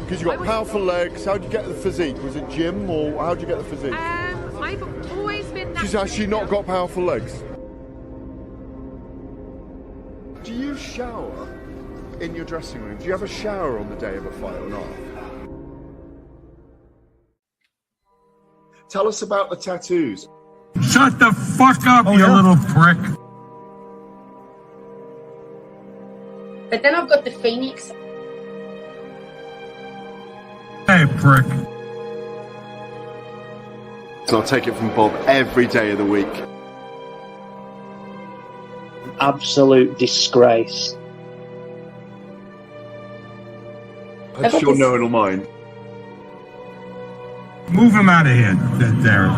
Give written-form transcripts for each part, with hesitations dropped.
Because you got powerful legs. How did you get the physique? Was it gym or how did you get the physique? I've always been. She's actually not got powerful legs. Do you shower in your dressing room? Do you have a shower on the day of a fight or not? Tell us about the tattoos. Shut the fuck up, you little prick. But then I've got the Phoenix. Hey, prick. So I'll take it from Bob every day of the week. Absolute disgrace. That's your knowing mind. Move him out of here, there.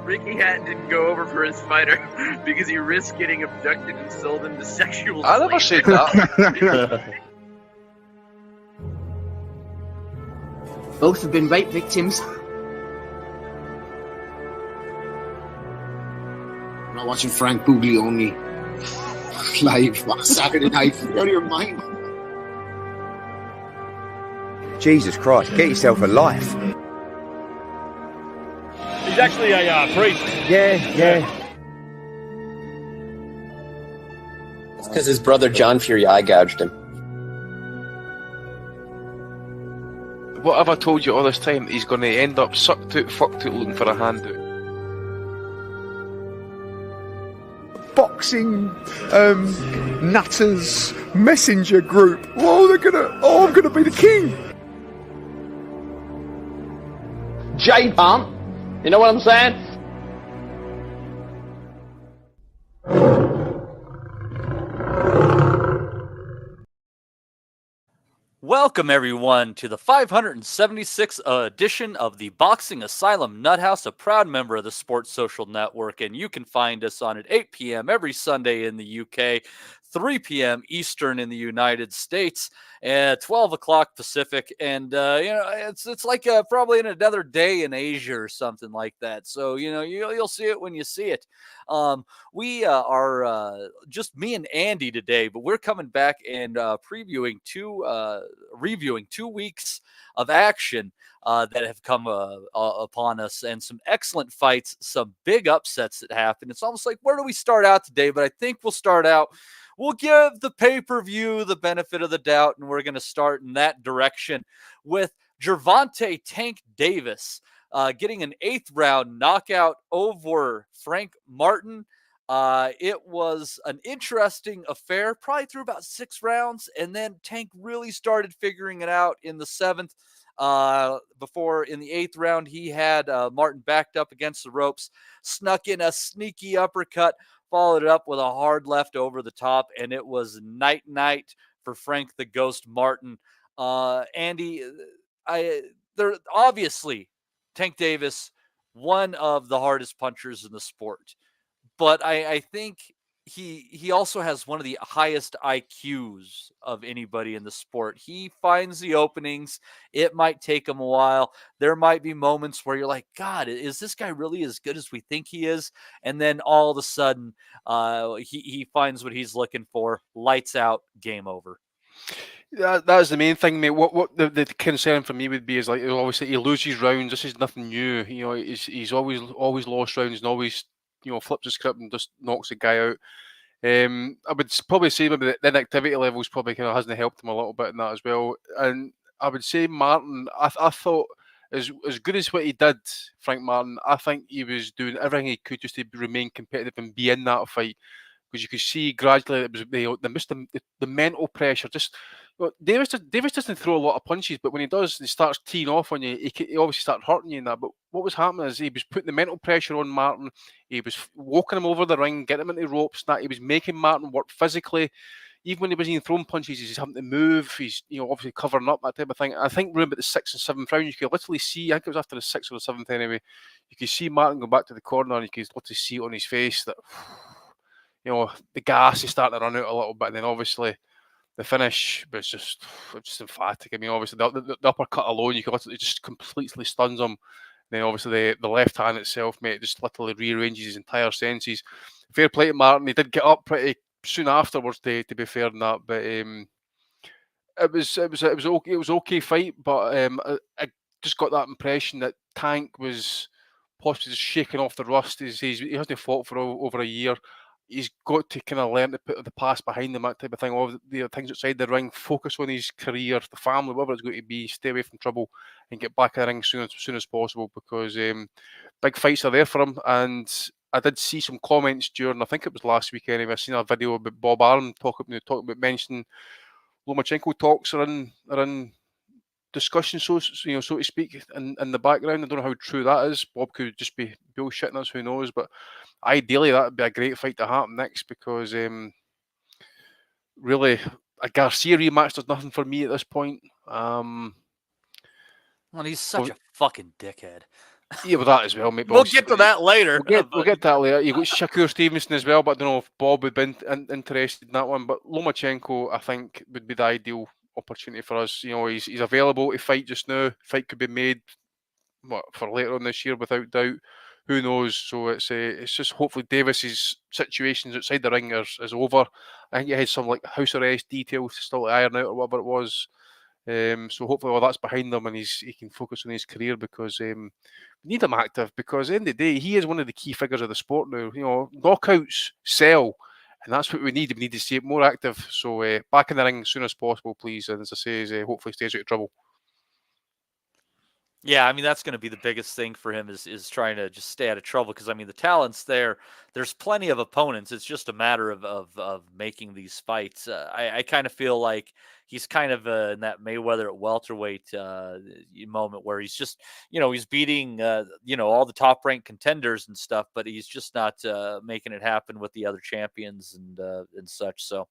Ricky Hatton didn't go over for his fighter because he risked getting abducted and sold into sexual I never said that. Both have been rape victims. I'm not watching Frank Buglioni live last Saturday night. You're out of your mind. Jesus Christ, get yourself a life. He's actually a priest. Yeah. It's because his brother John Fury eye gouged him. What have I told you all this time? He's going to end up sucked out, fucked out, looking for a handout. Boxing nutters messenger group. I'm gonna be the king. J-Pump. You know what I'm saying? Welcome, everyone, to the 576th edition of the Boxing Asylum Nuthouse, a proud member of the Sports Social Network, and you can find us on at 8 p.m. every Sunday in the UK, 3 p.m. Eastern in the United States, and 12 o'clock Pacific, and it's like probably in another day in Asia or something like that. So you'll see it when you see it. We are just me and Andy today, but we're coming back and reviewing 2 weeks of action that have come upon us, and some excellent fights, some big upsets that happened. It's almost like, where do we start out today? But I think we'll start out. We'll give the pay-per-view the benefit of the doubt, and we're going to start in that direction with Gervonta Tank Davis getting an 8th round knockout over Frank Martin. It was an interesting affair, probably through about 6 rounds, and then Tank really started figuring it out in the 7th. Before in the 8th round, he had Martin backed up against the ropes, snuck in a sneaky uppercut, followed it up with a hard left over the top, and it was night for Frank the Ghost Martin. Andy, they're obviously Tank Davis, one of the hardest punchers in the sport, but I think he also has one of the highest IQs of anybody in the sport. He finds the openings. It might take him a while. There might be moments where you're like, God, is this guy really as good as we think he is? And then all of a sudden, he finds what he's looking for. Lights out, game over. That's the main thing, mate. What the concern for me would be is, like, obviously he loses rounds. This is nothing new. He's always lost rounds and always flips the script and just knocks the guy out. I would probably say maybe the inactivity levels probably kind of hasn't helped him a little bit in that as well. And I would say Martin, I thought as good as what he did, Frank Martin, I think he was doing everything he could just to remain competitive and be in that fight. Because you could see gradually it was the mental pressure. Just Davis doesn't throw a lot of punches, but when he does, he starts teeing off on you. He obviously starts hurting you in that. But what was happening is he was putting the mental pressure on Martin. He was walking him over the ring, getting him into ropes. That he was making Martin work physically. Even when he wasn't even throwing punches, he's having to move. He's obviously covering up, that type of thing. I think around about the 6th and 7th round, you could literally see. I think it was after the 6th or the 7th anyway. You could see Martin go back to the corner, and you could literally see it on his face that the gas is starting to run out a little bit. And then obviously the finish was just emphatic. I mean, obviously the uppercut alone, you could literally just completely stuns him. And then obviously the left hand itself, mate, just literally rearranges his entire senses. Fair play to Martin. He did get up pretty soon afterwards, to be fair in that. But It was okay fight, but I just got that impression that Tank was possibly just shaking off the rust. He hasn't fought for over a year. He's got to kind of learn to put the past behind him, that type of thing. All the things outside the ring, focus on his career, the family, whatever it's going to be. Stay away from trouble and get back in the ring soon as possible, because big fights are there for him. And I did see some comments during, I think it was last week anyway. I seen a video about Bob Arum talking about mentioning Lomachenko talks are in discussion, so to speak, in the background. I don't know how true that is. Bob could just be bullshitting us, who knows? But ideally, that would be a great fight to happen next, because really, a Garcia rematch does nothing for me at this point. Well, he's such a fucking dickhead. Yeah, with that as well, mate. We'll get to that later. We'll get to that later. You got Shakur Stevenson as well, but I don't know if Bob would be interested in that one. But Lomachenko, I think, would be the ideal opportunity for us. He's available to fight just now. Fight could be made for later on this year without doubt. Who knows? So it's just hopefully Davis's situations outside the ring is over. I think he had some like house arrest details still to iron out or whatever it was. So hopefully all that's behind him and he can focus on his career, because we need him active, because at the end of the day he is one of the key figures of the sport now. Knockouts sell, and that's what we need. We need to see it more active. So back in the ring as soon as possible, please. And as I say, hopefully stays out of trouble. Yeah, I mean, that's going to be the biggest thing for him is trying to just stay out of trouble, because, I mean, the talent's there. There's plenty of opponents. It's just a matter of making these fights. I kind of feel like he's kind of in that Mayweather at welterweight moment where he's just, he's beating, all the top-ranked contenders and stuff, but he's just not making it happen with the other champions and such. So,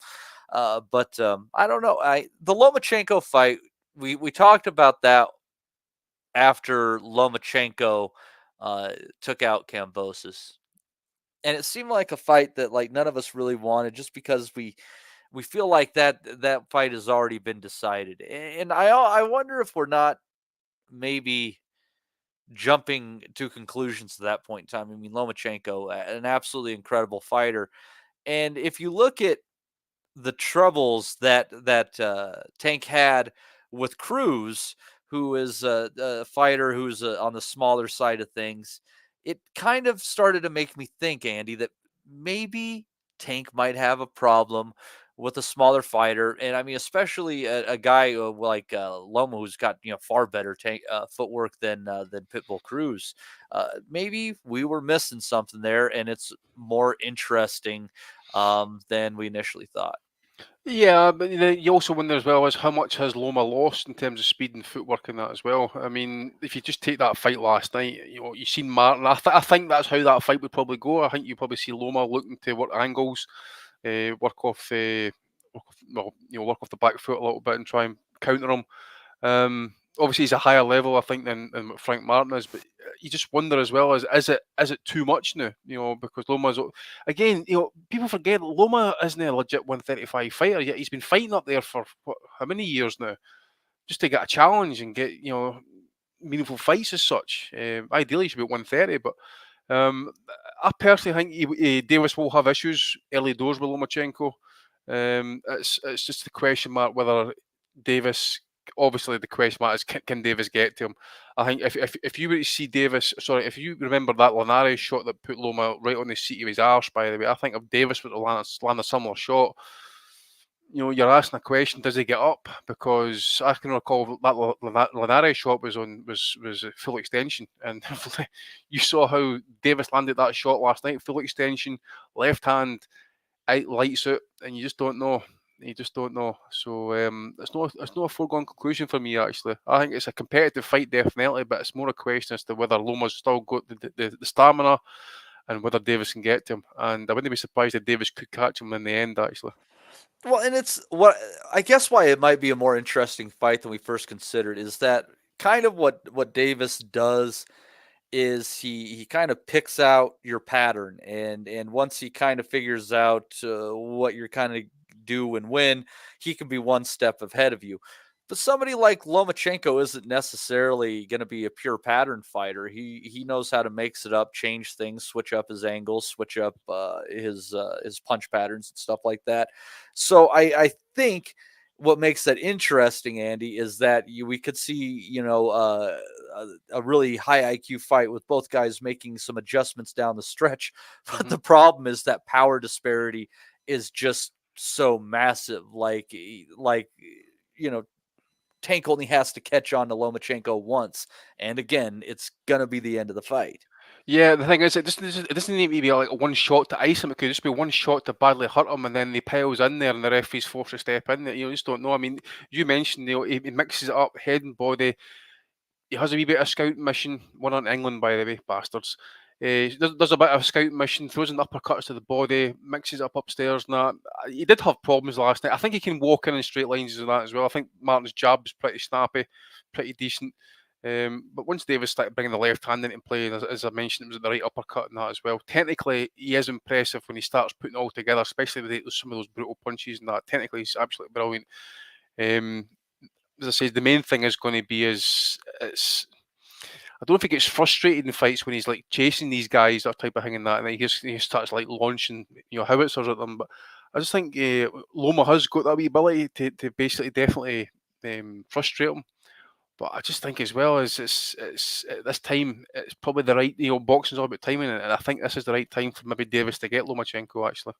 but I don't know. The Lomachenko fight, we talked about that after Lomachenko took out Kambosos. And it seemed like a fight that like none of us really wanted, just because we feel like that fight has already been decided. And I wonder if we're not maybe jumping to conclusions at that point in time. I mean, Lomachenko, an absolutely incredible fighter. And if you look at the troubles that Tank had with Cruz, who is a fighter who's on the smaller side of things, it kind of started to make me think, Andy, that maybe Tank might have a problem with a smaller fighter. And I mean, especially a guy like Loma, who's got far better footwork than Pitbull Cruz. Maybe we were missing something there, and it's more interesting than we initially thought. Yeah, but you also wonder as well as how much has Loma lost in terms of speed and footwork and that as well. I mean, if you just take that fight last night, you've seen Martin. I think that's how that fight would probably go. I think you probably see Loma looking to work angles, work off the back foot a little bit and try and counter him. Obviously, he's a higher level, I think, than what Frank Martin is. But you just wonder as well, is it too much now? Because Loma's, again, people forget Loma isn't a legit 135 fighter yet. He's been fighting up there for how many years now, just to get a challenge and get meaningful fights as such. Ideally, he should be at 130, but I personally think Davis will have issues early doors with Lomachenko. It's just the question mark whether Davis. Obviously, the question mark is can Davis get to him? I think if you were to see Davis, if you remember that Linares shot that put Loma right on the seat of his arse, by the way, I think if Davis would land a similar shot, you're asking a question: does he get up? Because I can recall that Linares shot was a full extension, and you saw how Davis landed that shot last night, full extension, left hand, lights out, and you just don't know. You just don't know. So it's not a foregone conclusion for me, actually. I think it's a competitive fight, definitely, but it's more a question as to whether Loma's still got the stamina and whether Davis can get to him. And I wouldn't be surprised if Davis could catch him in the end, actually. Well, and it's what I guess why it might be a more interesting fight than we first considered is that kind of what Davis does is he kind of picks out your pattern, and once he kind of figures out what you're kind of do and win, he can be one step ahead of you. But somebody like Lomachenko isn't necessarily going to be a pure pattern fighter. He knows how to mix it up, change things, switch up his angles, switch up his punch patterns and stuff like that. So I think what makes that interesting, Andy, is that we could see, a really high IQ fight with both guys making some adjustments down the stretch. But the problem is that power disparity is just so massive. Tank only has to catch on to Lomachenko once, and again, it's gonna be the end of the fight. Yeah, the thing is, it doesn't need to be like one shot to ice him. It could just be one shot to badly hurt him, and then he piles in there, and the referee's forced to step in. You just don't know. I mean, you mentioned he mixes it up, head and body. He has a wee bit of scouting mission. One on England, by the way, bastards. Does a bit of scouting mission, throws in uppercuts to the body, mixes it up upstairs and that. He did have problems last night. I think he can walk in straight lines and that as well. I think Martin's jab is pretty snappy, pretty decent. But once Davis started bringing the left hand into play, as I mentioned, it was the right uppercut and that as well. Technically, he is impressive when he starts putting it all together, especially with some of those brutal punches and that. Technically, he's absolutely brilliant. As I said, the main thing is going to be I don't know if he gets frustrated in fights when he's like chasing these guys, that type of thing, and that, and he starts like launching, howitzers at them. But I just think Loma has got that wee ability to basically definitely frustrate him. But I just think as well as it's at this time, it's probably the right, boxing's all about timing, and I think this is the right time for maybe Davis to get Lomachenko actually.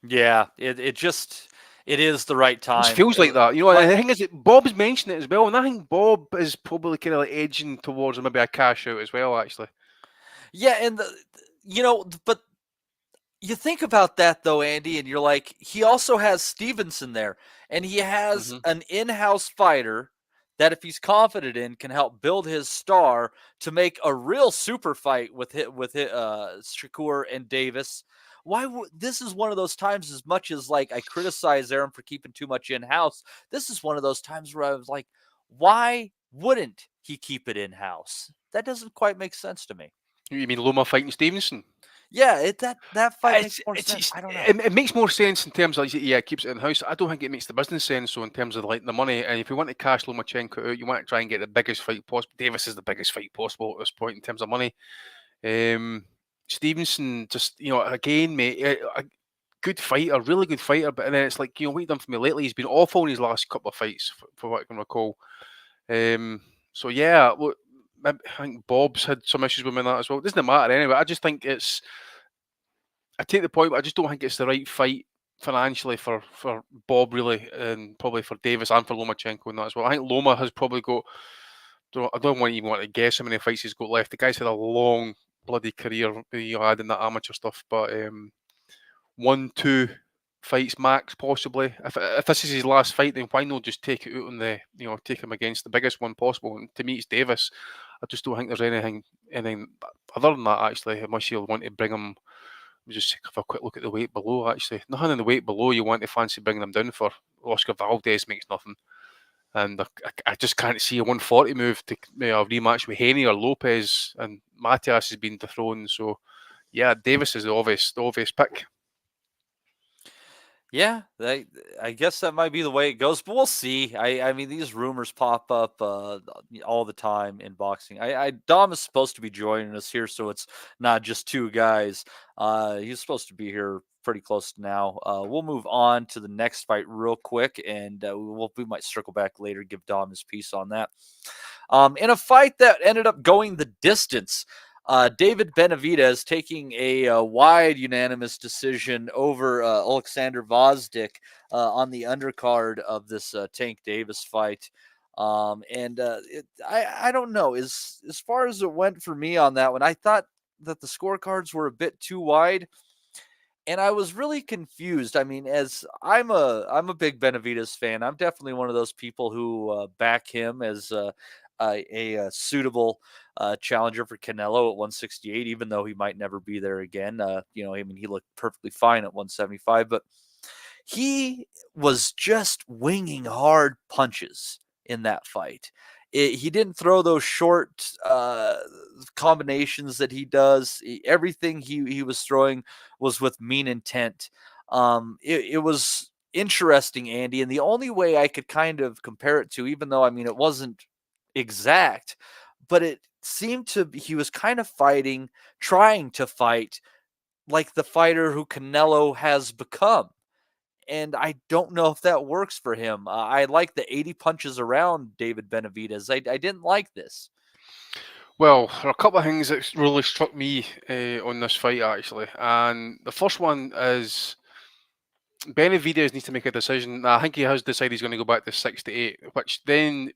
Yeah, it is the right time. It just feels like that. I think Bob's mentioned it as well, and I think Bob is probably kind of like edging towards maybe a cash out as well, actually. Yeah, and but you think about that though, Andy, and you're like, he also has Stevenson there, and he has an in-house fighter that, if he's confident in, can help build his star to make a real super fight with Shakur and Davis. This is one of those times, as much as like I criticize Aaron for keeping too much in-house, this is one of those times where I was like, why wouldn't he keep it in-house? That doesn't quite make sense to me. You mean Loma fighting Stevenson? Yeah, that fight makes more sense. I don't know. It makes more sense in terms of, it keeps it in-house. I don't think it makes the business sense, so in terms of like the money, and if you want to cash Lomachenko out, you want to try and get the biggest fight possible. Davis is the biggest fight possible at this point in terms of money. Stevenson, just, again, mate, a good fighter, really good fighter, but then it's like, what he done for me lately? He's been awful in his last couple of fights, for what I can recall. So yeah, look, I think Bob's had some issues with me in that as well. It doesn't matter anyway. I just think I take the point, but I just don't think it's the right fight financially for Bob, really, and probably for Davis and for Lomachenko and that as well. I think Loma has probably got, I don't even want to guess how many fights he's got left. The guy's had a long bloody career, adding that amateur stuff, but 1-2 fights max, possibly. If this is his last fight, then why not just take it out on take him against the biggest one possible? And to me, it's Davis. I just don't think there's anything other than that, actually, unless you want to bring him. Just have a quick look at the weight below, actually. Nothing in the weight below you want to fancy bringing them down for. Oscar Valdez makes nothing. And I just can't see a 140 move to a rematch with Haney or Lopez, and Matias has been dethroned. So, yeah, Davis is the obvious pick. Yeah, I guess that might be the way it goes, but we'll see. I mean, these rumors pop up all the time in boxing. Dom is supposed to be joining us here, so it's not just two guys. He's supposed to be here pretty close now. We'll move on to the next fight real quick, and we might circle back later, give Dom his piece on that. In a fight that ended up going the distance, David Benavidez taking a wide unanimous decision over Alexander Gvozdyk on the undercard of this Tank Davis fight. I don't know. As far as it went for me on that one, I thought that the scorecards were a bit too wide, and I was really confused. I mean, as I'm a big Benavidez fan, I'm definitely one of those people who back him as a suitable challenger for Canelo at 168, even though he might never be there again. He looked perfectly fine at 175, but he was just winging hard punches in that fight. He didn't throw those short combinations that he does. Everything he was throwing was with mean intent. It was interesting, Andy, and the only way I could kind of compare it to, even though, it wasn't exact, but it seemed he was kind of trying to fight like the fighter who Canelo has become. and I don't know if that works for him. I like the 80 punches around David Benavidez. I didn't like this. Well, there are a couple of things that really struck me on this fight, actually. And the first one is Benavidez needs to make a decision. I think he has decided he's going to go back to 68, which then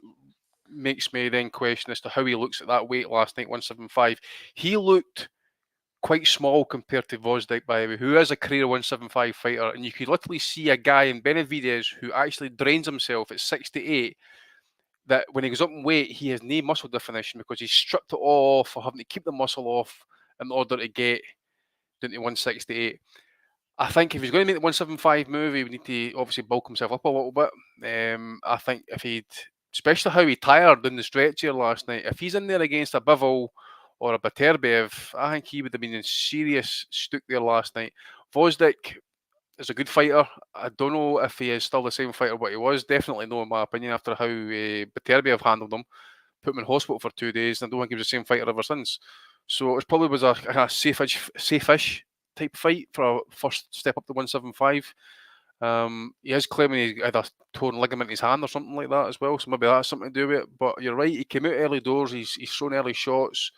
makes me then question as to how he looks at that weight last night, 175. He looked quite small compared to Gvozdyk, by the way, who is a career 175 fighter. And you could literally see a guy in Benavidez who actually drains himself at 68, that when he goes up in weight, he has no muscle definition because he's stripped it off or having to keep the muscle off in order to get down to 168. I think if he's going to make the 175 move, he would need to obviously bulk himself up a little bit. I think if he'd, especially how he tired in the stretch here last night, if he's in there against a Bivol or a Beterbiev, I think he would have been in serious stook there last night. Gvozdyk is a good fighter. I don't know if he is still the same fighter what he was. Definitely no, in my opinion, after how Beterbiev handled him, put him in hospital for 2 days, and I don't think he was the same fighter ever since. So it probably was a safe-ish type fight for a first step up to 175. He is claiming he had a torn ligament in his hand or something like that as well, so maybe that's something to do with it. But you're right, he came out early doors, he's thrown early shots,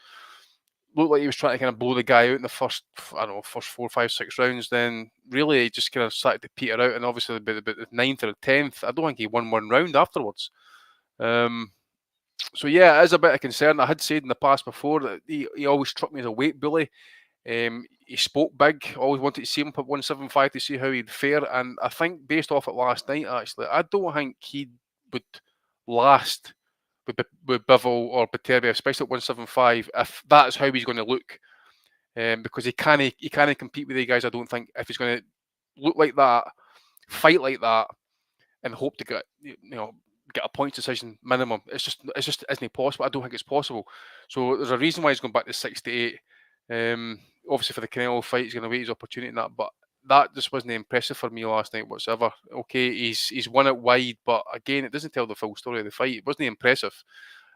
looked like he was trying to kind of blow the guy out in the first 4, 5, 6 rounds. Then really he just kind of started to peter out, and obviously about the 9th or the 10th, I don't think he won one round afterwards. So yeah, it is a bit of concern. I had said in the past before that he always struck me as a weight bully. He spoke big, always wanted to see him put 175 to see how he'd fare, and I think based off it last night, actually, I don't think he would last with Bivol or Beterbiev, especially at 175, if that's how he's going to look. Because he can't compete with the guys, I don't think, if he's going to look like that, fight like that, and hope to get a points decision minimum. It's just isn't possible. I don't think it's possible. So there's a reason why he's going back to 68. Obviously for the Canelo fight, he's going to wait his opportunity in that, but that just wasn't impressive for me last night whatsoever. Okay, he's won it wide, but again, it doesn't tell the full story of the fight. It wasn't impressive.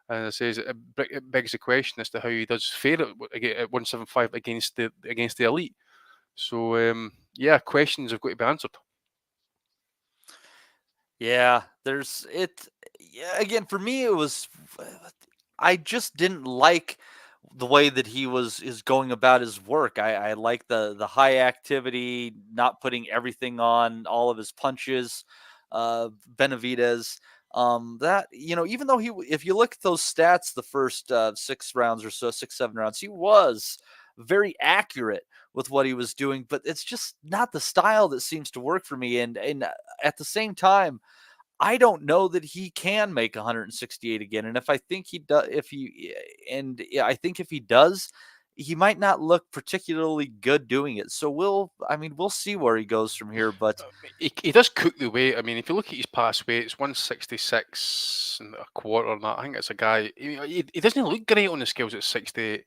And it says it begs the question as to how he does fare at 175 against the elite. So yeah, questions have got to be answered. Yeah, there's it. Yeah, again, for me, it was. I just didn't like the way that he is going about his work. I like the high activity, not putting everything on all of his punches. Benavidez, that even though if you look at those stats, the first 6 rounds or so, 6, 7 rounds, he was very accurate with what he was doing, but it's just not the style that seems to work for me. And at the same time, I don't know that he can make 168 again. And if I think he does, I think if he does, he might not look particularly good doing it. So we'll see where he goes from here. But he does cook the weight. I mean, if you look at his past weight, it's 166 and a quarter. And I think it's a guy. He doesn't look great on the scales at 68.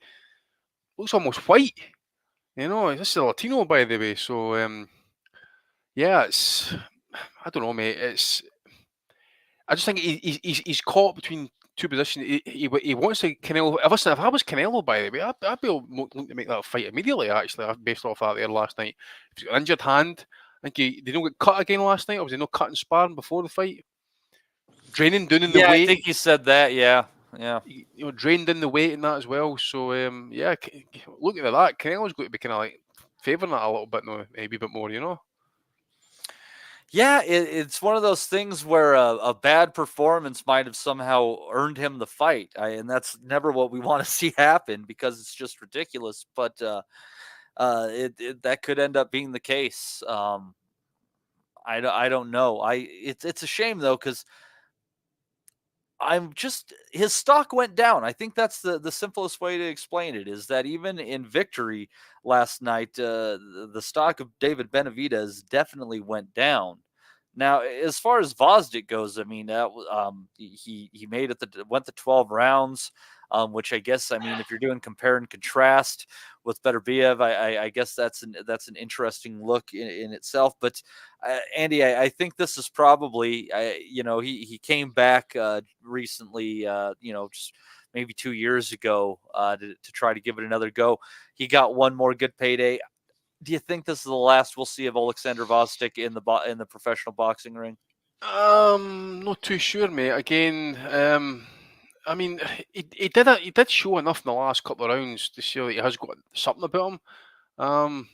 Looks almost white. This is a Latino, by the way. So yeah, I don't know, mate. I just think he's caught between two positions. He wants to Canelo. Listen, if I was Canelo, by the way, I'd be looking to make that fight immediately. Actually, based off that there last night. If he's got an injured hand, I think did he not get cut again last night, or was he not cut and sparring before the fight? Draining down in the weight. I think he said that. Yeah. Drained in the weight and that as well. So yeah, looking at that, Canelo's going to be kind of like favouring that a little bit now, maybe a bit more, Yeah, it's one of those things where a bad performance might have somehow earned him the fight, and that's never what we want to see happen because it's just ridiculous. But that could end up being the case. I don't know. It's a shame though because his stock went down. I think that's the simplest way to explain it is that even in victory last night, the stock of David Benavidez definitely went down. Now, as far as Gvozdyk goes, I mean, he made it went to 12 rounds, which I guess, I mean, if you're doing compare and contrast with Beterbiev, I guess that's an interesting look in itself. But Andy, I think this is probably, he came back recently, just maybe 2 years ago to try to give it another go. He got one more good payday. Do you think this is the last we'll see of Alexander Gvozdyk in the professional boxing ring? Not too sure, mate. Again, I mean, he did show enough in the last couple of rounds to show that he has got something about him.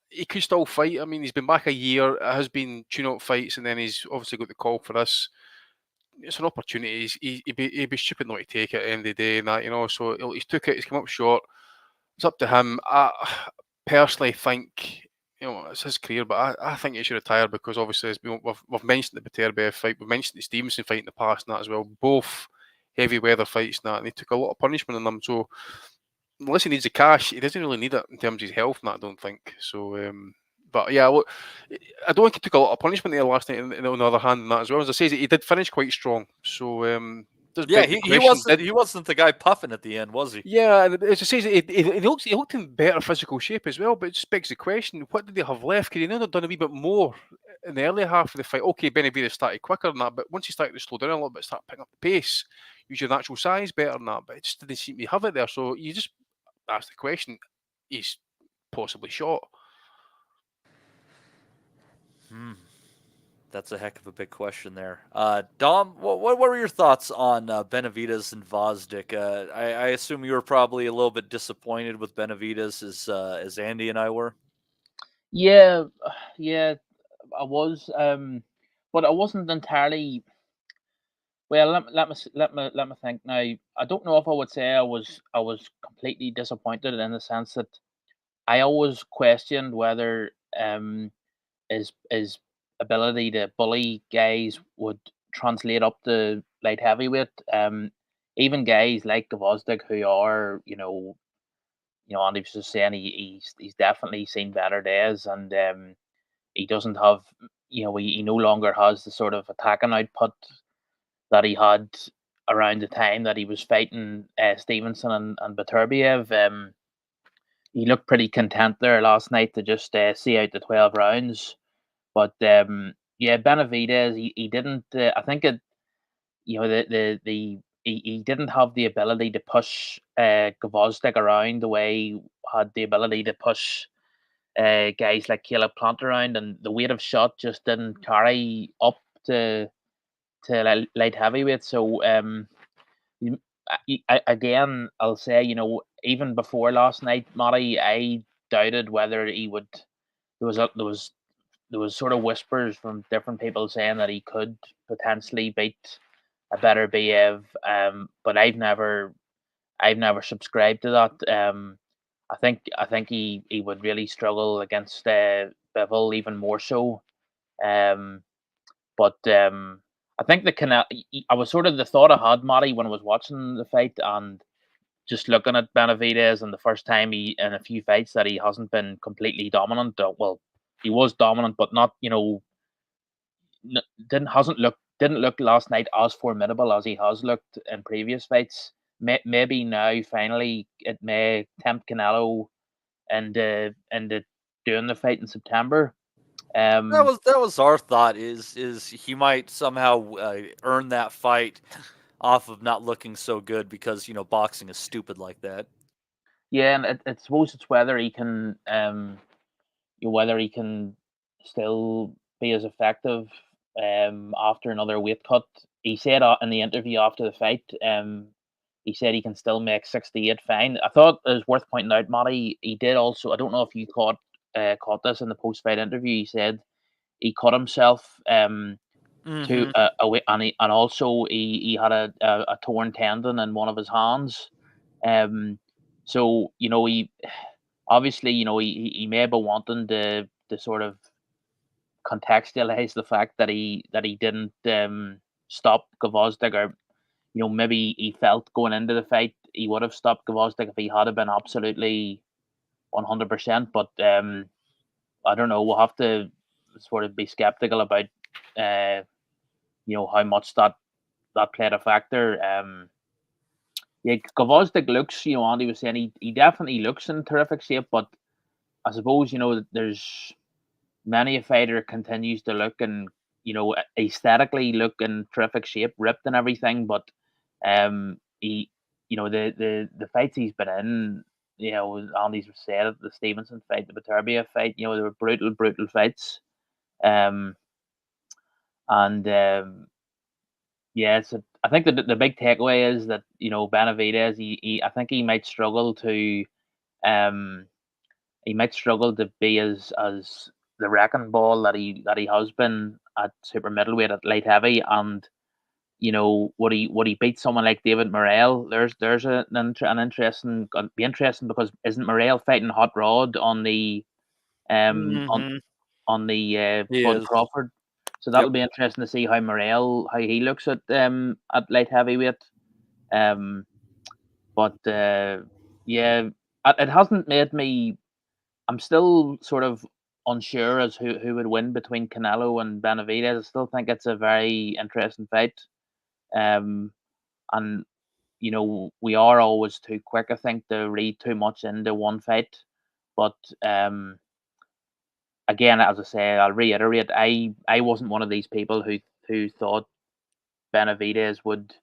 He could still fight. I mean, he's been back a year. It has been tune-out fights, and then he's obviously got the call for this. It's an opportunity. He'd be stupid not to take it at the end of the day, and that, you know. So he's took it. He's come up short. It's up to him. I personally think, you know, it's his career, but I think he should retire because obviously we've mentioned the Beterbiev fight, we've mentioned the Stevenson fight in the past and that as well. Both heavy weather fights and that, and he took a lot of punishment in them. So unless he needs the cash, he doesn't really need it in terms of his health and that, I don't think. So, but yeah, look, I don't think he took a lot of punishment there last night. On the other hand, and that as well, as I say, he did finish quite strong. So, yeah, he wasn't the guy puffing at the end, was he? Yeah, and as I say, he looked in better physical shape as well. But it just begs the question: what did they have left? Could he not have done a wee bit more in the early half of the fight? Okay, Benavidez started quicker than that, but once he started to slow down a little bit, start picking up the pace, use your natural size better than that. But it just didn't seem to have it there. So you just ask the question: he's possibly shot. That's a heck of a big question there. Dom, what were your thoughts on Benavidez and Gvozdyk? I assume you were probably a little bit disappointed with Benavidez as Andy and I were. Yeah, I was, but I wasn't entirely. Well, let me think now. I don't know if I would say I was completely disappointed in the sense that I always questioned whether his ability to bully guys would translate up to light heavyweight. Even guys like Gvozdyk who are, Andy was just saying he's definitely seen better days, and he doesn't have, he no longer has the sort of attacking output that he had around the time that he was fighting Stevenson and Beterbiev. He looked pretty content there last night to just see out the 12 rounds. But yeah, Benavidez, he didn't. I think it, he didn't have the ability to push Gvozdyk around the way he had the ability to push guys like Caleb Plant around, and the weight of shot just didn't carry up to light heavyweight. So again, I'll say, even before last night, Matty, I doubted whether he would. There was sort of whispers from different people saying that he could potentially beat a better BF, but I've never subscribed to that. I think he would really struggle against Bivol even more so. But I think I was sort of the thought I had, Matty, when I was watching the fight and just looking at Benavidez and the first time in a few fights that he hasn't been completely dominant. Well, he was dominant, but not, didn't look last night as formidable as he has looked in previous fights. Maybe now finally it may tempt Canelo into doing the fight in September. That was our thought. Is he might somehow earn that fight off of not looking so good because boxing is stupid like that. Yeah, and I suppose it's whether he can still be as effective after another weight cut. He said in the interview after the fight, he said he can still make 68 fine. I thought it was worth pointing out, Matty, he did also, I don't know if you caught this in the post-fight interview, he said he cut himself to and also he had a torn tendon in one of his hands. So he obviously he may be wanting to sort of contextualize the fact that he didn't stop Gvozdyk, or maybe he felt going into the fight he would have stopped Gvozdyk if he had been absolutely 100%. But I don't know. We'll have to sort of be skeptical about how much that played a factor. Yeah, Gvozdyk looks, Andy was saying he definitely looks in terrific shape, but I suppose there's many a fighter continues to look and aesthetically look in terrific shape, ripped and everything, but he the fights he's been in, Andy's said it, the Stevenson fight, the Beterbiev fight, they were brutal fights. So I think the big takeaway is that Benavidez, I think he might struggle to be as the wrecking ball that he has been at super middleweight, at light heavy, and would he beat someone like David Morrell? There's an interesting, gonna be interesting, because isn't Morrell fighting Hot Rod on the on the Bud Crawford? So that'll be interesting to see how he looks at light heavyweight. But it hasn't made me. I'm still sort of unsure as who would win between Canelo and Benavidez. I still think it's a very interesting fight. And we are always too quick, I think, to read too much into one fight. But again, as I say, I'll reiterate, I wasn't one of these people who thought Benavidez would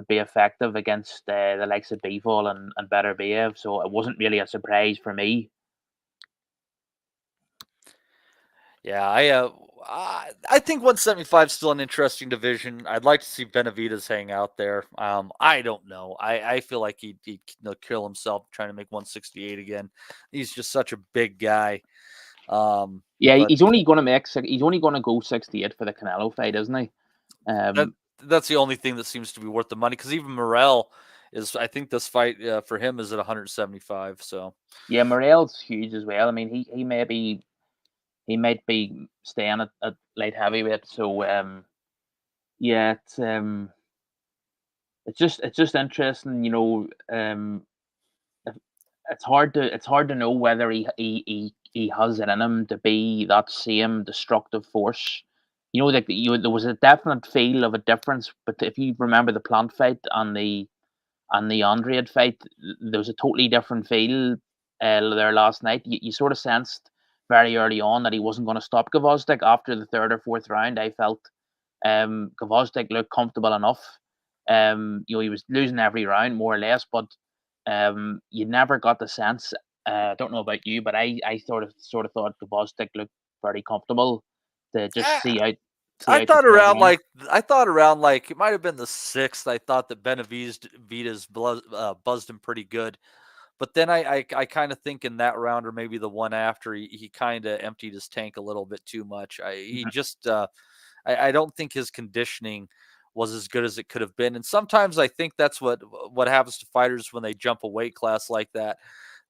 be effective against the likes of Bivol and Beterbiev, so it wasn't really a surprise for me. Yeah, I think 175 is still an interesting division. I'd like to see Benavidez hang out there. I don't know. I feel like he'd kill himself trying to make 168 again. He's just such a big guy. He's only going to go 68 for the Canelo fight, isn't he? That's the only thing that seems to be worth the money, because even Morrell is, I think this fight for him is at 175. So yeah, Morrell's huge as well. I mean, he might be staying at light heavyweight. So it's just interesting. It's hard to know whether he has it in him to be that same destructive force. There was a definite feel of a difference, but if you remember the Plant fight and the Andrade fight, there was a totally different feel there last night. You sort of sensed very early on that he wasn't going to stop Gvozdyk. After the third or fourth round, I felt Gvozdyk looked comfortable enough. He was losing every round more or less, but you never got the sense. I don't know about you, but I sort of thought Gvozdyk looked very comfortable to just see out. I thought around like it might have been the 6th. I thought that Benavidez buzzed him pretty good, but then I kind of think in that round, or maybe the one after, he kind of emptied his tank a little bit too much. I don't think his conditioning was as good as it could have been, and sometimes I think that's what happens to fighters when they jump a weight class like that.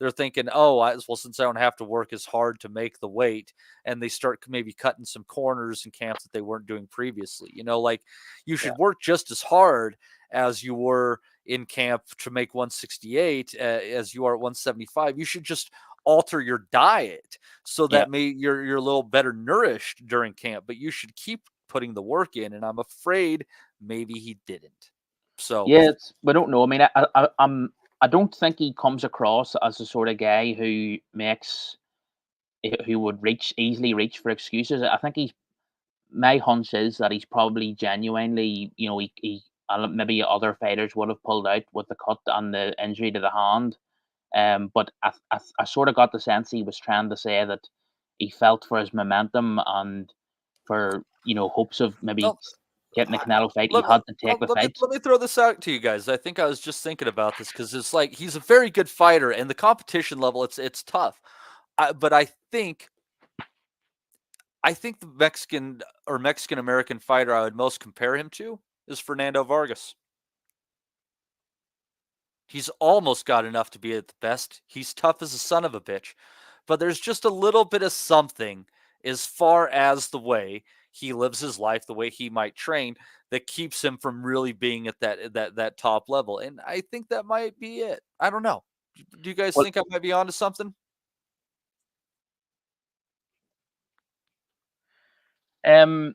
They're thinking, since I don't have to work as hard to make the weight, and they start maybe cutting some corners in camps that they weren't doing previously. Like you should work just as hard as you were in camp to make 168 as you are at 175. You should just alter your diet so that you're a little better nourished during camp, but you should keep putting the work in. And I'm afraid maybe he didn't. So we don't know. I mean, I don't think he comes across as the sort of guy who would easily reach for excuses. I think my hunch is that he's probably genuinely, he maybe other fighters would have pulled out with the cut and the injury to the hand. But I sort of got the sense he was trying to say that he felt for his momentum and for, hopes of maybe getting the Canelo fight, he had to take the fight. Let me throw this out to you guys. I think I was just thinking about this because it's like he's a very good fighter, and the competition level, it's tough. But I think the Mexican American fighter I would most compare him to is Fernando Vargas. He's almost got enough to be at the best. He's tough as a son of a bitch, but there's just a little bit of something as far as the way he lives his life, the way he might train, that keeps him from really being at that top level. And I think that might be it. I don't know. Do you guys think I might be onto something? I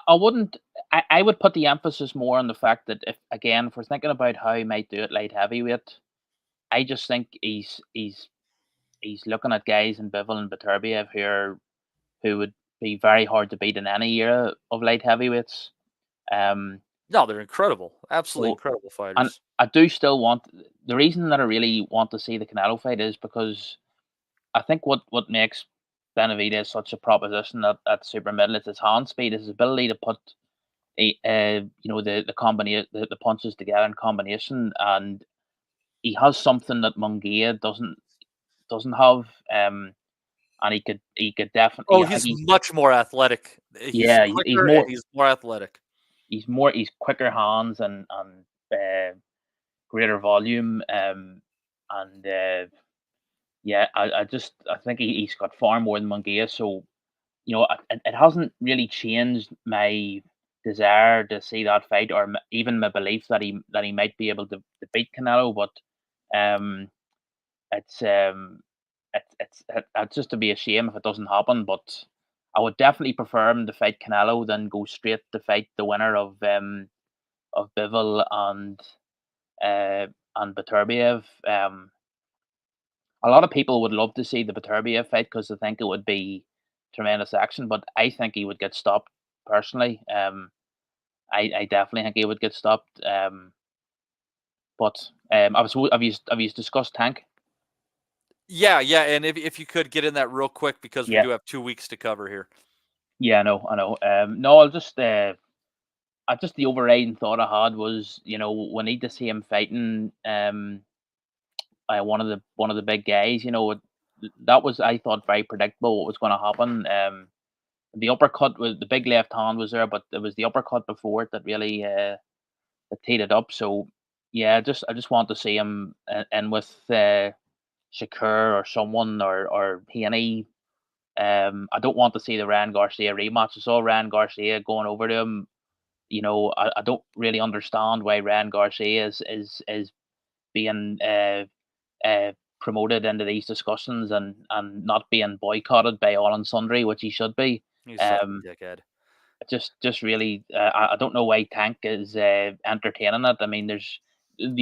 wouldn't. I would put the emphasis more on the fact that if we're thinking about how he might do it light heavyweight, I just think he's looking at guys in Bivol and Beterbiev who would be very hard to beat in any era of light heavyweights. No, they're incredible. Absolutely So, incredible and fighters. I do still want the reason that I really want to see the Canelo fight is because I think what makes Benavidez such a proposition at super middle is his hand speed, is his ability to put the combination, the punches together in combination, and he has something that Munguia doesn't have. And he could definitely. Oh, I think he's much more athletic. He's he's quicker more and he's more athletic. he's quicker hands and greater volume. And I think he's got far more than Munguia. So it hasn't really changed my desire to see that fight, or even my belief that he might be able to beat Canelo. But um, it's it's just to be a shame if it doesn't happen. But I would definitely prefer him to fight Canelo than go straight to fight the winner of Bivol and Beterbiev. A lot of people would love to see the Beterbiev fight because they think it would be tremendous action, but I think he would get stopped personally. I definitely think he would get stopped. But have you discussed Tank? Yeah, and if you could get in that real quick because we Yeah. do have 2 weeks to cover here. Yeah, I know. No, I'll just the overriding thought I had was, we need to see him fighting one of the big guys. That was, I thought, very predictable what was going to happen. The uppercut was the big left hand was there, but it was the uppercut before it that really that teed it up. So yeah, I just want to see him in with Shakur or someone or Haney. I don't want to see the Ryan Garcia rematch. I saw Ryan Garcia going over to him. I don't really understand why Ryan Garcia is being promoted into these discussions and not being boycotted by all and sundry, which he should be. He's such a dickhead. Just really, I don't know why Tank is entertaining it. I mean, there's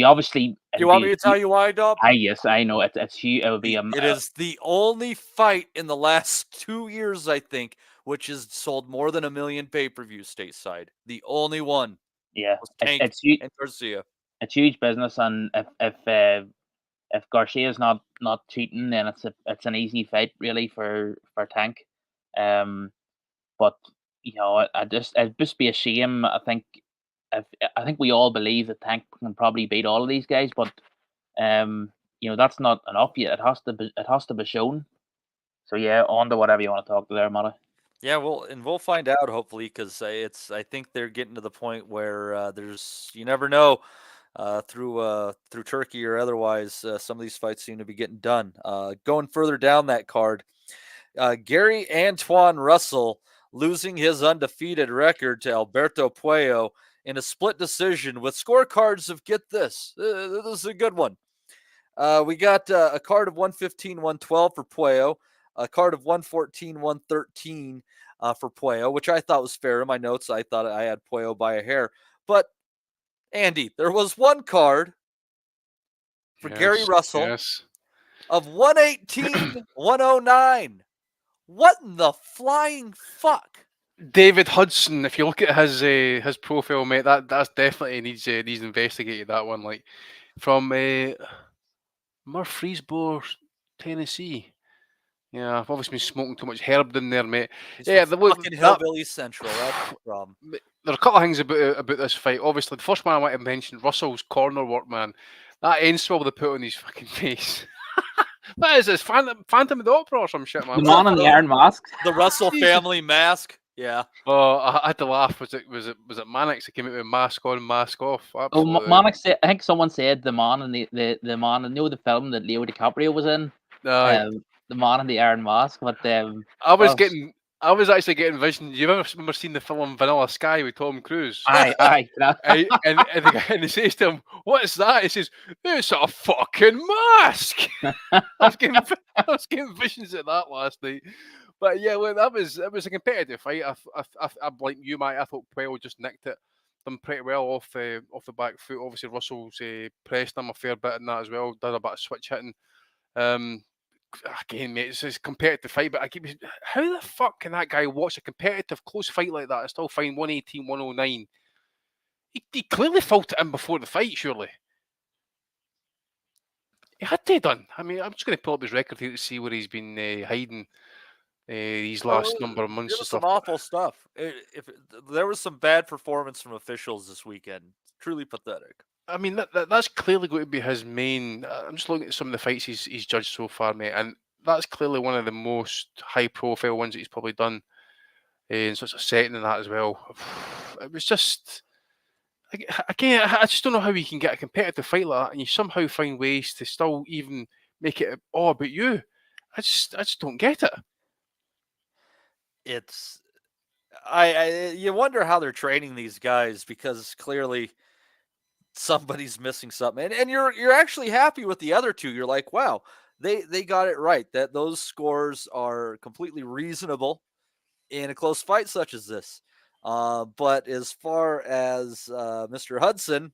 obviously. Do you want me to tell you why, Dub? Yes, I know it's huge. It would be It is the only fight in the last 2 years, I think, which has sold more than 1 million pay-per-views stateside. The only one. Yeah, Tank it's huge. and Garcia. It's huge business, and if Garcia's not cheating, then it's an easy fight really for Tank. But it'd just be a shame. I think we all believe that Tank can probably beat all of these guys, but that's not enough yet. It has to be shown. So yeah, on to whatever you want to talk to there, Matty. Yeah, we'll find out hopefully because I think they're getting to the point where you never know through Turkey or otherwise some of these fights seem to be getting done. Going further down that card, Gary Antoine Russell losing his undefeated record to Alberto Puello in a split decision with scorecards of, get this, this is a good one. We got a card of 115-112 for Puello, a card of 114-113 for Puello, which I thought was fair. In my notes, I thought I had Puello by a hair. But, Andy, there was one card for Gary Russell of 118-109. What in the flying fuck? David Hudson, if you look at his profile, mate, that's definitely needs investigated, that one. Like, from Murfreesboro, Tennessee. Yeah, I've obviously been smoking too much herb in there, mate. He's fucking Hillbilly Central. That's the problem. There are a couple of things about this fight. Obviously, the first one I want to mention, Russell's corner work, man. That end swell they put on his fucking face. What is this? Phantom of the Opera or some shit, man? The man in the iron mask. The Russell family mask. Yeah. Oh, I had to laugh. Was it Mannix that came out with mask on, mask off? Absolutely. Oh, Mannix. I think someone said the man in the man. The film that Leo DiCaprio was in. The man in the iron mask. But I was actually getting visions. You've ever seen the film Vanilla Sky with Tom Cruise? Aye. and he says to him, "What's that?" He says, "It's a fucking mask." I was getting visions of that last night. But yeah, look, it was a competitive fight. I like you, Mike. I thought Puello just nicked it, done pretty well off the back foot. Obviously, Russell's pressed him a fair bit in that as well. Done a bit of switch hitting. Again, mate, it's a competitive fight, but how the fuck can that guy watch a competitive close fight like that and still find 118, 109? He clearly felt it in before the fight, surely. He had to have done. I mean, I'm just going to pull up his record here to see where he's been hiding these last number of months It and was stuff. some awful stuff. There was some bad performance from officials this weekend. Truly pathetic. I mean, that's clearly going to be his main. I'm just looking at some of the fights he's judged so far, mate, and that's clearly one of the most high-profile ones that he's probably done in such a setting and that as well. It was just, again, I just don't know how you can get a competitive fight like that and you somehow find ways to still even make it all about you. I just don't get it. It's, you wonder how they're training these guys, because clearly somebody's missing something, and you're actually happy with the other two. You're like, wow, they got it right. That those scores are completely reasonable in a close fight such as this. But as far as Mr. Hudson,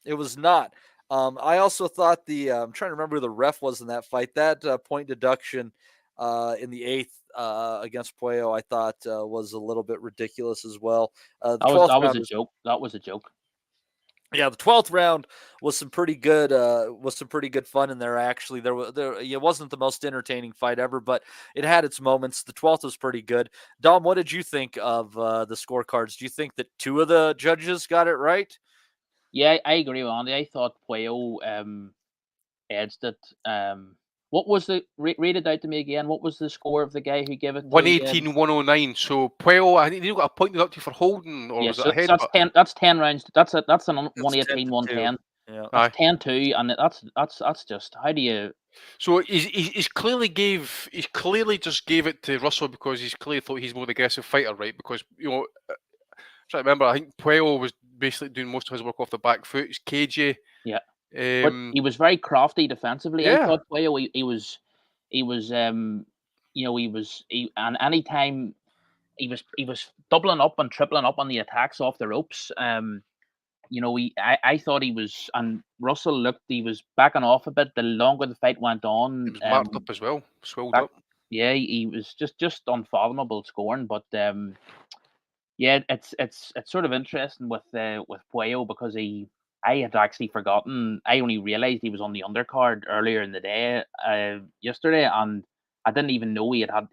it was not. I also thought I'm trying to remember who the ref was in that fight. That point deduction in the 8th against Puello, I thought was a little bit ridiculous as well. That was a joke. That was a joke. Yeah, the 12th round was some pretty good fun in there. Actually, it wasn't the most entertaining fight ever, but it had its moments. The 12th was pretty good. Dom, what did you think of the scorecards? Do you think that 2 of the judges got it right? Yeah, I agree with Andy. I thought Puello edged it. What was the read it out to me again? What was the score of the guy who gave it? 118-109. So Puello, I think he got a point deducted for holding, or was it ahead? That's 10 rounds. That's an 118-110. Yeah, that's 10-2, and that's just, how do you? So he's clearly just gave it to Russell because he's clearly thought he's more the aggressive fighter, right? Because trying to remember, I think Puello was basically doing most of his work off the back foot. He's cagey. Yeah. But he was very crafty defensively. Yeah. I thought Puello, and anytime he was doubling up and tripling up on the attacks off the ropes. I thought he was, and Russell looked, he was backing off a bit the longer the fight went on. He was marked up as well, swelled up. Yeah, he was just unfathomable scoring. But it's sort of interesting with Puello, because I had actually forgotten. I only realized he was on the undercard earlier in the day, yesterday, and I didn't even know he had a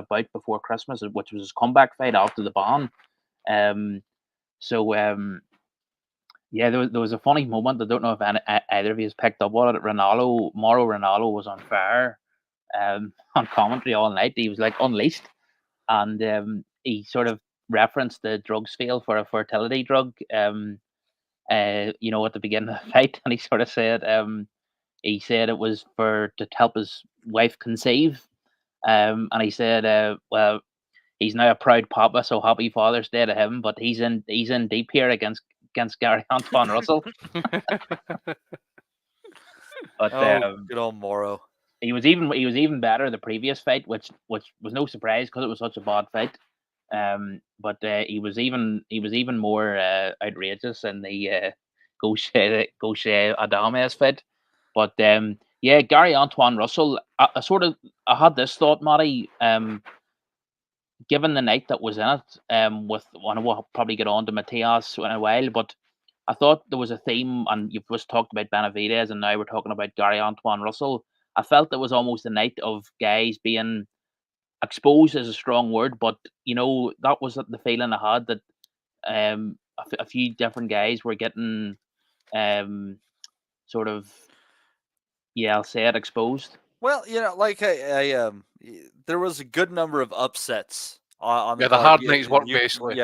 bout before Christmas, which was his comeback fight after the ban. Yeah, there was a funny moment. I don't know if either of you has picked up on it. Mauro Ranallo was on fire on commentary all night. He was like unleashed, and he sort of referenced the drugs fail for a fertility drug. At the beginning of the fight, and he sort of said, it was to help his wife conceive, and he said, well, he's now a proud papa, so happy Father's Day to him, but he's in deep here against Gary Antoine Russell. But good old Mauro. He was even better the previous fight, which was no surprise because it was such a bad fight. But he was even more outrageous in the Gausha Adames fight. But Gary Antoine Russell, I had this thought, Matty, given the night that was in it, we'll probably get on to Matias in a while, but I thought there was a theme, and you've just talked about Benavidez, and now we're talking about Gary Antoine Russell. I felt it was almost a night of guys being exposed is a strong word, but that was the feeling I had, that a few different guys were getting sort of, I'll say it, exposed. Well, there was a good number of upsets on the the hard nights work basically.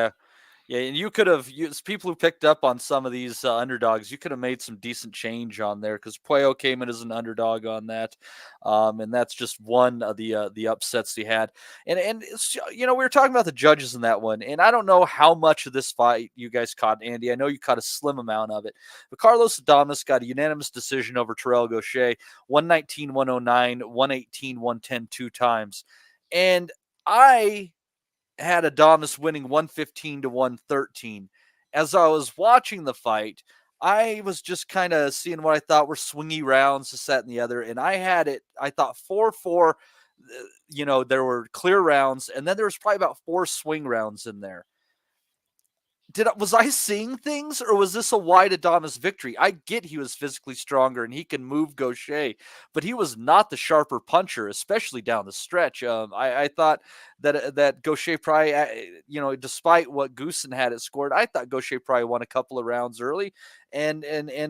Yeah, and you could have people who picked up on some of these underdogs. You could have made some decent change on there, because Puello came in as an underdog on that, and that's just one of the upsets he had. And we were talking about the judges in that one, and I don't know how much of this fight you guys caught, Andy. I know you caught a slim amount of it, but Carlos Adames got a unanimous decision over Terrell Gausha, 119-109, 118-110 2 times, and I had Adames winning 115-113. As I was watching the fight, I was just kind of seeing what I thought were swingy rounds, this, that, and the other. And I had it, I thought 4-4, there were clear rounds, and then there was probably about 4 swing rounds in there. was I seeing things, or was this a wide Adames victory? I get he was physically stronger and he can move Gausha, but he was not the sharper puncher, especially down the stretch. I thought that Gausha probably, despite what Goosen had it scored, I thought Gausha probably won a couple of rounds early, and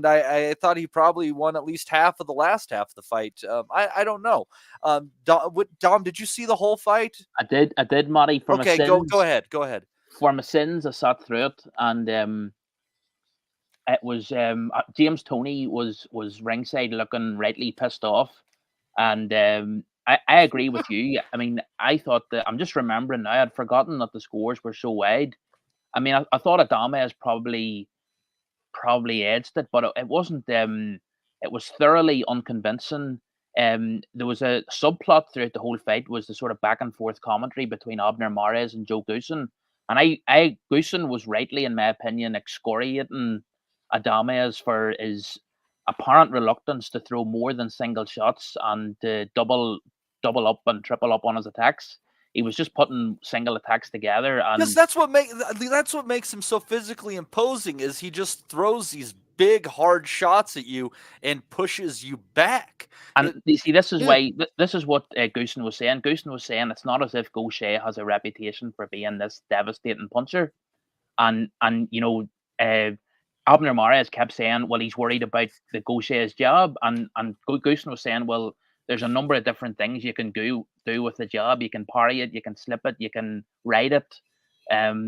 I thought he probably won at least half of the last half of the fight. I don't know. Dom, did you see the whole fight? I did, Matty. Okay, go ahead. For my sins, I sat through it, and it was James Toney was ringside looking rightly pissed off, and I agree with you. I mean, I thought that I'm just remembering now. I'd forgotten that the scores were so wide. I mean, I thought Adames probably edged it, but it wasn't. It was thoroughly unconvincing. There was a subplot throughout the whole fight was the sort of back and forth commentary between Abner Mares and Joe Goosen. And Goosen was rightly, in my opinion, excoriating Adames for his apparent reluctance to throw more than single shots and to double up and triple up on his attacks. He was just putting single attacks together, and because that's what makes him so physically imposing. Is he just throws these big hard shots at you and pushes you back. And you see, this is why this is what Goosen was saying. Goosen was saying it's not as if Gausha has a reputation for being this devastating puncher, and Abner Mares kept saying, well, he's worried about the Gausha's job, and Goosen was saying, well, there's a number of different things you can do with the job. You can parry it, you can slip it, you can ride it, but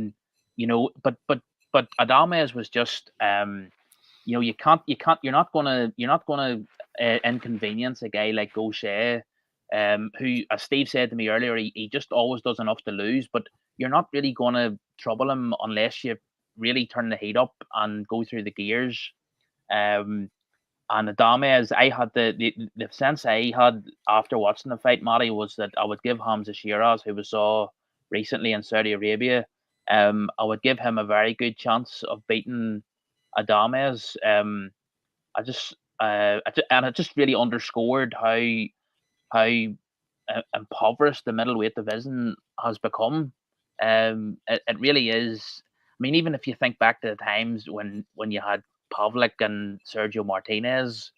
Adames was just you're not gonna inconvenience a guy like Gausha, who, as Steve said to me earlier, he just always does enough to lose, but you're not really gonna trouble him unless you really turn the heat up and go through the gears. And Adames, I had the sense I had after watching the fight, Matty, was that I would give Hamza Shiraz, who we saw recently in Saudi Arabia, I would give him a very good chance of beating Adames. It just really underscored how impoverished the middleweight division has become. It really is. I mean, even if you think back to the times when you had Pavlik and Sergio Martinez,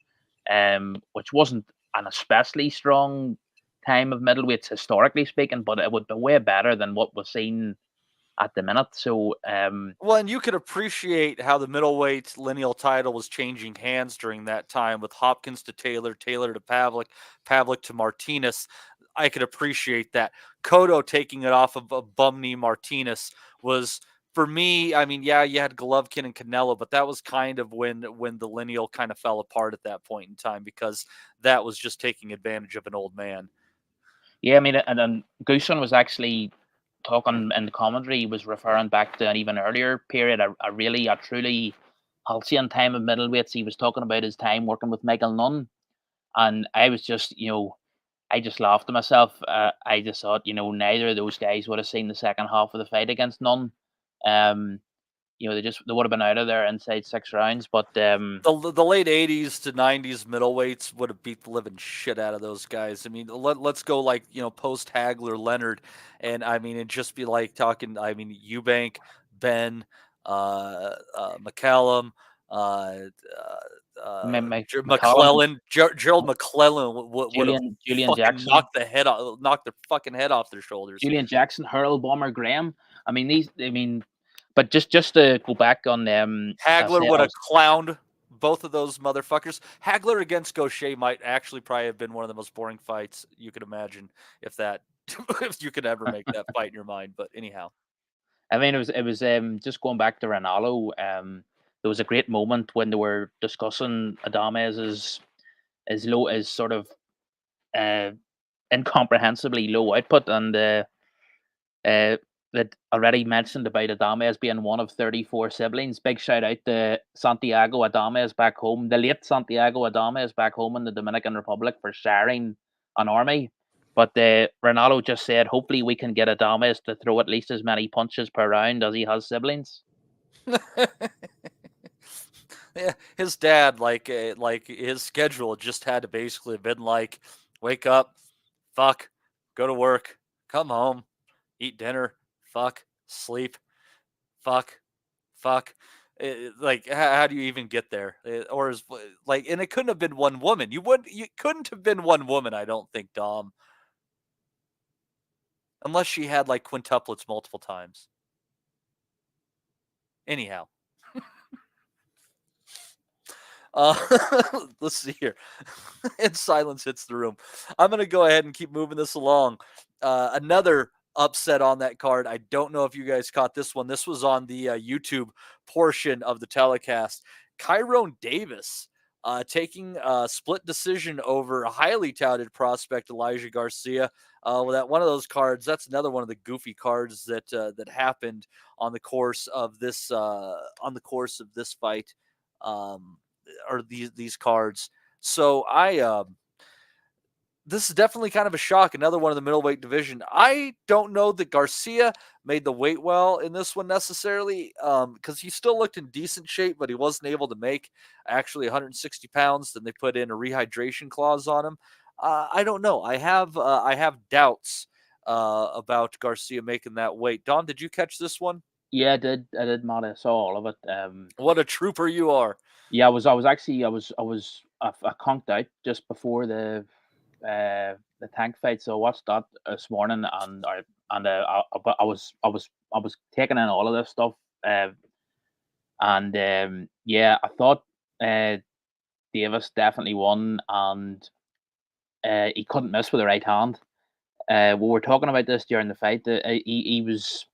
which wasn't an especially strong time of middleweights historically speaking, but it would be way better than what was seen at the minute. So, well, and you could appreciate how the middleweight lineal title was changing hands during that time, with Hopkins to Taylor to Pavlik, Pavlik to Martinez. I could appreciate that. Cotto taking it off of Bumney Martinez was, for me, I mean, yeah, you had Golovkin and Canelo, but that was kind of when the lineal kind of fell apart at that point in time, because that was just taking advantage of an old man. Yeah, I mean, and then Goosen was actually talking in the commentary, he was referring back to an even earlier period, a truly halcyon time of middleweights. He was talking about his time working with Michael Nunn, and I was just, I just laughed to myself. I just thought, neither of those guys would have seen the second half of the fight against Nunn. They would have been out of there inside 6 rounds. But the late 80s to 90s middleweights would have beat the living shit out of those guys. I mean, let's go like, post Hagler, Leonard, and I mean, it'd just be like talking. I mean, Eubank, Ben, McCallum, McClellan, Gerald McClellan would have Julian Jackson knocked their fucking head off their shoulders. Julian Jackson, Hurl, Bomber Graham. I mean, but just to go back on them, Hagler would have clowned both of those motherfuckers. Hagler against Gausha might actually probably have been one of the most boring fights you could imagine, if you could ever make that fight in your mind. But anyhow, I mean, it was just going back to Ronaldo. There was a great moment when they were discussing Adames' as sort of incomprehensibly low output, and that already mentioned about Adames being one of 34 siblings. Big shout out to Santiago Adames back home, the late Santiago Adames back home in the Dominican Republic, for sharing an army. But Ronaldo just said, hopefully we can get Adames to throw at least as many punches per round as he has siblings. Yeah, his dad, like his schedule just had to basically have been like, wake up, fuck, go to work, come home, eat dinner, fuck, sleep, fuck, fuck? Like, how do you even get there? Or is like, and it couldn't have been one woman. You couldn't have been one woman. I don't think, Dom, unless she had like quintuplets multiple times. Anyhow. Let's see here. And silence hits the room. I'm going to go ahead and keep moving this along. Another upset on that card. I don't know if you guys caught this one. This was on the YouTube portion of the telecast. Kyrone Davis taking a split decision over a highly touted prospect, Elijah Garcia. That one of those cards. That's another one of the goofy cards that that happened on the course of this fight. Or these cards. So this is definitely kind of a shock. Another one in the middleweight division. I don't know that Garcia made the weight well in this one necessarily, because he still looked in decent shape, but he wasn't able to make actually 160 pounds. Then they put in a rehydration clause on him. I don't know. I have doubts about Garcia making that weight. Don, did you catch this one? Yeah, I did, Matt. I saw all of it. What a trooper you are! Yeah, I was conked out just before the tank fight, so I watched that this morning, and I was taking in all of this stuff, and yeah, I thought Davis definitely won, and he couldn't miss with the right hand. We were talking about this during the fight. He was.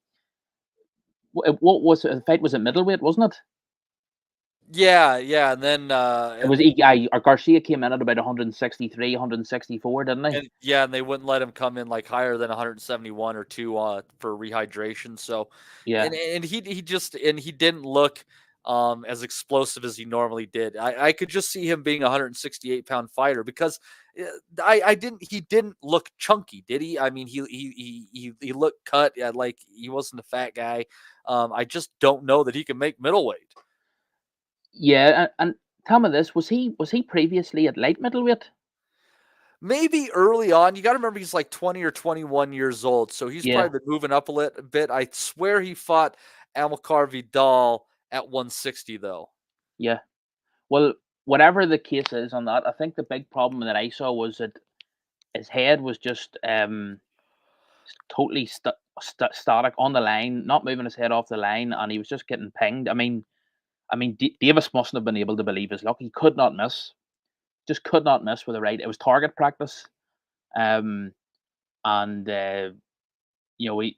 What was the fight? Was it middleweight, wasn't it? Yeah, and then it was Garcia came in at about 163, 164, didn't he? And they wouldn't let him come in like higher than 171 or 2 for rehydration. So yeah, and he didn't look as explosive as he normally did. I could just see him being a 168-pound fighter, because he didn't look chunky, did he? I mean, he looked cut, like he wasn't a fat guy. I just don't know that he can make middleweight. Yeah, and tell me this: was he previously at light middleweight? Maybe early on. You got to remember he's like 20 or 21 years old, so he's probably been moving up a bit. I swear he fought Amilcar Vidal at 160, though. Yeah. Well, whatever the case is on that, I think the big problem that I saw was that his head was just totally static on the line, not moving his head off the line, and he was just getting pinged. I mean, Davis mustn't have been able to believe his luck. He could not miss, just could not miss with the right. It was target practice, and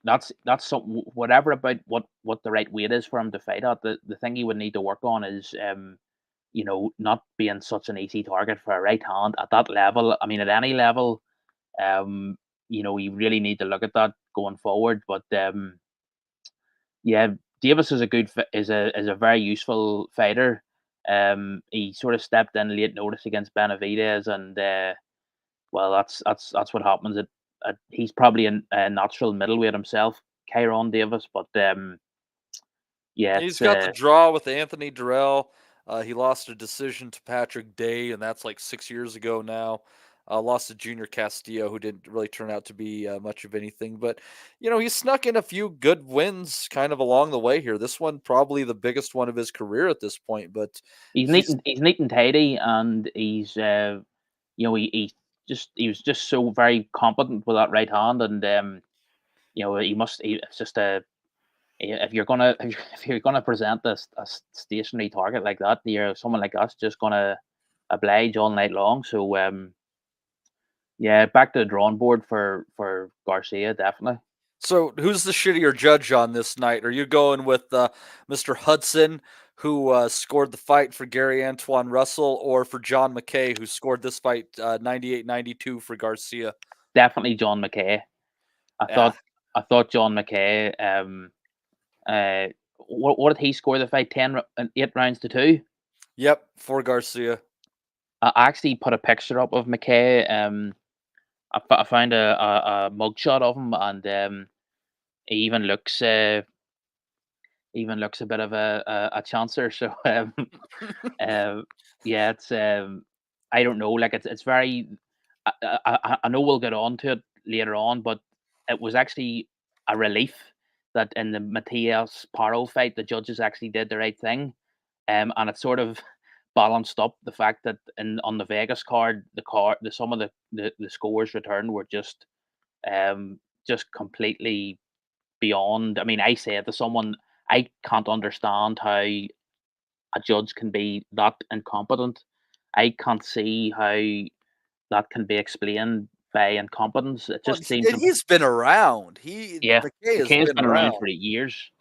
that's something. Whatever about what the right weight is for him to fight at. The thing he would need to work on is not being such an easy target for a right hand at that level. I mean, at any level, you really need to look at that going forward. But yeah, Davis is a very useful fighter. He sort of stepped in late notice against Benavidez, and well, that's what happens. He's probably a natural middleweight himself, Kyrone Davis, but yeah, he's got the draw with Anthony Durrell. He lost a decision to Patrick Day, and that's like 6 years ago now. Lost to Junior Castillo, who didn't really turn out to be much of anything. But, he snuck in a few good wins kind of along the way here. This one probably the biggest one of his career at this point. But he's neat and tidy, and he's he was just so very competent with that right hand, and it's just if you're gonna present a stationary target like that, someone like us just gonna oblige all night long. So yeah, back to the drawing board for Garcia, definitely. So who's the shittier judge on this night? Are you going with Mr. Hudson, who scored the fight for Gary Antoine Russell, or for John McKay, who scored this fight 98-92 for Garcia? Definitely John McKay. I thought John McKay. What did he score the fight? 8 rounds to 2. Yep, for Garcia. I actually put a picture up of McKay. I found a mugshot of him, and he even looks a bit of a chancer. So yeah, it's I don't know. Like it's very. I know we'll get on to it later on, but it was actually a relief that in the Matias Paro fight, the judges actually did the right thing, and it sort of balanced up the fact that on the Vegas card, some of the scores returned were just completely beyond. I mean, I said to someone, I can't understand how a judge can be that incompetent. I can't see how that can be explained by incompetence. It just seems. And he's been around. The K has been around for years.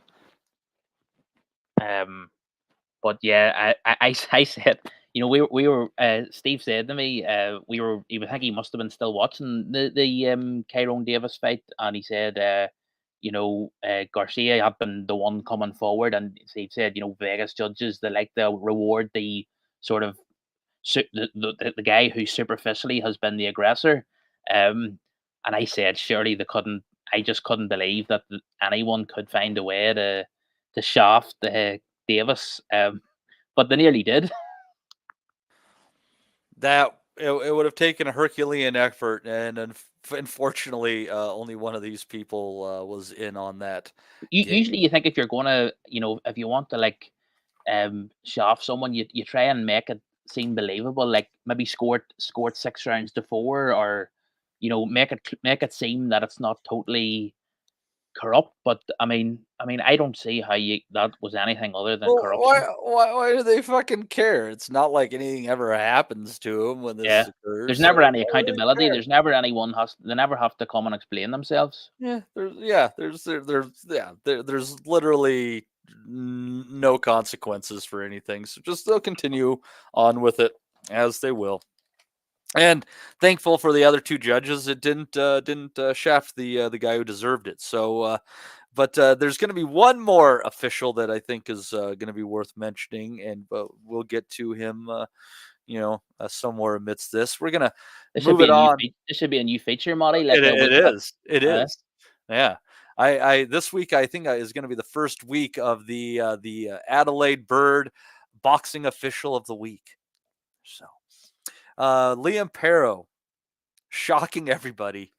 But yeah, I said, we were. Steve said to me, I think he must have been still watching the Tyrone Davis fight, and he said, Garcia had been the one coming forward, and he said, Vegas judges, they like to reward the sort of the guy who superficially has been the aggressor. And I said, surely they couldn't. I just couldn't believe that anyone could find a way to shaft Davis, but they nearly did. That it would have taken a Herculean effort, and unfortunately, only one of these people was in on that. Usually, you think if you're gonna, if you want to shaft someone, you try and make it seem believable, like maybe scored 6 rounds to 4, or make it seem that it's not totally corrupt. But I mean, I don't see how that was anything other than corruption. Why do they fucking care? It's not like anything ever happens to them when this occurs. There's never any accountability. There's never anyone they never have to come and explain themselves. There's literally no consequences for anything. So just they'll continue on with it as they will. And thankful for the other 2 judges, it didn't shaft the guy who deserved it. So, but there's going to be one more official that I think is going to be worth mentioning, and we'll get to him, somewhere amidst this. We're going to move it on. This should be a new feature, Marty. It is. Yeah. I this week I think is going to be the first week of the Adelaide Bird Boxing Official of the Week. So. Liam Paro, shocking everybody,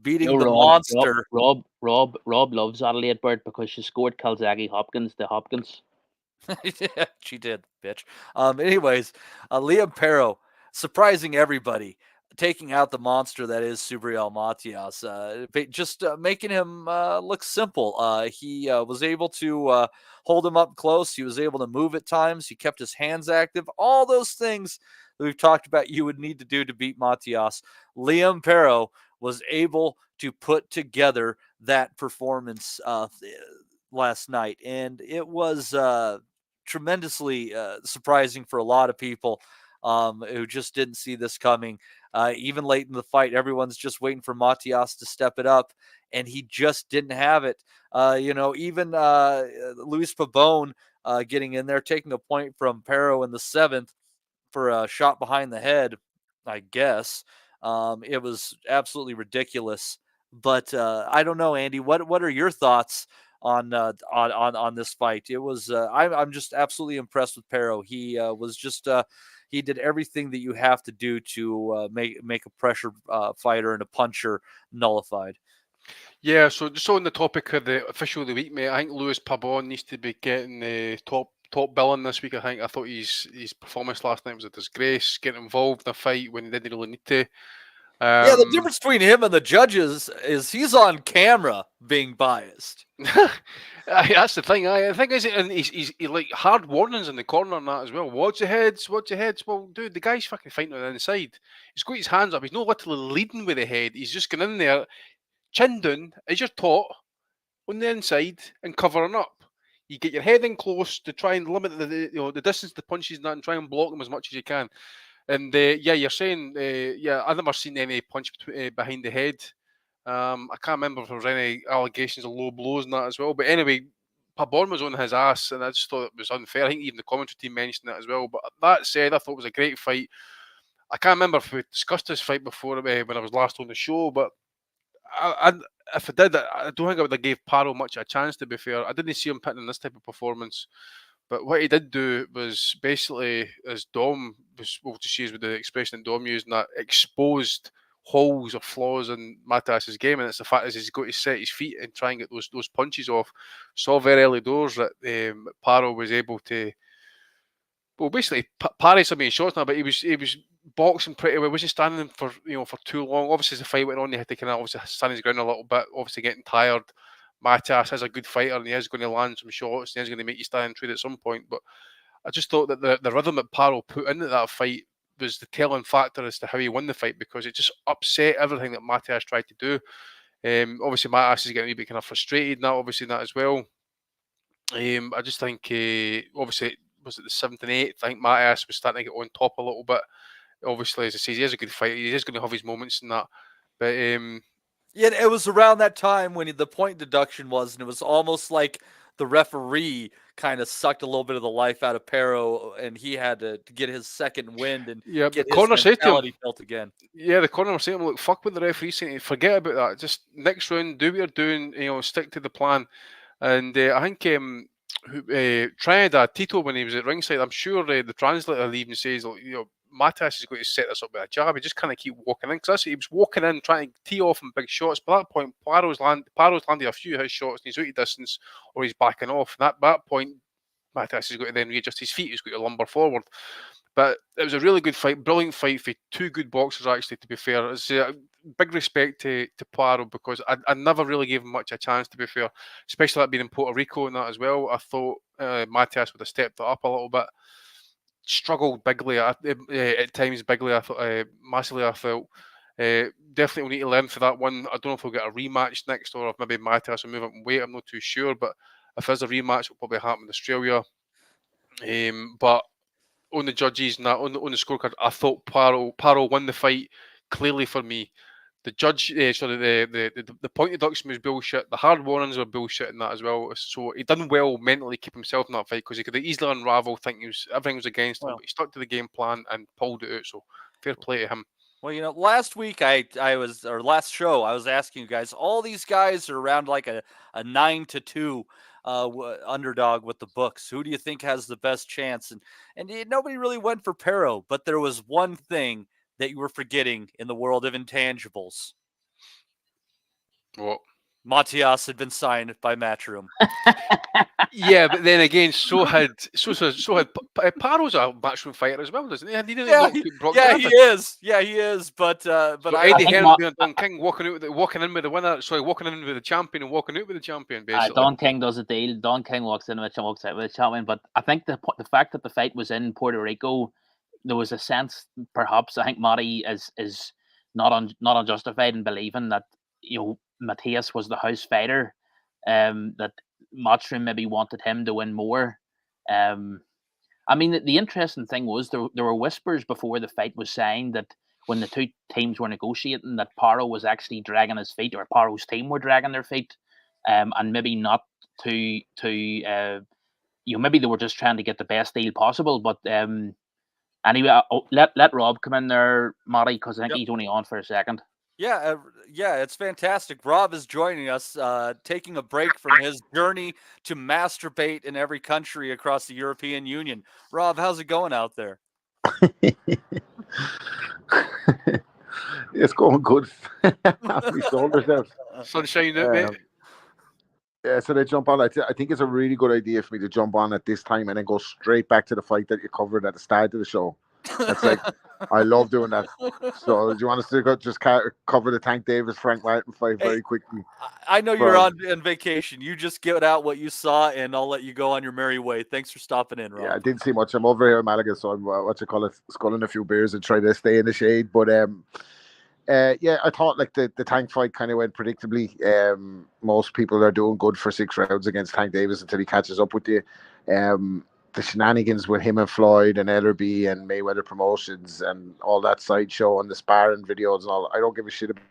beating the monster. Rob loves Adelaide Bird because she scored Calzaghe Hopkins, the Hopkins. Yeah, she did, bitch. Anyways, Liam Paro, surprising everybody, taking out the monster that is Subriel Matias, just making him look simple. He was able to hold him up close. He was able to move at times. He kept his hands active. All those things that we've talked about you would need to do to beat Matias. Liam Paro was able to put together that performance last night, and it was tremendously surprising for a lot of people who just didn't see this coming. Even late in the fight, everyone's just waiting for Matias to step it up, and he just didn't have it. Even Luis Pabon getting in there, taking a point from Paro in the 7th for a shot behind the head, I guess. It was absolutely ridiculous. But I don't know, Andy. What are your thoughts on this fight? It was I'm just absolutely impressed with Paro. He was just he did everything that you have to do to make a pressure fighter and a puncher nullified. Yeah, so just on the topic of the official of the week, mate, I think Luis Pabon needs to be getting the top billing this week. I thought his performance last night was a disgrace. Getting involved in a fight when he didn't really need to. Yeah, the difference between him and the judges is he's on camera being biased. That's the thing. I think he's like hard warnings in the corner and that as well. Watch your heads. Well, dude, the guy's fucking fighting on the inside. He's got his hands up. He's not literally leading with the head. He's just going in there, chin down, as you're taught, on the inside and covering up. You get your head in close to try and limit the distance to punches and that, and try and block them as much as you can. And you're saying, I've never seen any punch behind the head. I can't remember if there was any allegations of low blows and that as well. But anyway, Pabon was on his ass, and I just thought it was unfair. I think even the commentary team mentioned that as well. But that said, I thought it was a great fight. I can't remember if we discussed this fight before when I was last on the show, but if I did, I don't think I would have gave Paro much a chance, to be fair. I didn't see him putting in this type of performance. But what he did do was basically, as Dom was able to see with the expression that Dom used, and that exposed holes or flaws in Matias's game, and it's the fact is he's got to set his feet and try and get those punches off. Saw very early doors that Paro was able to, well, basically parry some of his shots now, but he was boxing pretty well. Wasn't standing for too long. Obviously, as the fight went on, he had to kind of obviously stand his ground a little bit. Obviously, getting tired. Matias is a good fighter, and he is going to land some shots. And he is going to make you stand and trade at some point. But I just thought that the rhythm that Paro put into that fight was the telling factor as to how he won the fight, because it just upset everything that Matias tried to do. Obviously, Matias is getting a wee bit kind of frustrated now, obviously, in that as well. I just think, obviously, was it the 7th and 8th? I think Matias was starting to get on top a little bit. Obviously, as I say, he is a good fighter. He is going to have his moments in that. But yeah, it was around that time when the point deduction was, and it was almost like the referee kind of sucked a little bit of the life out of Paro, and he had to get his second wind and get the his corner said to him, mentality built again. Yeah, the corner was saying, look, fuck what the referee saying. Forget about that. Just next round, do what you're doing. Stick to the plan. And I think Trinidad Tito, when he was at ringside, I'm sure the translator even says, Matias is going to set this up with a jab. He just kind of keep walking in, because he was walking in trying to tee off him big shots. By that point, Paro's landed a few of his shots, and he's out of distance, or he's backing off. And at that point, Matias has got to then readjust his feet. He's got to lumber forward. But it was a really good fight, brilliant fight for two good boxers, actually, to be fair. It's big respect to Paro, because I never really gave him much a chance, to be fair, especially that being in Puerto Rico and that as well. I thought Matias would have stepped it up a little bit. Struggled bigly at times, bigly. I thought massively. I felt definitely we need to learn for that one. I don't know if we'll get a rematch next, or if maybe Matias will move up in weight. I'm not too sure, but if there's a rematch, it'll probably happen in Australia. But on the judges and that, on the scorecard, I thought Paro won the fight clearly for me. The judge, the point deduction was bullshit. The hard warnings were bullshit in that as well. So he done well mentally keep himself in that fight, because he could have easily unravel, think everything was against him, but he stuck to the game plan and pulled it out. So fair play to him. Well, last week last show, I was asking you guys, all these guys are around like a 9-2 underdog with the books. Who do you think has the best chance? And nobody really went for Paro, but there was one thing that you were forgetting in the world of intangibles. What? Matias had been signed by Matchroom. Yeah, but then again, so had Paro's a Matchroom fighter as well, doesn't he? He is. Yeah, he is. But so Eddie Hearn and Don King walking in with the champion and walking out with the champion. Basically, Don King does a deal. Don King walks in with the champion. But I think the fact that the fight was in Puerto Rico, there was a sense, perhaps, I think Matty is not unjustified in believing that Matias was the house fighter, that Matchroom maybe wanted him to win more. I mean, the interesting thing was there were whispers before the fight was signed that when the two teams were negotiating, that Paro was actually dragging his feet, or Paro's team were dragging their feet, and maybe not to maybe they were just trying to get the best deal possible. But anyway, let Rob come in there, Matty, because I think he's only on for a second. Yeah, it's fantastic. Rob is joining us, taking a break from his journey to masturbate in every country across the European Union. Rob, how's it going out there? It's going good. We sold ourselves. Sunshine out, mate. Yeah, so they jump on. I think it's a really good idea for me to jump on at this time and then go straight back to the fight that you covered at the start of the show. That's like, I love doing that. So do you want us to just cover the Tank Davis Frank Martin fight very quickly? I know you're on vacation. You just get out what you saw, and I'll let you go on your merry way. Thanks for stopping in, Rob. Yeah, I didn't see much. I'm over here in Malaga, so I'm sculling a few beers and trying to stay in the shade. But I thought like the Tank fight kind of went predictably. Most people are doing good for 6 rounds against Tank Davis until he catches up with you. The shenanigans with him and Floyd and Ellerby and Mayweather Promotions and all that sideshow and the sparring videos and all, I don't give a shit about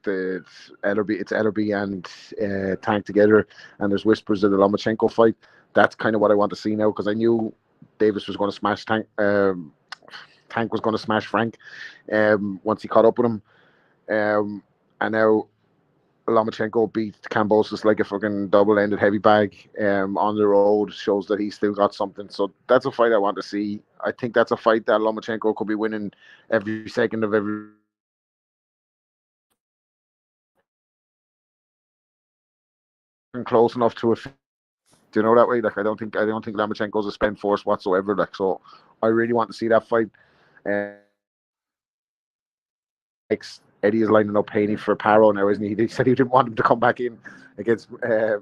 it's Ellerby and Tank together, and there's whispers of the Lomachenko fight. That's kind of what I want to see now, because I knew Davis was going to smash Tank. Tank was going to smash Frank once he caught up with him. And now Lomachenko beat Kambosos like a fucking double-ended heavy bag on the road shows that he's still got something. So that's a fight I want to see. I think that's a fight that Lomachenko could be winning every second of every. Close enough to it. Do you know that way? Like I don't think Lomachenko's a spent force whatsoever. Like so, I really want to see that fight. Eddie is lining up Haney for Paro now, isn't he? He said he didn't want him to come back in against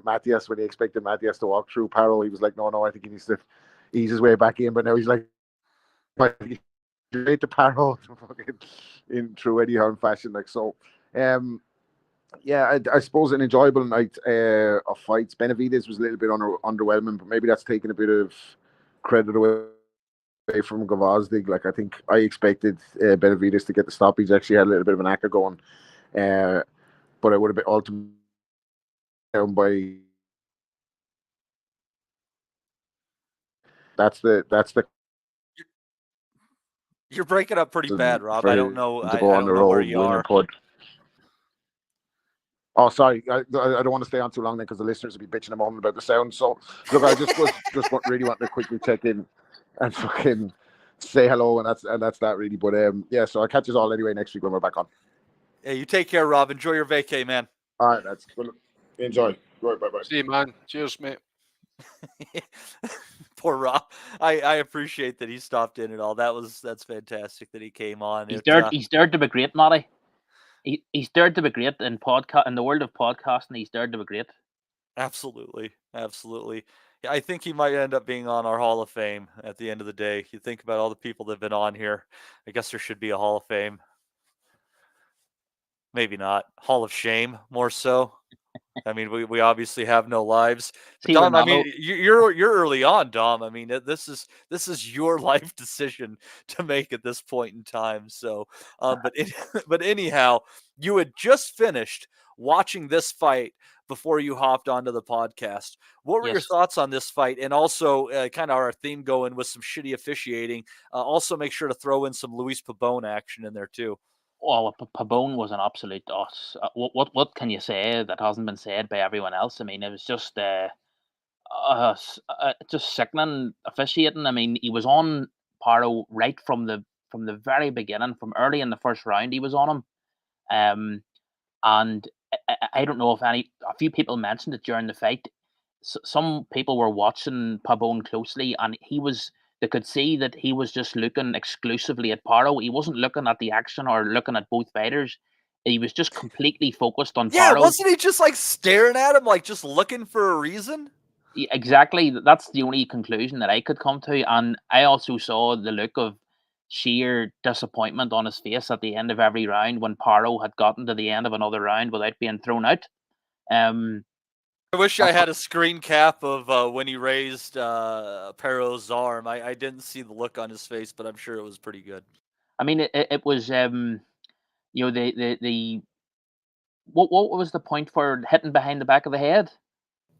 Matias when he expected Matias to walk through Paro. He was like, no, I think he needs to ease his way back in. But now he's like, straight to Paro in true Eddie Hearn fashion. Like so, yeah, I suppose an enjoyable night of fights. Benavidez was a little bit underwhelming, but maybe that's taking a bit of credit away from Gvozdyk. Like I think I expected Benavidez to get the stop. He's actually had a little bit of an actor going, but I would have been ultimately down by. That's the. You're breaking up pretty bad, Rob. I don't know. I don't know where you are. Oh, sorry. I don't want to stay on too long then because the listeners will be bitching a moment about the sound. So look, I just really want to quickly check in and fucking say hello, and that's that really. But yeah, so I'll catch us all anyway next week when we're back on. Yeah, you take care, Rob. Enjoy your vacay, man. All right, that's good. Enjoy. Right, bye. See you, man. Cheers, mate. Poor Rob. I appreciate that he stopped in and all. That's fantastic that he came on. He's dared to be great, Matty. He's dared to be great in the world of podcasting. He's dared to be great. Absolutely. Yeah, I think he might end up being on our Hall of Fame at the end of the day. You think about all the people that have been on here. I guess there should be a Hall of Fame. Maybe not. Hall of Shame, more so. I mean, we obviously have no lives. But Dom, I mean, you're early on, Dom. I mean, this is your life decision to make at this point in time. So, but anyhow, you had just finished watching this fight before you hopped onto the podcast. What were your thoughts on this fight? And also, kind of our theme going with some shitty officiating. Also, make sure to throw in some Luis Pabon action in there too. Well, Pabon was an absolute dot. What can you say that hasn't been said by everyone else? I mean, it was just sickening officiating. I mean, he was on Paro right from the very beginning, from early in the first round. He was on him, and I don't know if a few people mentioned it during the fight. Some people were watching Pabon closely, and they could see that he was just looking exclusively at Paro. He wasn't looking at the action or looking at both fighters. He was just completely focused on Paro. Yeah, wasn't he just like staring at him, like just looking for a reason? Yeah, exactly. That's the only conclusion that I could come to. And I also saw the look of sheer disappointment on his face at the end of every round when Paro had gotten to the end of another round without being thrown out. I wish I had a screen cap of when he raised Paro's arm. I didn't see the look on his face, but I'm sure it was pretty good. I mean, it was the what was the point for hitting behind the back of the head?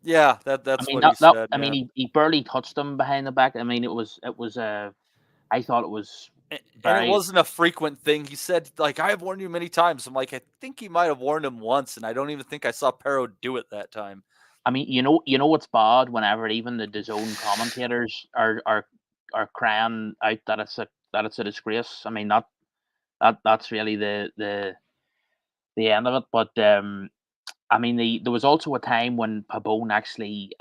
Yeah, that's what he said. I mean, he barely touched him behind the back. I mean, it was I thought it was. And it wasn't a frequent thing. He said, like, I have warned you many times. I'm like, I think he might have warned him once, and I don't even think I saw Paro do it that time. I mean, you know what's bad whenever even the DAZN commentators are crying out that it's a disgrace. I mean that's really the end of it. But I mean there was also a time when Pabon actually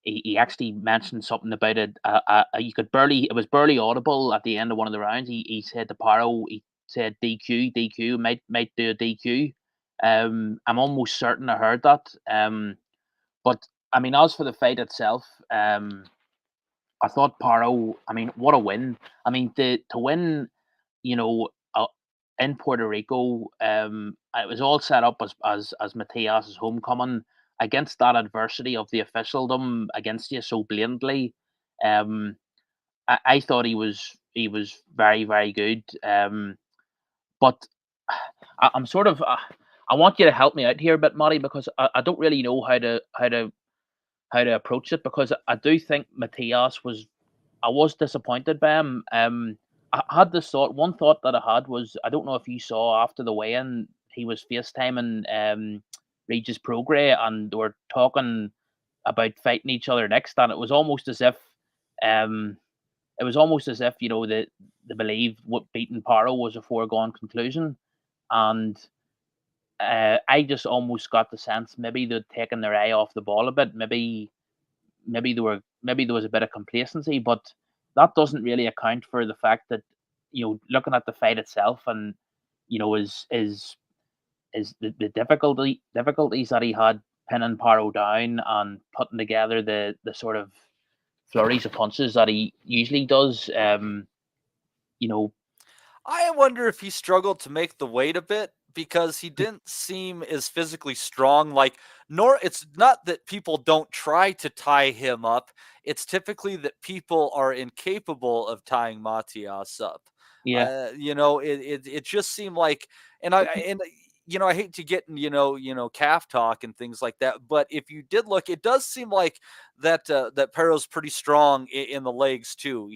he actually mentioned something about it. It was barely audible at the end of one of the rounds. He said to Paro, he said DQ might do a DQ. I'm almost certain I heard that. But I mean, as for the fight itself, I thought Paro. I mean, what a win! I mean, to win, in Puerto Rico, it was all set up as Matias' homecoming against that adversity of the officialdom against you so blatantly. I thought he was very, very good. But I'm sort of. I want you to help me out here a bit, Matty, because I don't really know how to approach it, because I do think Matias I was disappointed by him. I had this thought. One thought that I had was, I don't know if you saw after the weigh-in, he was FaceTiming Regis Prograis, and they were talking about fighting each other next, and it was almost as if you know they believed what beating Paro was a foregone conclusion, and I just almost got the sense maybe they'd taken their eye off the ball a bit. Maybe there was a bit of complacency, but that doesn't really account for the fact that, you know, looking at the fight itself, and you know, is the difficulties that he had pinning Paro down and putting together the sort of flurries of punches that he usually does. You know, I wonder if he struggled to make the weight a bit because he didn't seem as physically strong. Like, nor it's not that people don't try to tie him up. It's typically that people are incapable of tying Matias up. Yeah. You know, it just seemed like, and you know, I hate to get in, you know, calf talk and things like that, but if you did look, it does seem like that that Paro's pretty strong in the legs too.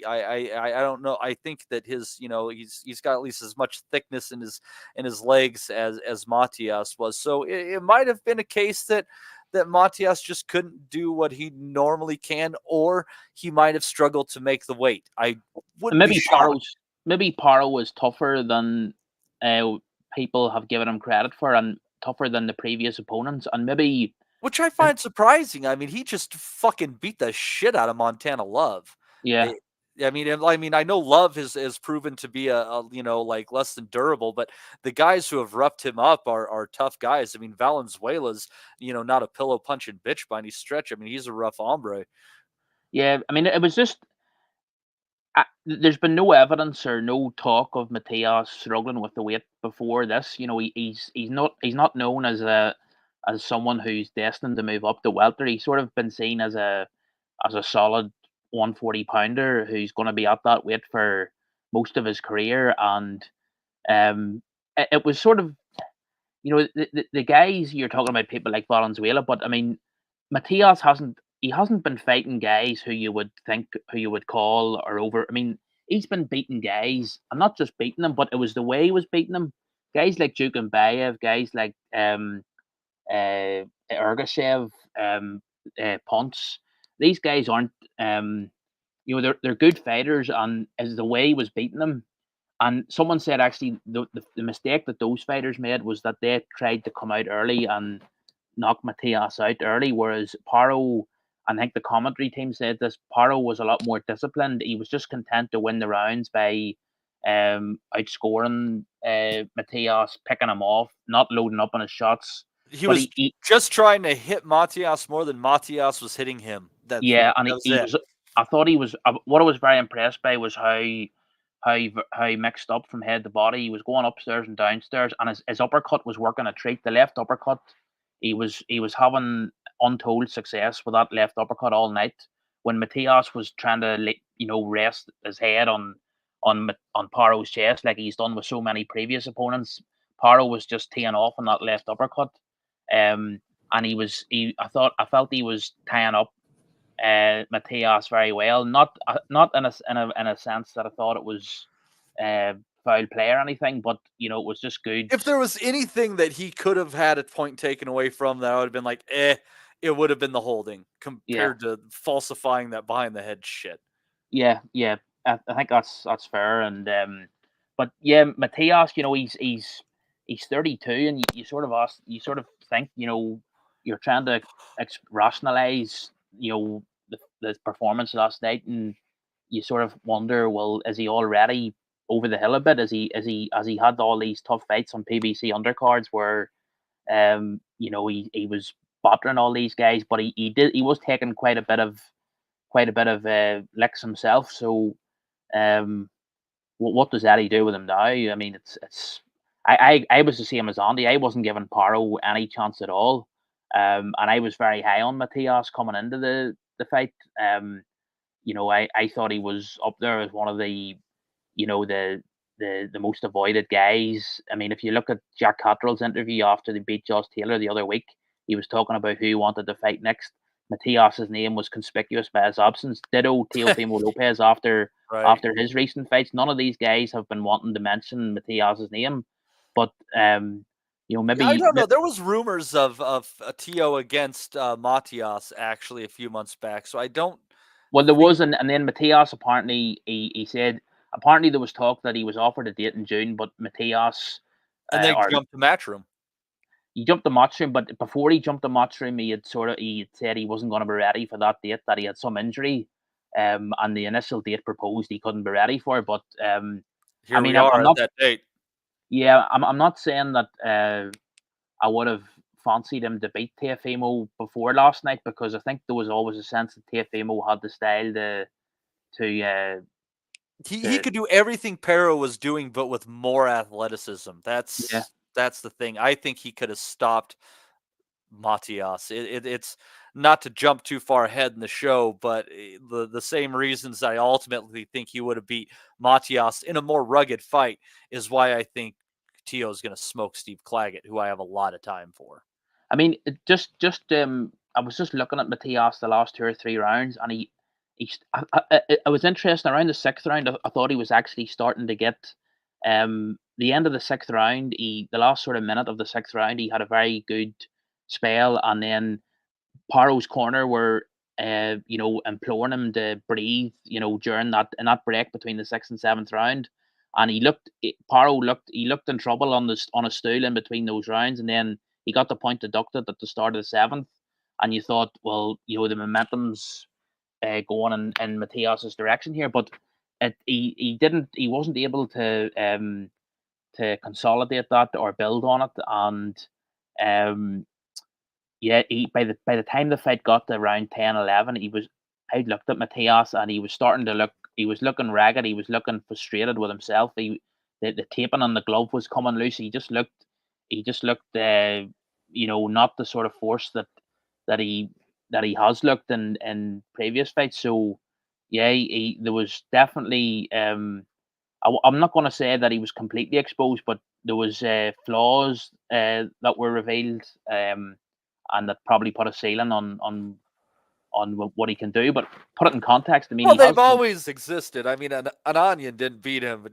I don't know. I think that his, you know, he's got at least as much thickness in his legs as Matias was. So it might have been a case that Matias just couldn't do what he normally can, or he might have struggled to make the weight. I wouldn't be shocked. Maybe Paro was tougher than people have given him credit for, and tougher than the previous opponents, and maybe, which I find surprising. I mean, he just fucking beat the shit out of Montana Love. Yeah. I mean, I know Love has proven to be a you know, like, less than durable, but the guys who have roughed him up are tough guys. I mean, Valenzuela's, you know, not a pillow punching bitch by any stretch. I mean, he's a rough hombre. Yeah, I mean, it was just there's been no evidence or no talk of Matias struggling with the weight before this. You know, he's not known as someone who's destined to move up to welter. He's sort of been seen as a solid 140 pounder who's going to be at that weight for most of his career. And it was sort of, you know, the guys you're talking about, people like Valenzuela, but I mean, Matias hasn't been fighting guys who you would call or over. I mean, he's been beating guys, and not just beating them, but it was the way he was beating them. Guys like Jukenbayev, guys like Ergashev, Ponce. These guys aren't, you know, they're good fighters, and as the way he was beating them. And someone said actually the mistake that those fighters made was that they tried to come out early and knock Matias out early, whereas Paro, I think the commentary team said this, Paro was a lot more disciplined. He was just content to win the rounds by outscoring Matias, picking him off, not loading up on his shots. He was just trying to hit Matias more than Matias was hitting him. And I thought he was. What I was very impressed by was how he mixed up from head to body. He was going upstairs and downstairs, and his uppercut was working a treat. The left uppercut, he was having untold success with that left uppercut all night. When Matias was trying to, you know, rest his head on Paro's chest like he's done with so many previous opponents, Paro was just teeing off on that left uppercut. And I felt he was tying up Matias very well. Not in a sense that I thought it was foul play or anything, but you know, it was just good. If there was anything that he could have had a point taken away from, that would have been like, it would have been the holding compared to falsifying that behind the head shit. Yeah. I think that's fair. And but yeah, Matias, you know, he's 32, and you sort of think, you know, you're trying to rationalize, you know, the performance last night, and you sort of wonder, well, is he already over the hill a bit? Has he had all these tough fights on PBC undercards where, you know, he was battering all these guys, but he was taking quite a bit of licks himself. So, what does Eddie do with him now? I mean, I was the same as Andy. I wasn't giving Paro any chance at all, and I was very high on Matias coming into the fight. You know, I thought he was up there as one of the, you know, the most avoided guys. I mean, if you look at Jack Cottrell's interview after they beat Josh Taylor the other week, he was talking about who he wanted to fight next. Matias's name was conspicuous by his absence. Ditto Teofimo Lopez after his recent fights. None of these guys have been wanting to mention Matias's name, but you maybe I don't know. There was rumors of Tio against Matias actually a few months back, so I don't. Well, there was, and then Matias apparently he said apparently there was talk that he was offered a date in June, but Matias and they jumped to Matchroom. He jumped the Matchroom, but before he jumped the Matchroom, he had said he wasn't going to be ready for that date, that he had some injury, and the initial date proposed he couldn't be ready for. But Here we are at that date. Yeah, I'm not saying that I would have fancied him to beat Teofimo before last night, because I think there was always a sense that Teofimo had the style to he could do everything Paro was doing, but with more athleticism. That's the thing. I think he could have stopped Matias. It's not to jump too far ahead in the show, but the same reasons I ultimately think he would have beat Matias in a more rugged fight is why I think Tio is going to smoke Steve Claggett, who I have a lot of time for. I mean, I was just looking at Matias the last 2 or 3 rounds, and I was interested around the 6th round. I thought he was actually starting to get the end of the 6th round. The last sort of minute of the 6th round, he had a very good spell, and then Paro's corner were imploring him to breathe, during that break between the 6th and 7th round. And Paro looked in trouble on a stool in between those rounds, and then he got the point deducted at the start of the 7th, and you thought, well, the momentum's going in Matias's direction here, but he wasn't able to consolidate that or build on it, and by the time the fight got to around 10-11, I looked at Matias and he was looking ragged. He was looking frustrated with himself. The taping on the glove was coming loose. He just looked not the sort of force that he has looked in previous fights. So there was definitely I'm not going to say that he was completely exposed, but there was flaws that were revealed, and that probably put a ceiling on what he can do. But put it in context, I mean, they've always existed. I mean, an Anyan didn't beat him,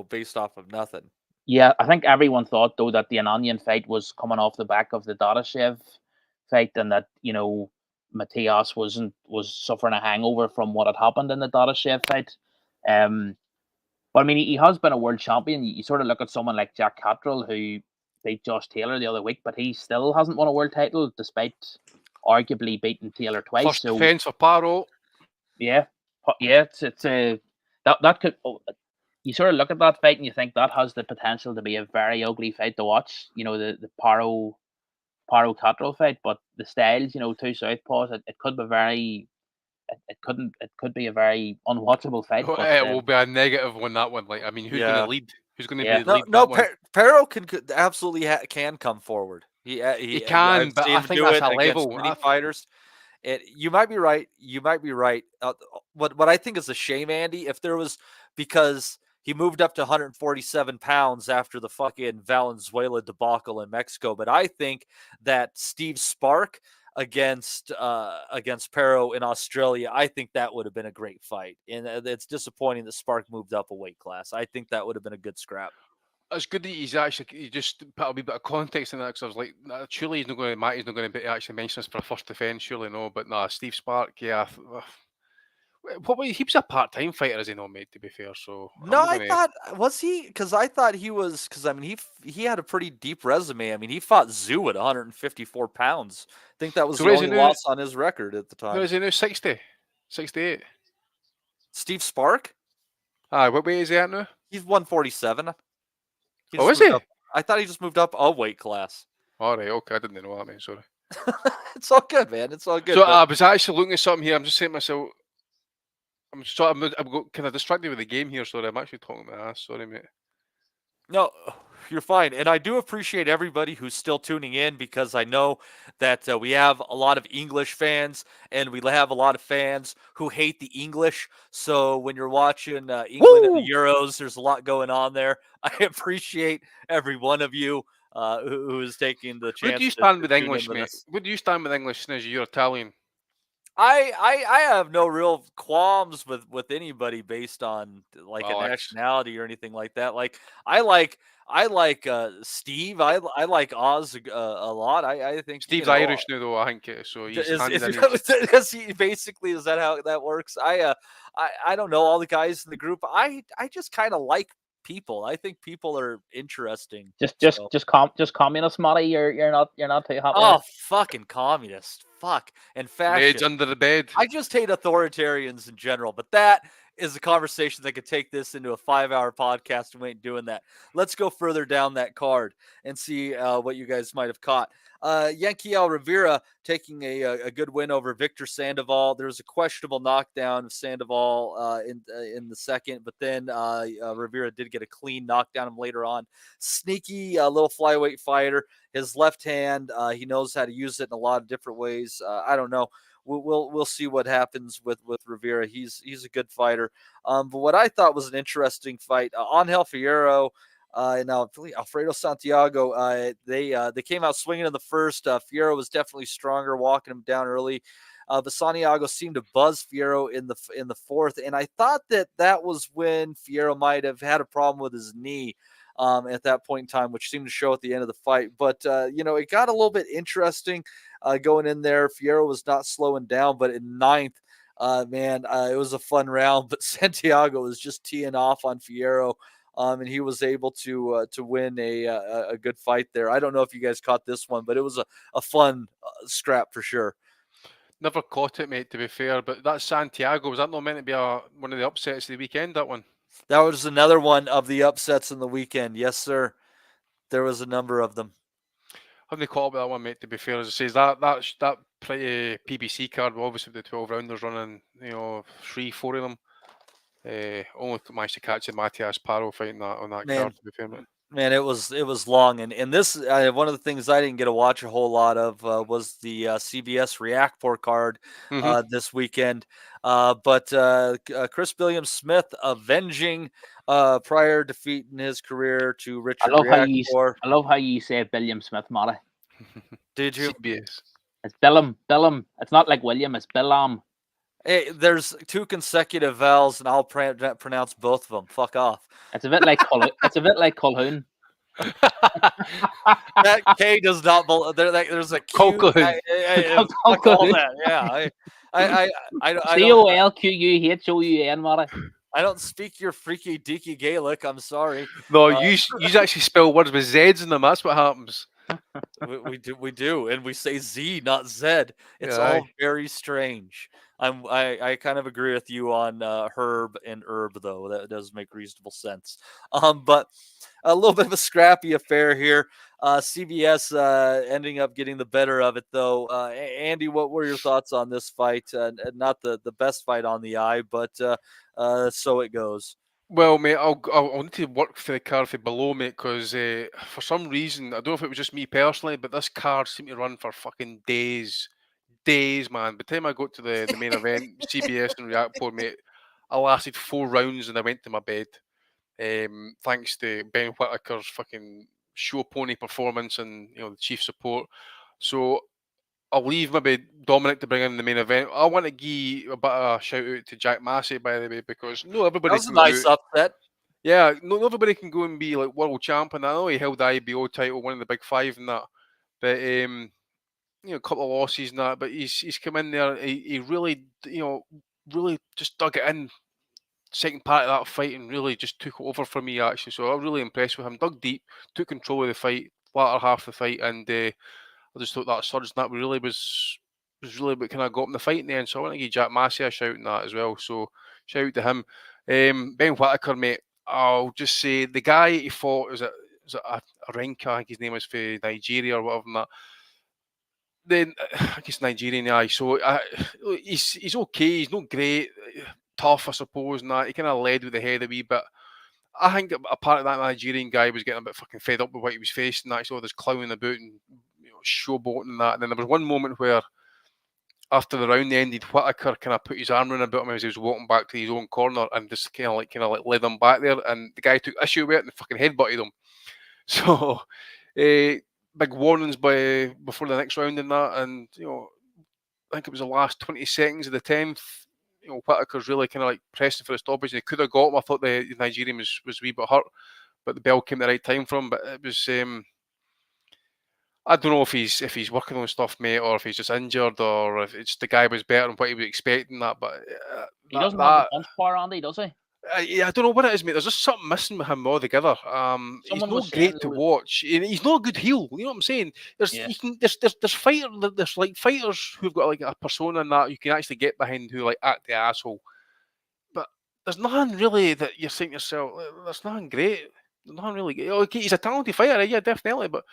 based off of nothing. Yeah, I think everyone thought, though, that the Anyan fight was coming off the back of the Dadashev fight, and that Matias was suffering a hangover from what had happened in the Dadashev fight. But I mean, he has been a world champion. You sort of look at someone like Jack Catterall, who beat Josh Taylor the other week, but he still hasn't won a world title, despite arguably beating Taylor twice. First defense for Paro. Yeah, it's that could. You sort of look at that fight and you think that has the potential to be a very ugly fight to watch. The Paro Catterall fight, but the styles, two southpaws, it could be very. It could be a very unwatchable fight. But, it will be a negative one, that one. Like, I mean, who's going to lead? Who's going to be the lead? Paro can absolutely can come forward. He can, but I think that's a level. Many fighters. You might be right. What I think is a shame, Andy, if there was, because he moved up to 147 pounds after the fucking Valenzuela debacle in Mexico. But I think that Steve Spark against Paro in Australia, I think that would have been a great fight. And it's disappointing that Spark moved up a weight class. I think that would have been a good scrap. It's good that he just put a wee bit of context in that, because I was like, surely he's not going to actually mention this for a first defence, surely no. But nah, Steve Spark, yeah. He was a part-time fighter, is he not, mate? To be fair, so no, was he? Because I thought he was. Because I mean, he had a pretty deep resume. I mean, he fought Zoo at 154 pounds. I think that was the only loss on his record at the time. What is he now? 60, 68. Steve Spark? What weight is he at now? He's 147. Is he? I thought he just moved up a weight class. All right, okay, I didn't know that, mate. Sorry. It's all good, man. It's all good. So I was actually looking at something here. I'm just saying to myself, I'm kind of distracted with the game here. Sorry, I'm actually talking my ass. Sorry, mate. No, you're fine. And I do appreciate everybody who's still tuning in, because I know that we have a lot of English fans, and we have a lot of fans who hate the English. So when you're watching England and the Euros, there's a lot going on there. I appreciate every one of you who is taking the chance. Where do you stand with English, mate? Where do you stand with English as you're Italian? I have no real qualms with anybody based on like a Alex. nationality or anything like that. Like I like Steve. I like Oz a lot. I think Steve's Irish now, though. I think so. He's handed in his... is he basically, is that how that works? I don't know all the guys in the group. I just kind of like people. I think people are interesting. Just communist, Matty. You're not too happy. Oh, fucking communist. Fuck. And fascist. Ned's under the bed. I just hate authoritarians in general, but that is a conversation that could take this into a 5-hour podcast, and we ain't doing that. Let's go further down that card and see what you guys might have caught. Yanquiel Rivera taking a good win over Victor Sandoval. There was a questionable knockdown of Sandoval in the second, but then Rivera did get a clean knockdown him later on. Sneaky little flyweight fighter. His left hand, he knows how to use it in a lot of different ways. I don't know. We'll see what happens with Rivera. He's a good fighter. But what I thought was an interesting fight, Angel Fierro and Alfredo Santiago, they came out swinging in the first. Fierro was definitely stronger, walking him down early. But Santiago seemed to buzz Fierro in the fourth, and I thought that was when Fierro might have had a problem with his knee at that point in time, which seemed to show at the end of the fight. But it got a little bit interesting going in there. Fierro was not slowing down, but in ninth, it was a fun round. But Santiago was just teeing off on Fierro. And he was able to win a good fight there. I don't know if you guys caught this one, but it was a fun scrap for sure. Never caught it, mate, to be fair. But that Santiago, was that not meant to be one of the upsets of the weekend, that one? That was another one of the upsets in the weekend. Yes, sir. There was a number of them. I haven't caught up with that one, mate, to be fair. As I say, that PBC card, obviously the 12 rounders running, 3-4 of them. Only managed to catch the Matias Paro fighting on that card, to be fair, mate. Man, it was long, and this one of the things I didn't get to watch a whole lot of was the CBS React 4 card this weekend. But Chris Billiam Smith avenging prior defeat in his career to Richard. I love how you say Billiam Smith, Matty. Did you? CBS. It's Billam. It's not like William. It's Billam. Hey, there's 2 consecutive vowels, and I'll pronounce both of them. Fuck off. It's a bit like Colhoun. That K does not belong. There's a Q. Colquhoun. Yeah. I Colquhoun, Matty. I don't speak your freaky deaky Gaelic. I'm sorry. No, you actually spell words with Z's in them. That's what happens. we do, and we say Z, not Z. It's all very strange. I kind of agree with you on herb and herb, though. That does make reasonable sense. But a little bit of a scrappy affair here. CBS ending up getting the better of it, though. Andy, what were your thoughts on this fight? Not the best fight on the eye, but so it goes. Well, mate, I'll need to work for the card for below, mate, because for some reason, I don't know if it was just me personally, but this card seemed to run for fucking days, man. By the time I got to the main event, CBS and Reactport, mate, I lasted 4 rounds and I went to my bed. Thanks to Ben Whittaker's fucking show pony performance and the chief support. So I'll leave maybe Dominic to bring in the main event. I want to give a bit of a shout out to Jack Massey, by the way, because everybody. That was a nice upset. Yeah, not everybody can go and be like world champion. I know he held the IBO title, one of the big 5 and that, but a couple of losses and that. But he's come in there. He really, really just dug it in. Second part of that fight and really just took over for me, actually. So I was really impressed with him. Dug deep, took control of the fight, latter half of the fight, and I just thought that surge and that really was really what kind of got him the fight in the end. So I want to give Jack Massey a shout in that as well. So shout out to him. Ben Whittaker, mate, I'll just say the guy he fought was a Renka, I think his name was, for Nigeria or whatever. And that. Then I guess Nigerian, yeah. So he's okay. He's not great. Tough, I suppose, and that. He kind of led with the head a wee bit. I think a part of that Nigerian guy was getting a bit fucking fed up with what he was facing. Actually, all this clowning about and showboating and that. And then there was one moment where, after the round ended, Whittaker kind of put his arm around about him as he was walking back to his own corner and just kind of like led him back there. And the guy took issue with it and fucking headbutted him. So, big warnings before the next round and that. And I think it was the last 20 seconds of the 10th. You know, Whittaker's really kind of like pressing for the stoppage. They could have got him. I thought the Nigerian was a wee bit hurt, but the bell came at the right time for him. But it was, I don't know if he's working on stuff, mate, or if he's just injured, or if it's the guy was better than what he was expecting. But he doesn't have the punch power, Andy, does he? Yeah, I don't know what it is, mate. There's just something missing with him altogether. He's not great to watch. He's not a good heel. You know what I'm saying? There's like fighters who've got like a persona and that you can actually get behind, who like act the asshole. But there's nothing really that you're saying to yourself. There's nothing great. There's nothing really great. Okay, he's a talented fighter, yeah, definitely. But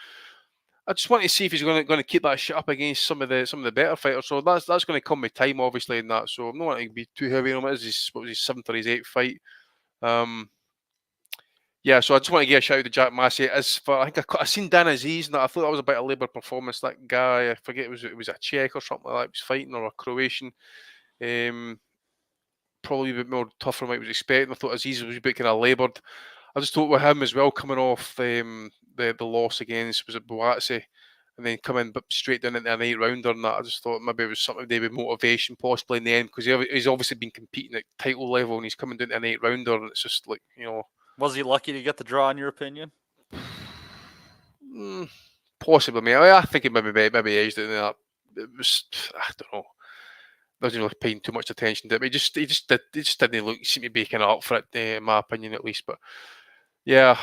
I just want to see if he's going to keep that shit up against some of the better fighters. So that's going to come with time, obviously, in that. So I'm not wanting to be too heavy on him. It is his 7th or his 8th fight. Yeah, so I just want to give a shout out to Jack Massey. I think I seen Dan Aziz, and I thought that was a bit of a labour performance. That guy, I forget, it was a Czech or something like that. He was fighting, or a Croatian. Probably a bit more tougher than what I was expecting. I thought Aziz was a bit kind of laboured. I just thought with him as well, coming off the loss against, was it Boatse, and then coming straight down into an 8-rounder, and that I just thought maybe it was something to do with motivation possibly in the end, because he's obviously been competing at title level and he's coming down to an 8-rounder, and it's just like, you know. Was he lucky to get the draw, in your opinion? Possibly, mate. I think he maybe edged it in that. It was, I don't know. Wasn't really paying too much attention to it. But he just didn't seem to be kind of up for it, in my opinion, at least. But yeah,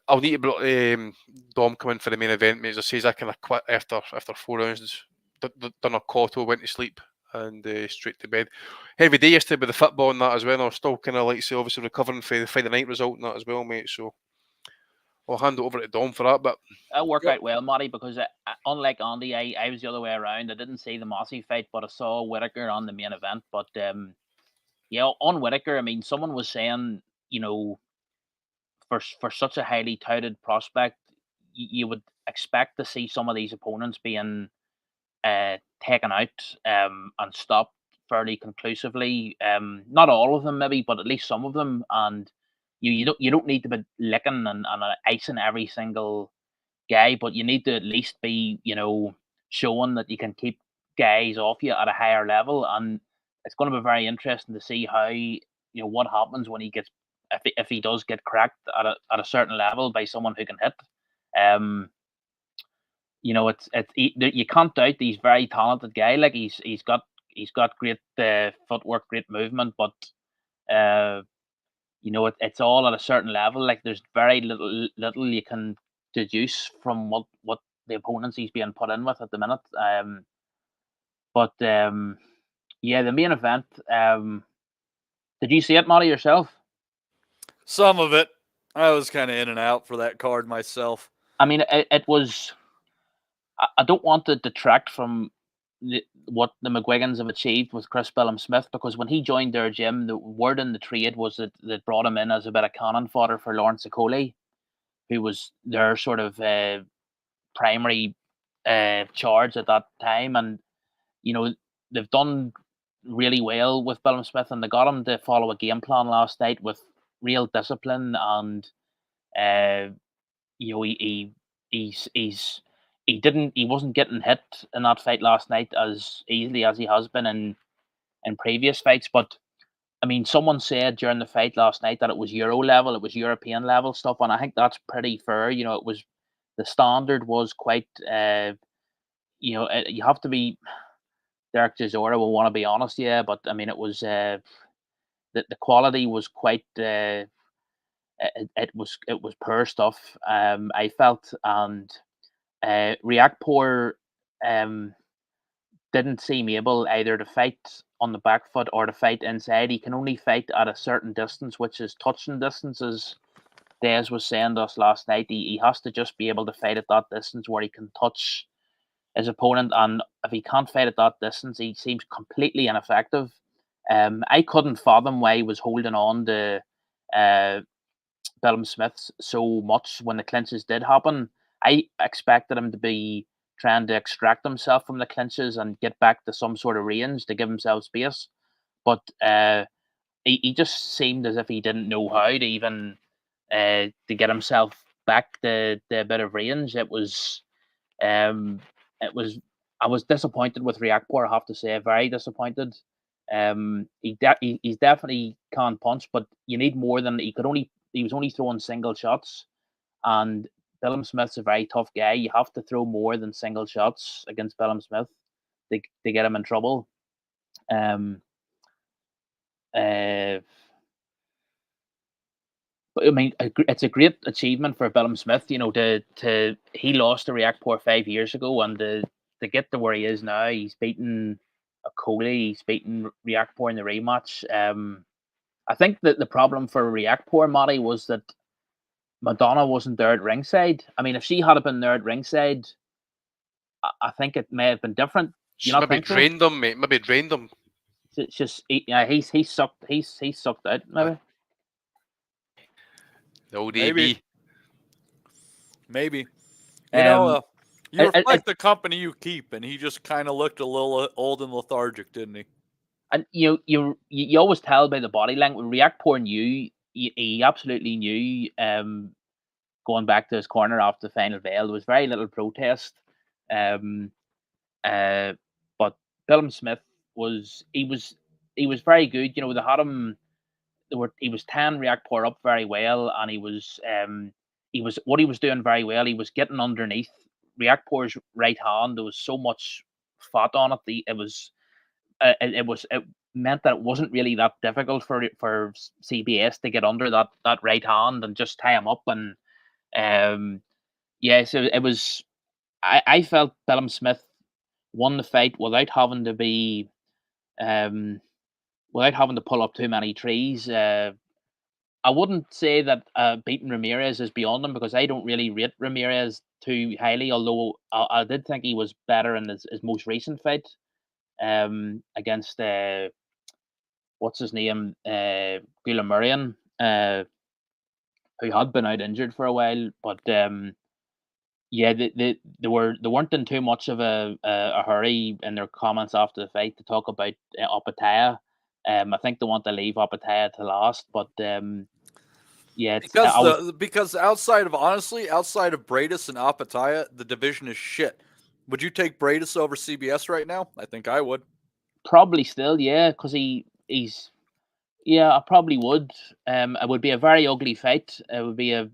I'll need to Dom come in for the main event, mate. As I say, I kind of quit after 4 rounds. Done a Cotto, went to sleep, and straight to bed. Heavy day yesterday with the football and that as well. And I was still kind of like, say, obviously recovering for the Friday night result and that as well, mate. So I'll hand it over to Dom for that. But that worked out well, Matty, because unlike Andy, I was the other way around. I didn't see the Massey fight, but I saw Whittaker on the main event. But yeah, on Whittaker, I mean, someone was saying, you know, for such a highly touted prospect, you would expect to see some of these opponents being taken out and stopped fairly conclusively. Not all of them, maybe, but at least some of them. And you don't need to be licking and icing every single guy, but you need to at least be, you know, showing that you can keep guys off you at a higher level. And it's going to be very interesting to see how, you know, what happens when he gets, if he does get cracked at a certain level by someone who can hit. You know, you can't doubt he's very talented guy. Like he's got great footwork, great movement, but you know, it's all at a certain level. Like there's very little you can deduce from what the opponents he's being put in with at the minute. But yeah, the main event. Did you see it, Matty, yourself? Some of it. I was kind of in and out for that card myself. I mean, it was. I don't want to detract from what the McGuigans have achieved with Chris Billum-Smith, because when he joined their gym, the word in the trade was that they brought him in as a bit of cannon fodder for Lawrence Okoli, who was their sort of primary charge at that time. And, you know, they've done really well with Billum-Smith, and they got him to follow a game plan last night with real discipline. And, you know, he wasn't getting hit in that fight last night as easily as he has been in previous fights. But I mean, someone said during the fight last night that it was Euro level, it was European level stuff, and I think that's pretty fair. You know, it was, the standard was quite, you know, you have to be. Derek Chisora will want to be honest, yeah, but I mean, it was the quality was quite. It was poor stuff. I felt, and Reactpour didn't seem able either to fight on the back foot or to fight inside. He can only fight at a certain distance, which is touching distance, as Des was saying to us last night. He has to just be able to fight at that distance where he can touch his opponent, and if he can't fight at that distance, he seems completely ineffective. I couldn't fathom why he was holding on to Billum-Smith so much when the clinches did happen. I expected him to be trying to extract himself from the clinches and get back to some sort of range to give himself space. But he just seemed as if he didn't know how to even to get himself back to a bit of range. It was I was disappointed with Reactpour, I have to say, very disappointed. He's definitely can't punch, but you need more than he was only throwing single shots, and Billum Smith's a very tough guy. You have to throw more than single shots against Billum Smith to get him in trouble. But I mean, it's a great achievement for Billum Smith. He lost to Reactpour 5 years ago, and to get to where he is now, he's beaten a Coley, he's beaten Reactpour in the rematch. I think that the problem for Reactpour, Matty, was that Madonna wasn't there at ringside. I mean, if she had been there at ringside, I think it may have been different. She maybe drained them, mate. Maybe drained them. It's just he's sucked out, maybe. The old AB. Maybe. You reflect the company you keep, and he just kind of looked a little old and lethargic, didn't he? And you always tell by the body language. Reactpour knew, he absolutely knew. Going back to his corner after the final bell, there was very little protest. But Billum Smith was very good. They had him. He was 10 Reactpour up very well, and he was doing very well. He was getting underneath Reactpour's right hand. There was so much fat on it. It meant that it wasn't really that difficult for CBS to get under that right hand and just tie him up. And so it was. I felt Billum Smith won the fight without having to be. Without having to pull up too many trees. I wouldn't say that beating Ramirez is beyond him, because I don't really rate Ramirez too highly, although I did think he was better in his most recent fight against, what's his name, Guillemurian, who had been out injured for a while. But they weren't in too much of a hurry in their comments after the fight to talk about Opataya. I think they want to leave Opataya to last, but because outside of Bradis and Opataya, the division is shit. Would you take Bradis over CBS right now? I think I would. Probably still, yeah, because I probably would. It would be a very ugly fight. It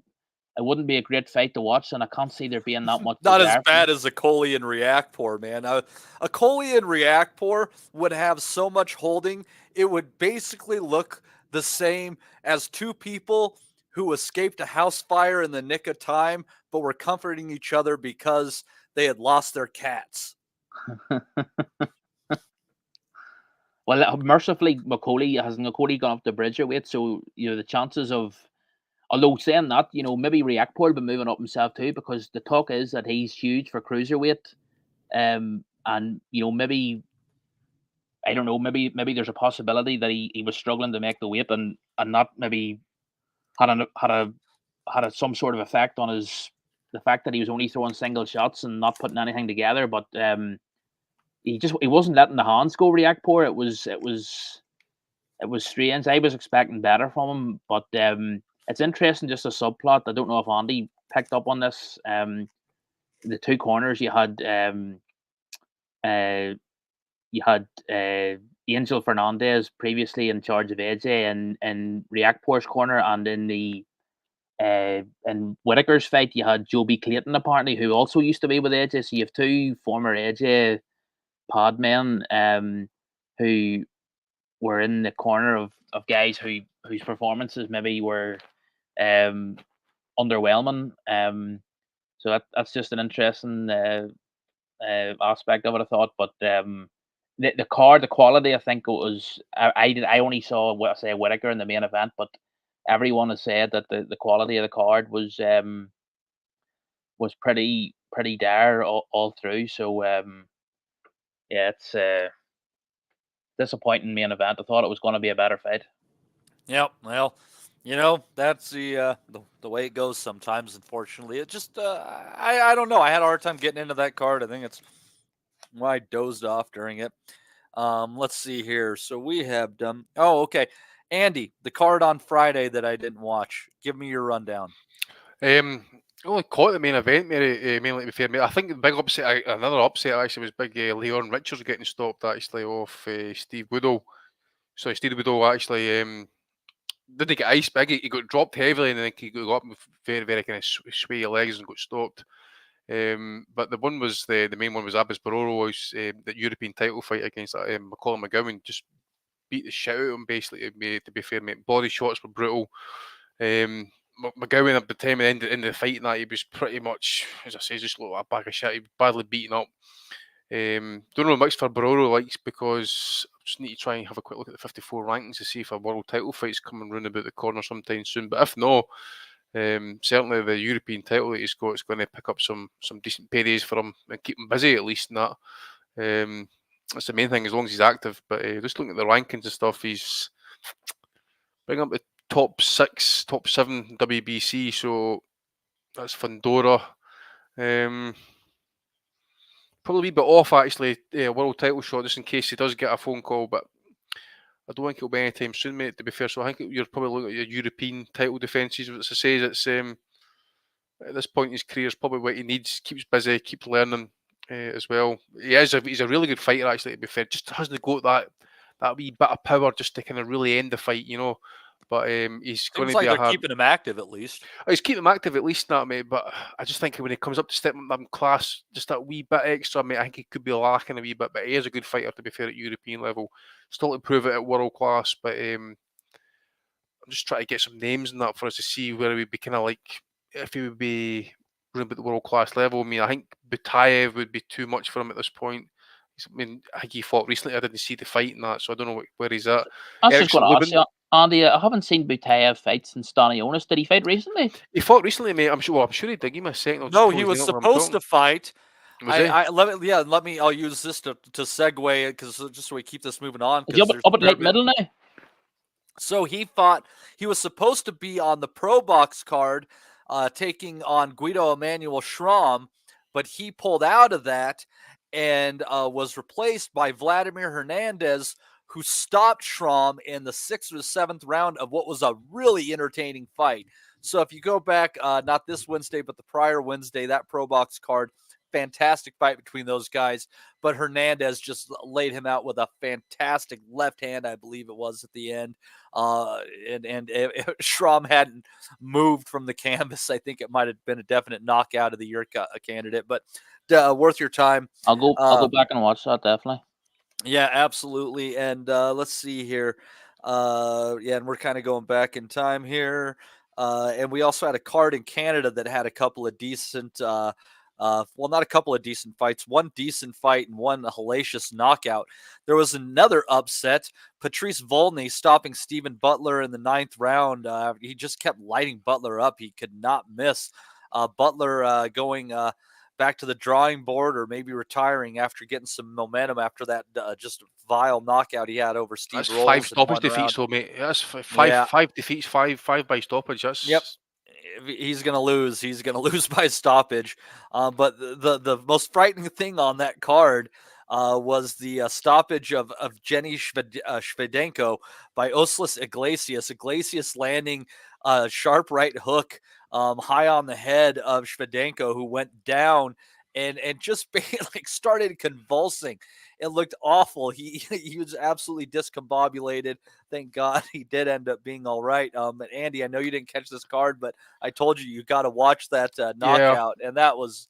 wouldn't be a great fight to watch, and I can't see there being that much. Not as bad as a Coley and Reactpour, man. A Coley and Reactpour would have so much holding, it would basically look the same as two people who escaped a house fire in the nick of time, but were comforting each other because they had lost their cats. Well, mercifully, Coley hasn't gone off the bridge yet, so the chances of. Although saying that, maybe Reactpour will be moving up himself too, because the talk is that he's huge for cruiserweight, and maybe I don't know, maybe there's a possibility that he was struggling to make the weight and not maybe had some sort of effect on the fact that he was only throwing single shots and not putting anything together. But he wasn't letting the hands go. Reactpour, it was strange. I was expecting better from him, but it's interesting, just a subplot. I don't know if Andy picked up on this. The two corners you had Angel Fernandez previously in charge of AJ in Reactpour's corner, and in Whitaker's fight you had Joby Clayton apparently, who also used to be with AJ. So you have two former AJ pod men who were in the corner of guys whose performances maybe were underwhelming. So that's just an interesting aspect of it, I thought. But the card, the quality, I think it was. I only saw Whitaker in the main event, but everyone has said that the quality of the card was pretty dire all through. So it's disappointing main event. I thought it was going to be a better fight. Yep. Well, that's the way it goes sometimes. Unfortunately, it just I don't know. I had a hard time getting into that card. I think it's why I dozed off during it. Let's see here. So we have done. Oh, okay. Andy, the card on Friday that I didn't watch. Give me your rundown. Only caught the main event, mainly to be fair, mate. I think the big upset, another upset actually, was big Leon Richards getting stopped actually off Steve Woodall. So Steve Woodall actually didn't get ice big. He got dropped heavily and then he got up with very, very kind of sway legs and got stopped. But the one was the main one was Abbas Baroro, the European title fight against McCollum McGowan. Just beat the shit out of him basically. To be fair, mate, body shots were brutal. McGowan at the time of the end of the fight, and that he was pretty much, as I say, just looked like a bag of shit. He was badly beaten up. Don't know much for Baroro likes because I just need to try and have a quick look at the 54 rankings to see if a world title fight's coming round about the corner sometime soon. But if not, certainly the European title that he's got is going to pick up some decent paydays for him and keep him busy at least. In that, that's the main thing as long as he's active. But just looking at the rankings and stuff, he's bringing up the top 6, top 7 WBC. So that's Fundora. Probably a wee bit off actually, world title shot just in case he does get a phone call, but I don't think it'll be anytime soon, mate, to be fair. So I think you're probably looking at your European title defences. As I say, it's at this point in his career is probably what he needs. Keeps busy, keeps learning as well. He's a really good fighter actually, to be fair. Just hasn't got that wee bit of power just to kind of really end the fight, you know. But he's going to like be they're keeping him active at least. He's keeping him active at least, that mate. But I just think when he comes up to step up class, just that wee bit extra, mate. I think he could be lacking a wee bit. But he is a good fighter, to be fair, at European level. Still to prove it at world class. But I'm just trying to get some names in that for us to see where we'd be kind of like if he would be round about the world class level. I mean, I think Butayev would be too much for him at this point. I mean, I think he fought recently. I didn't see the fight in that, so I don't know where he's at. I was just going to ask you, Andy, I haven't seen Butayev fight since Danny Onis. Did he fight recently? He fought recently, mate. I'm sure he did. Give me a second. No, he was supposed to fight. Let me. I'll use this to segue because just so we keep this moving on. Is he up at late middle now? So he fought. He was supposed to be on the Pro Box card, taking on Guido Emmanuel Schramm, but he pulled out of that and was replaced by Vladimir Hernandez, who stopped Schramm in the 6th or 7th round of what was a really entertaining fight. So if you go back, not this Wednesday, but the prior Wednesday, that Pro Box card, fantastic fight between those guys. But Hernandez just laid him out with a fantastic left hand, I believe it was at the end. And Schramm hadn't moved from the canvas. I think it might have been a definite knockout of the year candidate, but worth your time. I'll go back and watch that, definitely. Yeah, absolutely. And let's see here. And we're kind of going back in time here. And we also had a card in Canada that had a couple of decent, not a couple of decent fights, one decent fight and one hellacious knockout. There was another upset. Patrice Volney stopping Stephen Butler in the 9th round. He just kept lighting Butler up. He could not miss. Butler going back to the drawing board or maybe retiring after getting some momentum after that just vile knockout he had over Steve Rolls. 5 stoppage defeats, though, mate. That's five defeats, five by stoppage. That's... Yep. He's going to lose. He's going to lose by stoppage. But the most frightening thing on that card was the stoppage of Jenny Shvedenko by Oslis Iglesias. Iglesias landing a sharp right hook high on the head of Shvedenko, who went down and just started convulsing. It looked awful. He was absolutely discombobulated. Thank God he did end up being all right. But Andy, I know you didn't catch this card, but I told you got to watch that knockout, and that was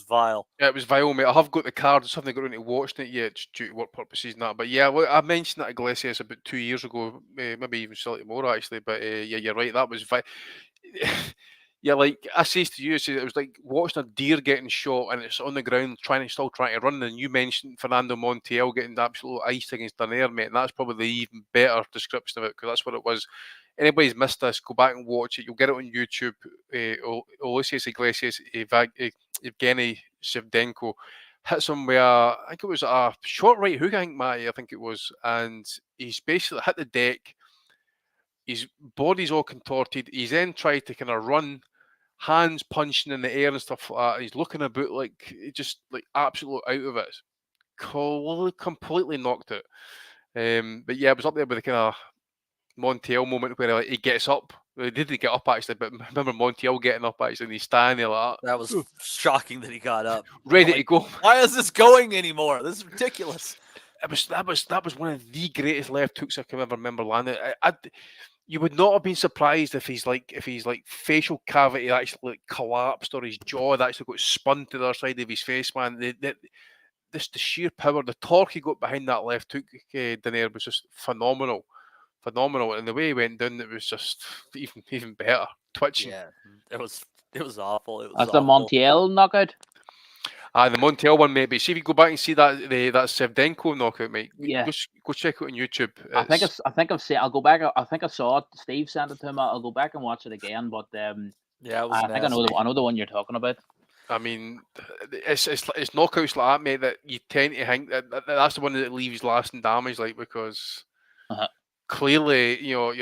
vile. Yeah, it was vile, mate. I have got the card. I just haven't got around to watching it yet, just due to work purposes and that. But yeah, I mentioned that Iglesias about 2 years ago, maybe even slightly more actually. But yeah, you're right. That was vile. Yeah, like I says to you, it was like watching a deer getting shot and it's on the ground still trying to run. And you mentioned Fernando Montiel getting the absolute ice against Donaire, mate, and that's probably the even better description of it because that's what it was. Anybody's missed this, go back and watch it. You'll get it on YouTube. Ulysses Iglesias, Evgeny Shevdenko hits him with I think it was a short right hook, I think it was, and he's basically hit the deck. His body's all contorted. He's then tried to kind of run, hands punching in the air and stuff like that. He's looking about like just like absolute out of it. Completely knocked it. But yeah, it was up there with the kind of Montiel moment where he gets up. He didn't get up actually, but remember Montiel getting up actually and he's standing there like that. That was shocking that he got up. Ready to go. Why is this going anymore? This is ridiculous. That was one of the greatest left hooks I can ever remember landing. You would not have been surprised if his facial cavity actually collapsed or his jaw had actually got spun to the other side of his face, man. The sheer power, the torque he got behind that left hook, Denier, was just phenomenal. And the way he went down, it was just even better. Twitching. Yeah, it was awful. It was That's the Montiel knockout. The Montiel one, maybe. See if you go back and see that Sevdenko knockout, mate. Yeah. Go check it on YouTube. I'll go back. I think I saw it. Steve sent it to me. I'll go back and watch it again. But yeah, it was I think I know the one you're talking about. I mean, it's knockouts like that, mate, that you tend to think that's the one that leaves lasting damage, like, because clearly, you're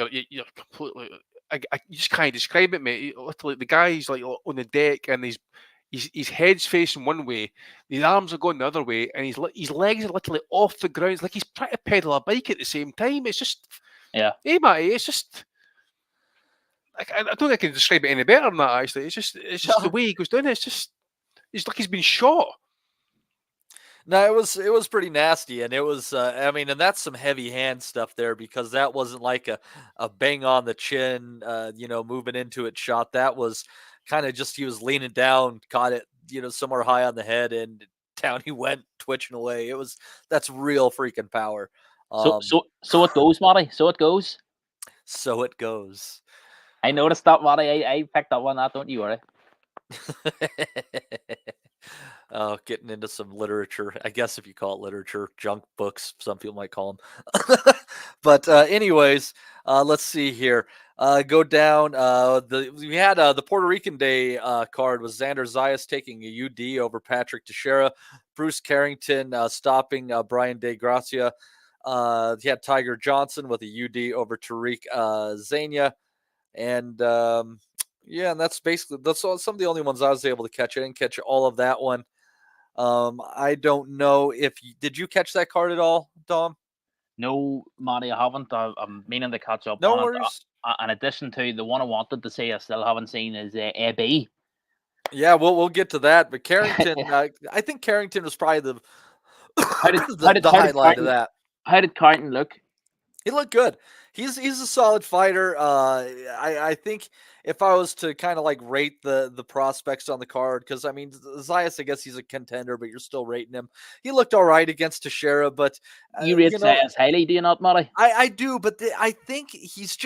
completely. You just can't describe it, mate. Literally, the guy's like on the deck and his head's facing one way, his arms are going the other way, and his legs are literally off the ground. It's like he's trying to pedal a bike at the same time. It's just, hey, Matty, it's just. I don't think I can describe it any better than that. Actually, it's just the way he goes down. It's like he's been shot. No, it was pretty nasty, and it was. And that's some heavy hand stuff there, because that wasn't like a bang on the chin, moving into it shot. That was kind of just he was leaning down, caught it, somewhere high on the head, and down he went, twitching away. That's real freaking power. So it goes, Matty. So it goes. So it goes. I noticed that, Matty. I picked up on that. Don't you worry. Getting into some literature, I guess, if you call it literature, junk books, some people might call them. But anyways, let's see here. Go down. We had the Puerto Rican Day card was Xander Zayas taking a UD over Patrick Teixeira, Bruce Carrington stopping Brian De Gracia. He had Tiger Johnson with a UD over Tariq Zania. And and that's some of the only ones I was able to catch. I didn't catch all of that one. I don't know if did you catch that card at all, Dom? No, Matty, I haven't. I'm meaning to catch up. No on worries. In addition to the one I wanted to see, I still haven't seen is AB. Yeah, we'll get to that. But Carrington, I think Carrington was probably the highlight of that. How did Carrington look? He looked good. He's a solid fighter. I think if I was to kind of like rate the prospects on the card, because Zayas, I guess he's a contender, but you're still rating him. He looked all right against Teixeira, but you rate Zayas highly, do you not, Matty? I do, but I think he's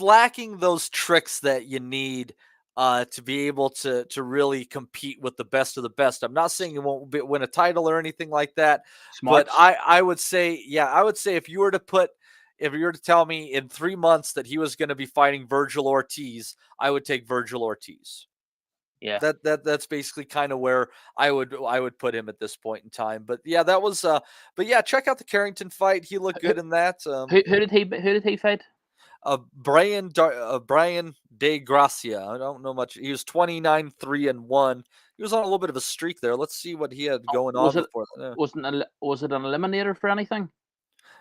lacking those tricks that you need to be able to really compete with the best of the best. I'm not saying he won't win a title or anything like that, but I would say, if you were to tell me in 3 months that he was going to be fighting Virgil Ortiz, I would take Virgil Ortiz. Yeah, that's basically kind of where I would put him at this point in time. But yeah, that was. But yeah, check out the Carrington fight. He looked good in that. Who did he fight? Brian De Gracia. I don't know much. He was 29-3-1. He was on a little bit of a streak there. Let's see what he had going on before that. Was it an eliminator for anything?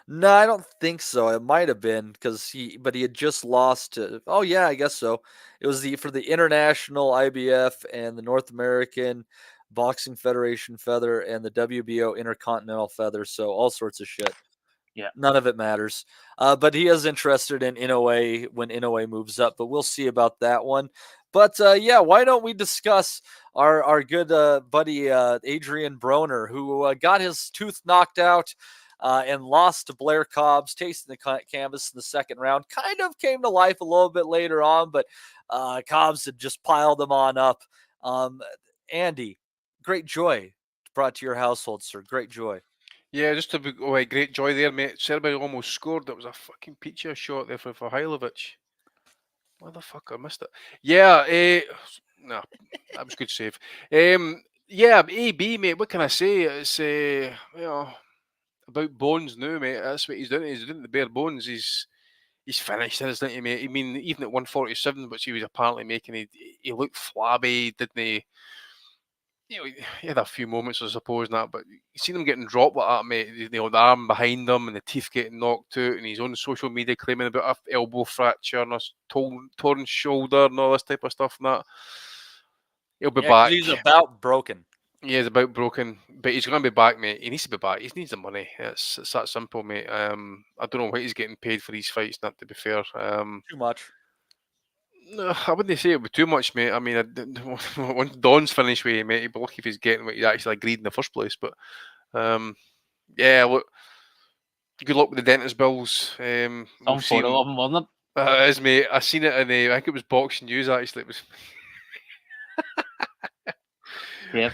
No, I don't think so. It might have been but he had just lost to. Oh yeah, I guess so. It was for the International IBF and the North American Boxing Federation feather and the WBO Intercontinental feather. So all sorts of shit. Yeah, none of it matters. But he is interested in Inoue when Inoue moves up. But we'll see about that one. But why don't we discuss our good buddy Adrian Broner, who got his tooth knocked out and lost to Blair Cobb's, tasting the canvas in the second round. Kind of came to life a little bit later on, but Cobb's had just piled them on up. Andy, great joy brought to your household, sir. Great joy. Yeah, just a great joy there, mate. Serbia almost scored. That was a fucking peachy shot there for Hajlovic. Motherfucker, missed it. Yeah, no, that was good save. AB, mate, what can I say? It's, about bones now, mate. That's what he's doing. He's doing the bare bones. He's finished, isn't he, mate? I mean, even at 147, which he was apparently making, he looked flabby, didn't he? He had a few moments, I suppose, and that, but you see them getting dropped like that, mate. The arm behind him and the teeth getting knocked out, and he's on social media claiming about a elbow fracture and a torn shoulder and all this type of stuff and that. He'll be back. He's about broken. Yeah, he's about broken, but he's going to be back, mate. He needs to be back. He needs the money. It's that simple, mate. I don't know what he's getting paid for these fights. Not to be fair, too much. No, I wouldn't say it would be too much, mate. I mean, once Don's finished with him, mate, he'd be lucky if he's getting what he actually agreed in the first place. But yeah, look, good luck with the dentist bills. Some photo of him, wasn't it? It is, mate. I seen it in I think it was Boxing News. Actually, it was. Yeah.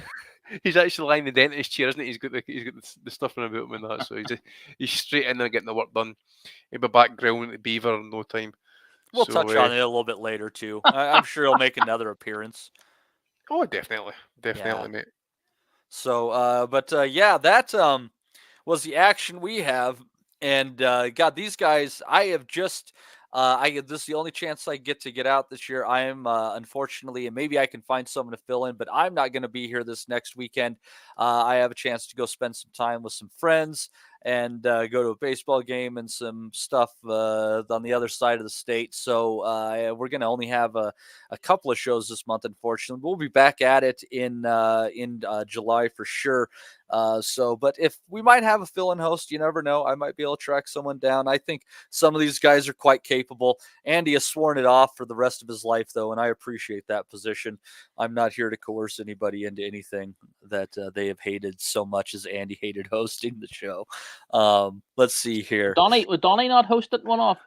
He's actually lying in the dentist chair, isn't he? He's got the stuff in about him and that, so he's straight in there getting the work done. He'll be back growling at Beaver in no time. We'll touch on it a little bit later too. I'm sure he'll make another appearance. Oh, definitely, mate. So, yeah, that was the action we have, and God, these guys, I have just. This is the only chance I get out this year. I am unfortunately, and maybe I can find someone to fill in, but I'm not going to be here this next weekend. I have a chance to go spend some time with some friends and go to a baseball game and some stuff on the other side of the state. So we're going to only have a couple of shows this month, unfortunately. We'll be back at it in July for sure. But if we might have a fill-in host, you never know. I might be able to track someone down. I think some of these guys are quite capable. Andy has sworn it off for the rest of his life, though, and I appreciate that position. I'm not here to coerce anybody into anything that they have hated so much as Andy hated hosting the show. Let's see here. Would Donnie not host it one off?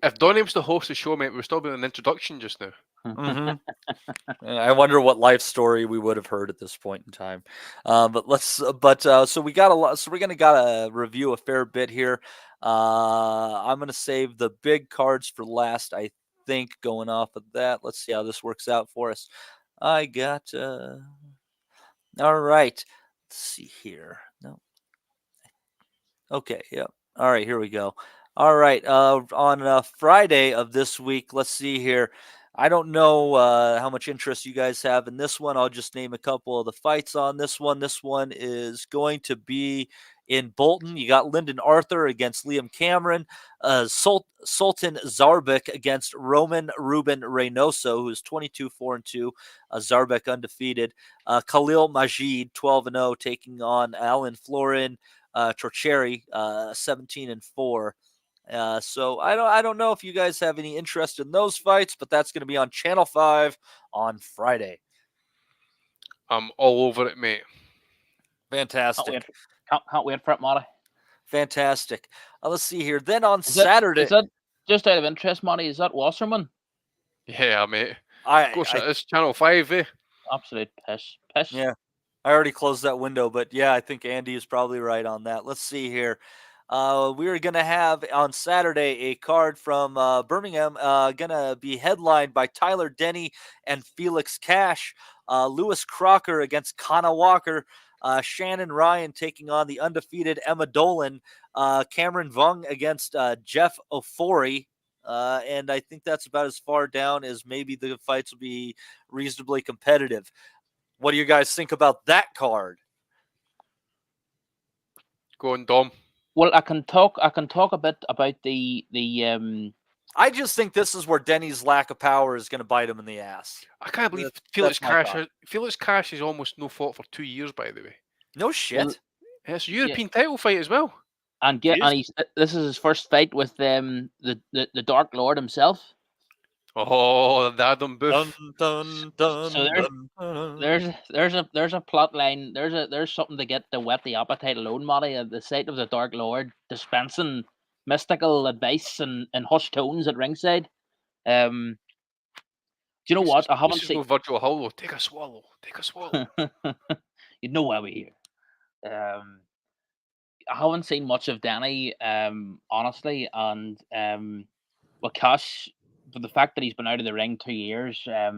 If Donnie was to host the show, mate, we're still doing an introduction just now. Mm-hmm. I wonder what life story we would have heard at this point in time. So we got a lot. So we're gotta review a fair bit here. I'm gonna save the big cards for last. I think going off of that. Let's see how this works out for us. I got. All right. Let's see here. No. Okay. Yep. All right. Here we go. All right. On Friday of this week, let's see here. I don't know how much interest you guys have in this one. I'll just name a couple of the fights on this one. This one is going to be in Bolton. You got Lyndon Arthur against Liam Cameron. Sultan Zarbek against Roman Ruben Reynoso, who is 22-4-2. Zarbek undefeated. Khalil Majid, 12-0, taking on Alan Florin Torcheri, 17-4. So I don't know if you guys have any interest in those fights, but that's going to be on Channel 5 on Friday. I'm all over it, mate. Fantastic. Can't wait for it, Matty. Fantastic. Let's see here. Then on Saturday. Is that just out of interest, Matty? Is that Wasserman? Yeah, mate. Of course it is. Channel 5, eh? Absolute piss. Yeah. I already closed that window, but yeah, I think Andy is probably right on that. Let's see here. We're going to have on Saturday a card from Birmingham, going to be headlined by Tyler Denny and Felix Cash. Lewis Crocker against Connor Walker. Shannon Ryan taking on the undefeated Emma Dolan. Cameron Vung against Jeff Ofori. And I think that's about as far down as maybe the fights will be reasonably competitive. What do you guys think about that card? Go on, Dom. Well, I can talk a bit about the. I just think this is where Denny's lack of power is going to bite him in the ass. I can't believe Felix Cash is almost no fought for 2 years, by the way. No shit. Well, it's a European title fight as well. And this is his first fight with the Dark Lord himself. Oh, the Adam Booth. So there's a plot line. There's something to get to whet the appetite alone, Matty. At the sight of the Dark Lord dispensing mystical advice and hushed tones at ringside. Do you know what? I haven't seen. No virtual hollow. Take a swallow. You know why we're here. I haven't seen much of Danny, honestly, and well, Cash. For the fact that he's been out of the ring 2 years, I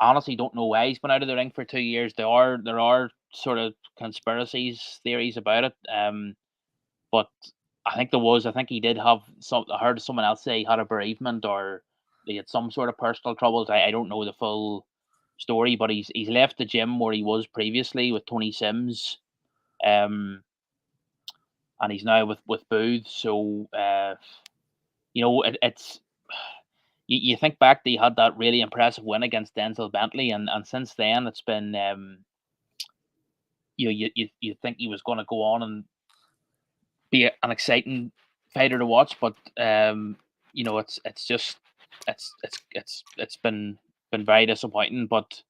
honestly don't know why he's been out of the ring for 2 years. There are sort of theories about it, but I think he did have some. I heard someone else say he had a bereavement or he had some sort of personal troubles. I don't know the full story, but he's left the gym where he was previously with Tony Sims, and he's now with Booth. So it's you think back that he had that really impressive win against Denzel Bentley, and since then it's been you think he was going to go on and be an exciting fighter to watch, but it's been very disappointing. But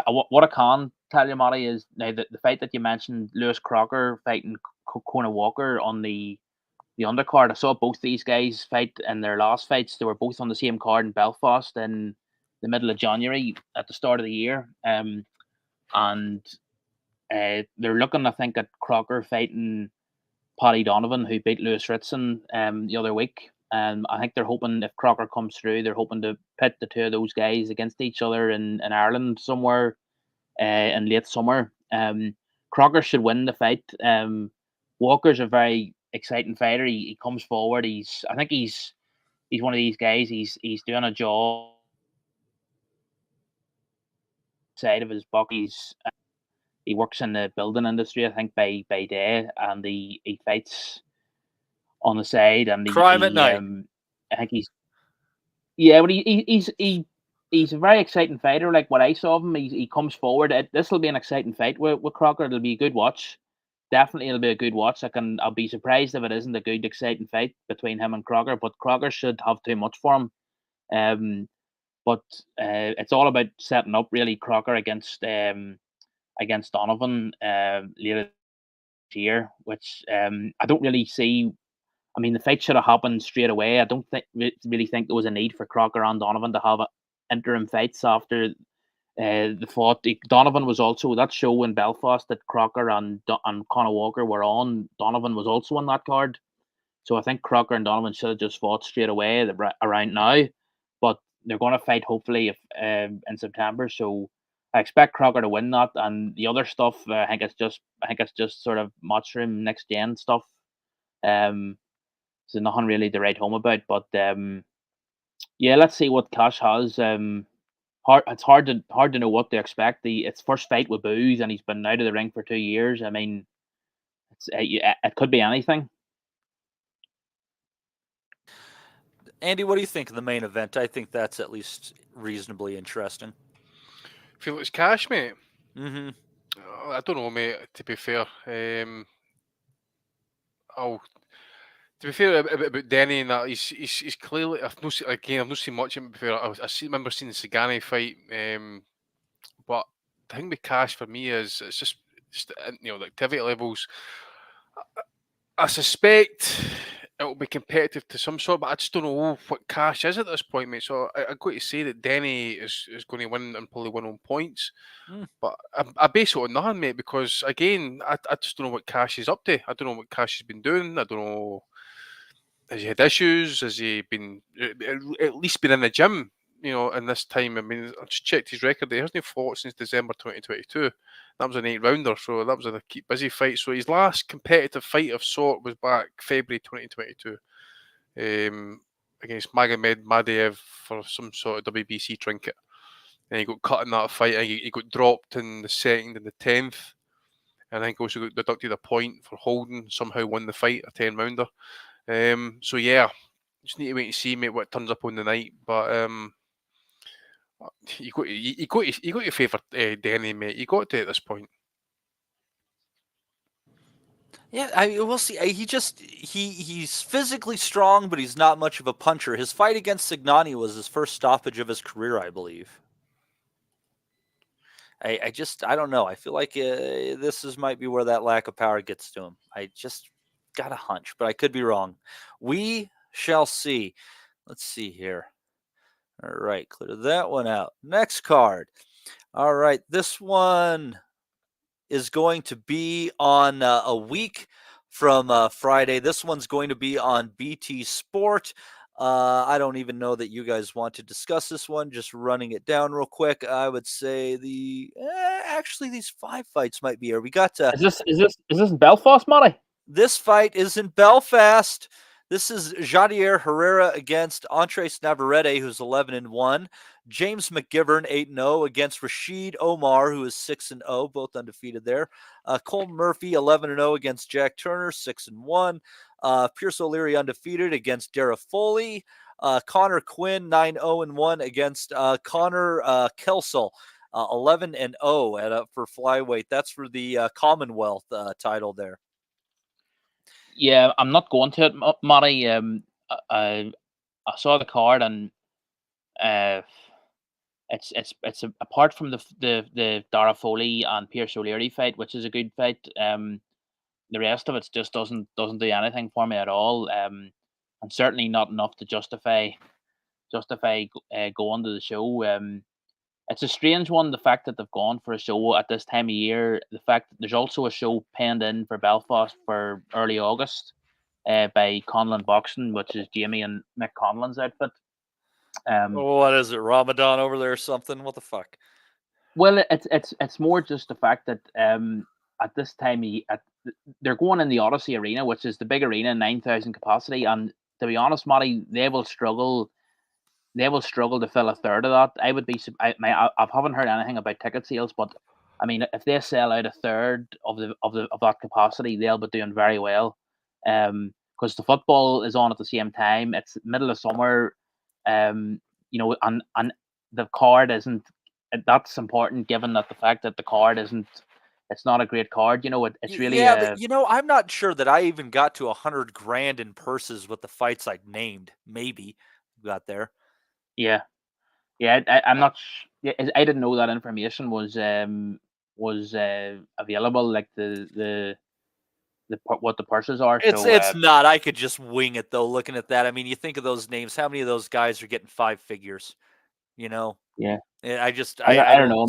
what I can tell you, Matty, is now that the fight that you mentioned, Lewis Crocker fighting Conor Walker on the undercard. I saw both these guys fight in their last fights. They were both on the same card in Belfast in the middle of January at the start of the year, and they're looking, I think, at Crocker fighting Paddy Donovan, who beat Lewis Ritson the other week. I think they're hoping, if Crocker comes through, they're hoping to pit the two of those guys against each other in Ireland somewhere in late summer. Crocker should win the fight. Walker's a very exciting fighter. He comes forward. I think he's one of these guys. He's doing a job side of his buck. He works in the building industry, I think, by day, and he fights on the side. And crime at night. I think but he's a very exciting fighter. Like what I saw of him, he comes forward. This will be an exciting fight with Crocker. It'll be a good watch. Definitely, it'll be a good watch. I'll be surprised if it isn't a good, exciting fight between him and Crocker. But Crocker should have too much for him. But it's all about setting up really Crocker against Donovan later this year, which I don't really see. I mean, the fight should have happened straight away. I don't really think there was a need for Crocker and Donovan to have interim fights after the fought. Donovan was also that show in Belfast that Crocker and Conor Walker were on. Donovan was also on that card, so I think Crocker and Donovan should have just fought straight away around now. But they're going to fight hopefully in September. So I expect Crocker to win that, and the other stuff I think it's just sort of Matchroom next gen stuff. So nothing really to write home about. But let's see what Cash has. It's hard to know what to expect. It's first fight with Booth, and he's been out of the ring for 2 years. I mean, it could be anything. Andy, what do you think of the main event? I think that's at least reasonably interesting. Feel it's Cash, mate. Mm-hmm. I don't know, mate. To be fair, to be fair about Denny and that, he's clearly. I've not seen much of him before. I remember seeing the Sagani fight, but the thing with Cash for me is it's just the activity levels. I suspect it'll be competitive to some sort, but I just don't know what Cash is at this point, mate. So I'm going to say that Denny is going to win and probably win on points. But I base it on nothing, mate, because again, I just don't know what Cash is up to. I don't know what Cash has been doing. I don't know. Has he had issues? Has he been at least been in the gym? In this time. I mean, I just checked his record. He hasn't fought since December 2022. That was an 8-rounder, so that was a keep busy fight. So his last competitive fight of sort was back February 2022 against Magomed Madiev for some sort of WBC trinket. And he got cut in that fight. He got dropped in the 2nd and the 10th. And I think also got deducted a point for holding. Somehow won the fight, a 10-rounder. So yeah, just need to wait and see, mate, what turns up on the night. But you got your favourite Denny, mate. You got to at this point. Yeah, we'll see. He's physically strong, but he's not much of a puncher. His fight against Signani was his first stoppage of his career, I believe. I don't know. I feel like this might be where that lack of power gets to him. I just got a hunch, but I could be wrong. We shall see. Let's see here. All right, clear that one out. Next card. All right, this one is going to be on a week from Friday. This one's going to be on BT Sport. I don't even know that you guys want to discuss this one. Just running it down real quick. I would say actually these 5 fights might be here. We got Is this Belfast, Matty? This fight is in Belfast. This is Jadier Herrera against Andres Navarrete, who's 11-1. James McGivern, 8-0 against Rashid Omar, who is 6-0, both undefeated there. Cole Murphy, 11-0 against Jack Turner, 6-1. Pierce O'Leary, undefeated against Dara Foley. Connor Quinn, 9-0-1 against Connor Kelsall, 11-0 for flyweight. That's for the Commonwealth title there. Yeah, I'm not going to it, Matty. I saw the card, and it's apart from the Dara Foley and Pierce O'Leary fight, which is a good fight. The rest of it just doesn't do anything for me at all. And certainly not enough to justify going to the show. It's a strange one, the fact that they've gone for a show at this time of year. The fact that there's also a show penned in for Belfast for early August by Conlon Boxing, which is Jamie and Mick Conlon's outfit. What is it, Ramadan over there or something? What the fuck? Well, it's more just the fact that at this time they're going in the Odyssey Arena, which is the big arena, 9,000 capacity, and to be honest, Matty, they will struggle to fill a third of that. I haven't heard anything about ticket sales, but I mean, if they sell out a third of that capacity, they'll be doing very well. Because the football is on at the same time. It's middle of summer, and the card isn't. That's important, given that the fact that the card isn't. It's not a great card. It's really. Yeah, but I'm not sure that I even got to $100,000 in purses with the fights I named. Maybe got there. Yeah. I'm not. I didn't know that information was available. Like what the purses are. It's not. I could just wing it though. Looking at that, I mean, you think of those names. How many of those guys are getting 5 figures? Yeah. I don't know.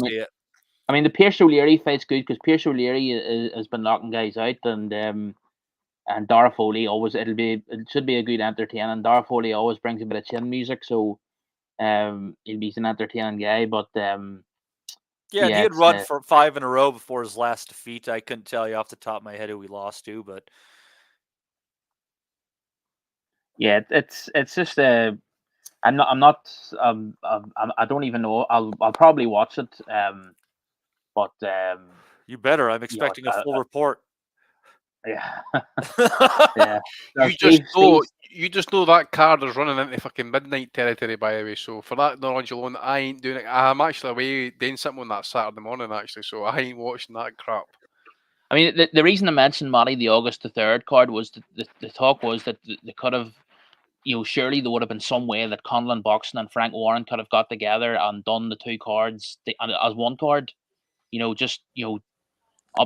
I mean, the Pierce O'Leary fight's good because Pierce O'Leary has been knocking guys out, and Dara Foley it should be a good entertaining. Dara Foley always brings a bit of chin music, so he's an entertaining guy. But he had run for 5 in a row before his last defeat. I couldn't tell you off the top of my head who he lost to, but it's just I don't even know. I'll probably watch it. But you better. I'm expecting a full report. Yeah. You just know that card is running into fucking midnight territory, by the way. So for that knowledge alone, I ain't doing it. I'm actually away doing something on that Saturday morning, actually. So I ain't watching that crap. I mean, the reason I mentioned, Matty, the August the 3rd card was the talk was that they could have, surely there would have been some way that Conlon Boxing and Frank Warren could have got together and done the two cards as one card.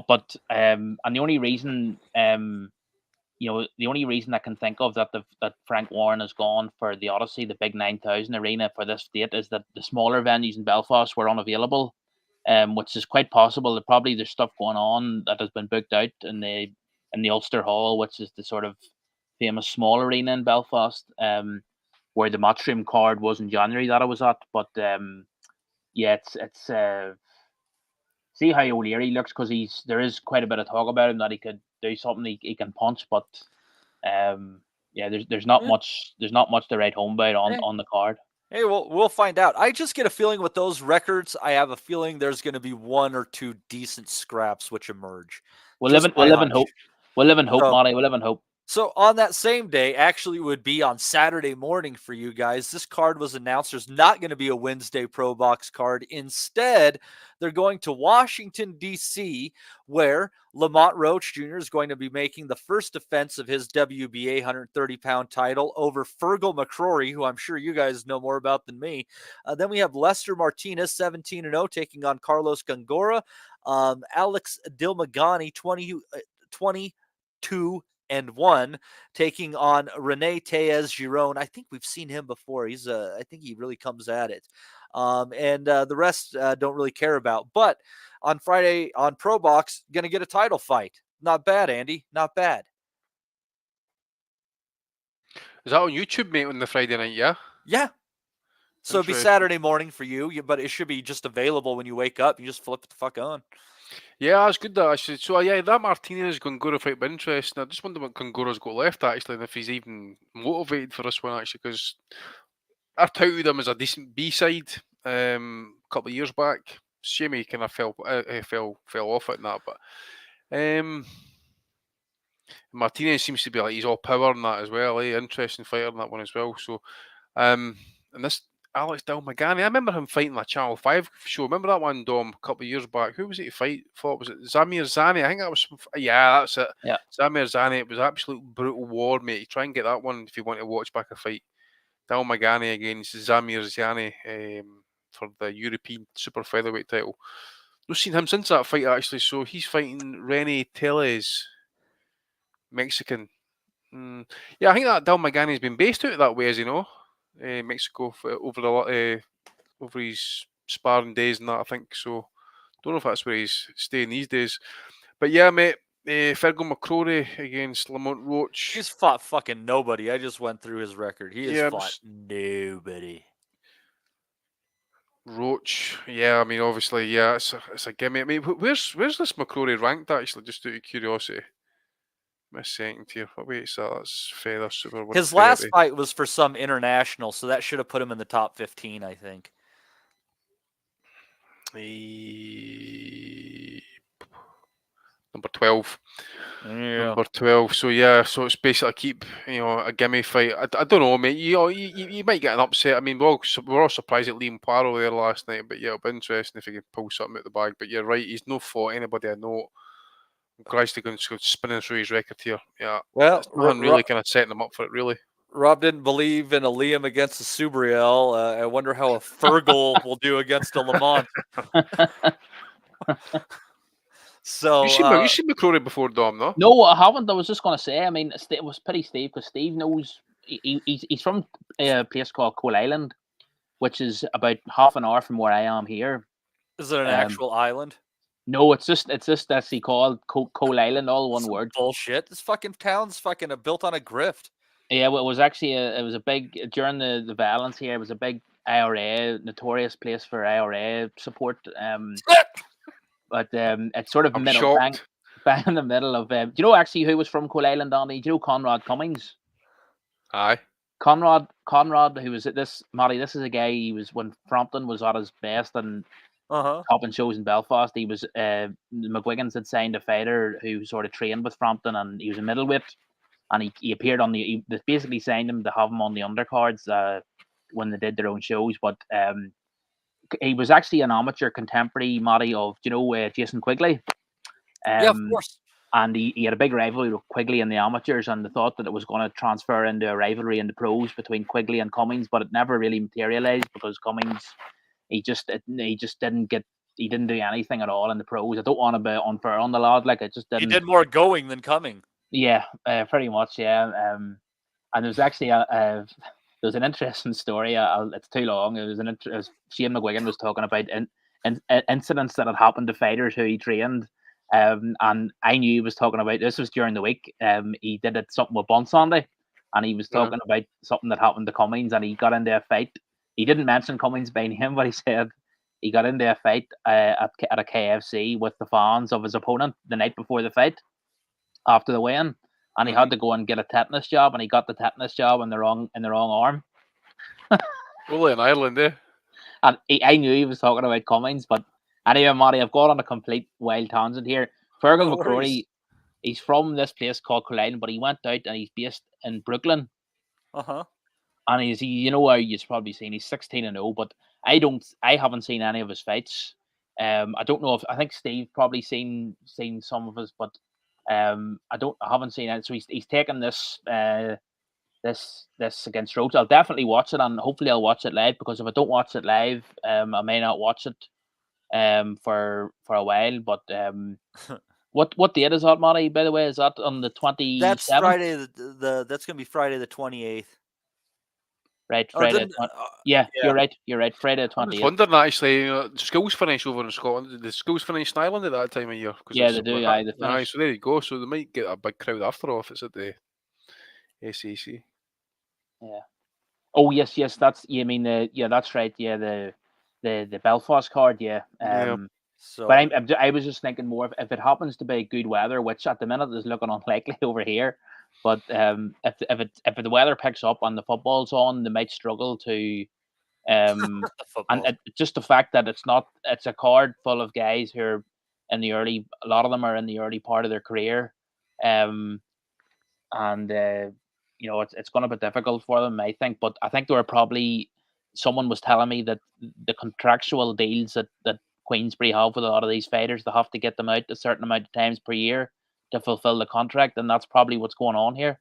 But and the only reason the only reason I can think of that Frank Warren has gone for the Odyssey, the big 9,000 arena for this date, is that the smaller venues in Belfast were unavailable, which is quite possible. That probably there's stuff going on that has been booked out in the Ulster Hall, which is the sort of famous small arena in Belfast, where the Matchroom card was in January that I was at. But it's see how O'Leary looks, because there is quite a bit of talk about him that he could do something, he can punch, but there's not much to write home about on the card. Hey, we'll find out. I just get a feeling with those records, I have a feeling there's going to be 1 or 2 decent scraps which emerge. We'll live in hope. We'll live in hope, Monty. We'll live in hope. So on that same day, actually would be on Saturday morning for you guys. This card was announced. There's not going to be a Wednesday Pro Box card. Instead, they're going to Washington, D.C., where Lamont Roach Jr. is going to be making the first defense of his WBA 130-pound title over Fergal McCrory, who I'm sure you guys know more about than me. Then we have Lester Martinez, 17-0, taking on Carlos Gongora. Alex Dilmagani, 22-1, taking on Rene Tejas Giron. I think we've seen him before. I think he really comes at it. And the rest don't really care about. But on Friday on Pro Box, going to get a title fight. Not bad, Andy. Not bad. Is that on YouTube, mate, on the Friday night, yeah? Yeah. So it'd be Saturday morning for you, but it should be just available when you wake up. You just flip it the fuck on. Yeah, that's good. That actually. So yeah, that Martinez Gongora fight be interesting. I just wonder what Gongora's got left actually, and if he's even motivated for this one actually, because I touted him as a decent B side a couple of years back. Shame he kind of fell off it and that, but Martinez seems to be like he's all power in that as well. Interesting fighter in that one as well. So and this Alex Dalmagani, I remember him fighting a Channel 5 show. Remember that one, Dom, a couple of years back? Who was it to fight for? Was it Zamir Zani? I think that was. Yeah, that's it. Yeah. Zamir Zani. It was absolute brutal war, mate. You try and get that one if you want to watch back a fight. Dalmagani against Zamir Zani for the European super featherweight title. Not seen him since that fight actually. So he's fighting Rene Teles, Mexican. Yeah, I think that Dalmagani's been based out that way, as you know, Mexico over his sparring days and that. I think so. Don't know if that's where he's staying these days. But yeah, mate. Fergal McCrory against Lamont Roach. He's fought fucking nobody. I just went through his record. He has Yeah, fought nobody. Roach, yeah, I mean, obviously, yeah, it's a gimme. I mean, where's this McCrory ranked actually? Just out of curiosity. My second tier. What weight is that? That's feather super. His last fight was for some international, so that should have put him in the top 15, I think. Number 12. Yeah. Number 12. So yeah, so it's basically keep a gimme fight. I don't know, mate. You might get an upset. I mean, we're all surprised at Liam Paro there last night, but yeah, it'll be interesting if he can pull something out the bag. But you're right, he's no fought anybody I know. Christ, going spinning through his record here. Yeah, well, nothing really kind of setting him up for it, really. Rob didn't believe in a Liam against a Subriel. I wonder how a Fergal will do against a Lamont. So you seen McCrory before, Dom? No, I haven't. I was just going to say. I mean, it was pretty Steve because Steve knows he's from a place called Coal Island, which is about half an hour from where I am here. Is it an actual island? No, it's just actually called Coal Island, all one word. Bullshit. This fucking town's fucking built on a grift. Yeah, well, it was actually it was a big during the violence here. It was a big IRA, notorious place for IRA support. But it's sort of bang in the middle of. Do you know actually who was from Coal Island, Donny? Do you know Conrad Cummings? Aye. Conrad, who was at this, Matty, this is a guy, he was when Frampton was at his best and topping shows in Belfast. He was, McGuigan's had signed a fighter who sort of trained with Frampton and he was a middleweight. And he appeared on they basically signed him to have him on the undercards when they did their own shows. But he was actually an amateur contemporary, Matty, of, Jason Quigley. Yeah, of course. And he had a big rivalry with Quigley in the amateurs, and they thought that it was going to transfer into a rivalry in the pros between Quigley and Cummings, but it never really materialized because Cummings, he didn't do anything at all in the pros. I don't want to be unfair on the lad, like it just didn't. He did more going than coming. Yeah, pretty much. Yeah, and there's actually there's an interesting story. It's too long. It was Shane McGuigan was talking about incidents that had happened to fighters who he trained. And I knew he was talking about this was during the week. He did something with Bonsandy, and he was talking about something that happened to Cummings, and he got into a fight. He didn't mention Cummings by name, but he said he got into a fight at a KFC with the fans of his opponent the night before the fight, after the weigh-in, and he had to go and get a tetanus jab, and he got the tetanus jab in the wrong arm. Only in Ireland, eh? And I knew he was talking about Cummings, but. Anyway, Matty, I've got on a complete wild tangent here. Fergal McCrory, he's from this place called Coal Island, but he went out and he's based in Brooklyn. And you've probably seen he's 16-0, but I haven't seen any of his fights. I don't know I think Steve probably seen some of his, but I haven't seen it. So he's taken this this against Rhodes. I'll definitely watch it, and hopefully I'll watch it live, because if I don't watch it live, I may not watch it for a while. But what date is that, Matty, by the way? Is that on the 27th? That's Friday. That's gonna be Friday the 28th. Right, Friday. Yeah, you're right. Friday the 28th. I was wondering actually. Schools finish over in Scotland. The schools finish in Ireland at that time of year. Yeah, they do. Aye, so there you go. So they might get a big crowd after all if it's at the SAC. Yeah. Oh yes. That's you mean that's right. Yeah, the Belfast card. Yeah. So, but I was just thinking more if it happens to be good weather, which at the minute is looking unlikely over here. But if the weather picks up and the football's on, they might struggle to. And just the fact that it's a card full of guys who are in the early. A lot of them are in the early part of their career, and it's going to be difficult for them, I think. But I think there were probably someone was telling me that the contractual deals that Queensberry have with a lot of these fighters, they have to get them out a certain amount of times per year to fulfill the contract, and that's probably what's going on here.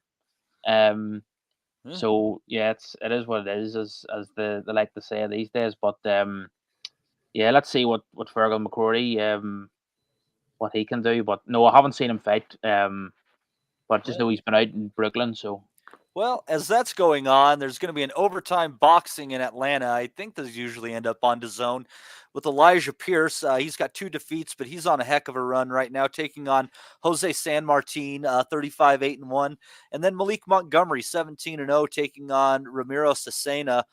So yeah, it is what it is, as they like to say these days. But let's see what Fergal McCrory what he can do. But no, I haven't seen him fight. But just know he's been out in Brooklyn, so. Well, as that's going on, there's going to be an overtime boxing in Atlanta. I think those usually end up on DAZN with Elijah Pierce. He's got 2 defeats, but he's on a heck of a run right now, taking on Jose San Martin, 35-8-1, and then Malik Montgomery, 17-0, taking on Ramiro Cesena.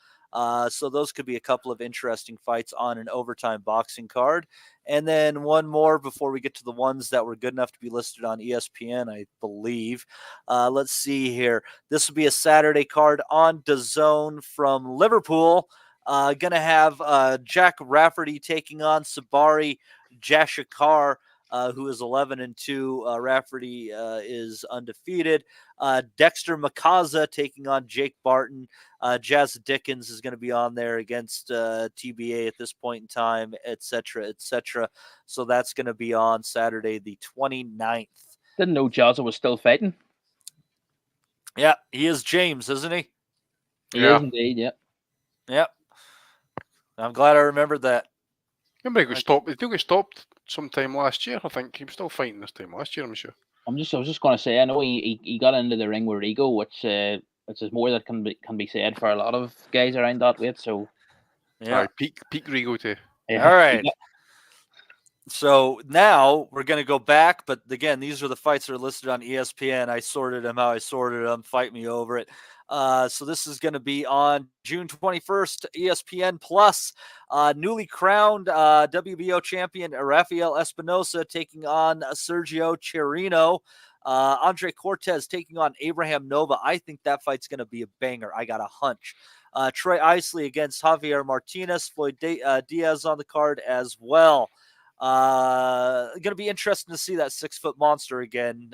So those could be a couple of interesting fights on an overtime boxing card. And then one more before we get to the ones that were good enough to be listed on ESPN, I believe. Let's see here. This will be a Saturday card on DAZN from Liverpool. Going to have Jack Rafferty taking on Sabari Jashikar, who is 11-2. Rafferty is undefeated. Dexter Makaza taking on Jake Barton. Jazz Dickens is going to be on there against TBA at this point in time, etc., etc. So that's going to be on Saturday the 29th. Didn't know Jazza was still fighting. Yeah, he is James, isn't he? He is indeed, yeah. Yep. I'm glad I remembered that. Remember he got stopped. He got stopped sometime last year, I think. He was still fighting this time last year, I'm sure. I was just going to say, I know he got into the ring with Rico, which is more that can be said for a lot of guys around that weight. So, yeah, peak Rico too. Yeah. All right. So now we're going to go back, but again, these are the fights that are listed on ESPN. I sorted them how I sorted them. Fight me over it. So this is going to be on June 21st, ESPN Plus. Newly crowned WBO champion Rafael Espinosa taking on Sergio Chirino. Andre Cortez taking on Abraham Nova. I think that fight's going to be a banger. I got a hunch. Troy Isley against Javier Martinez. Floyd Diaz on the card as well. Going to be interesting to see that 6-foot monster again,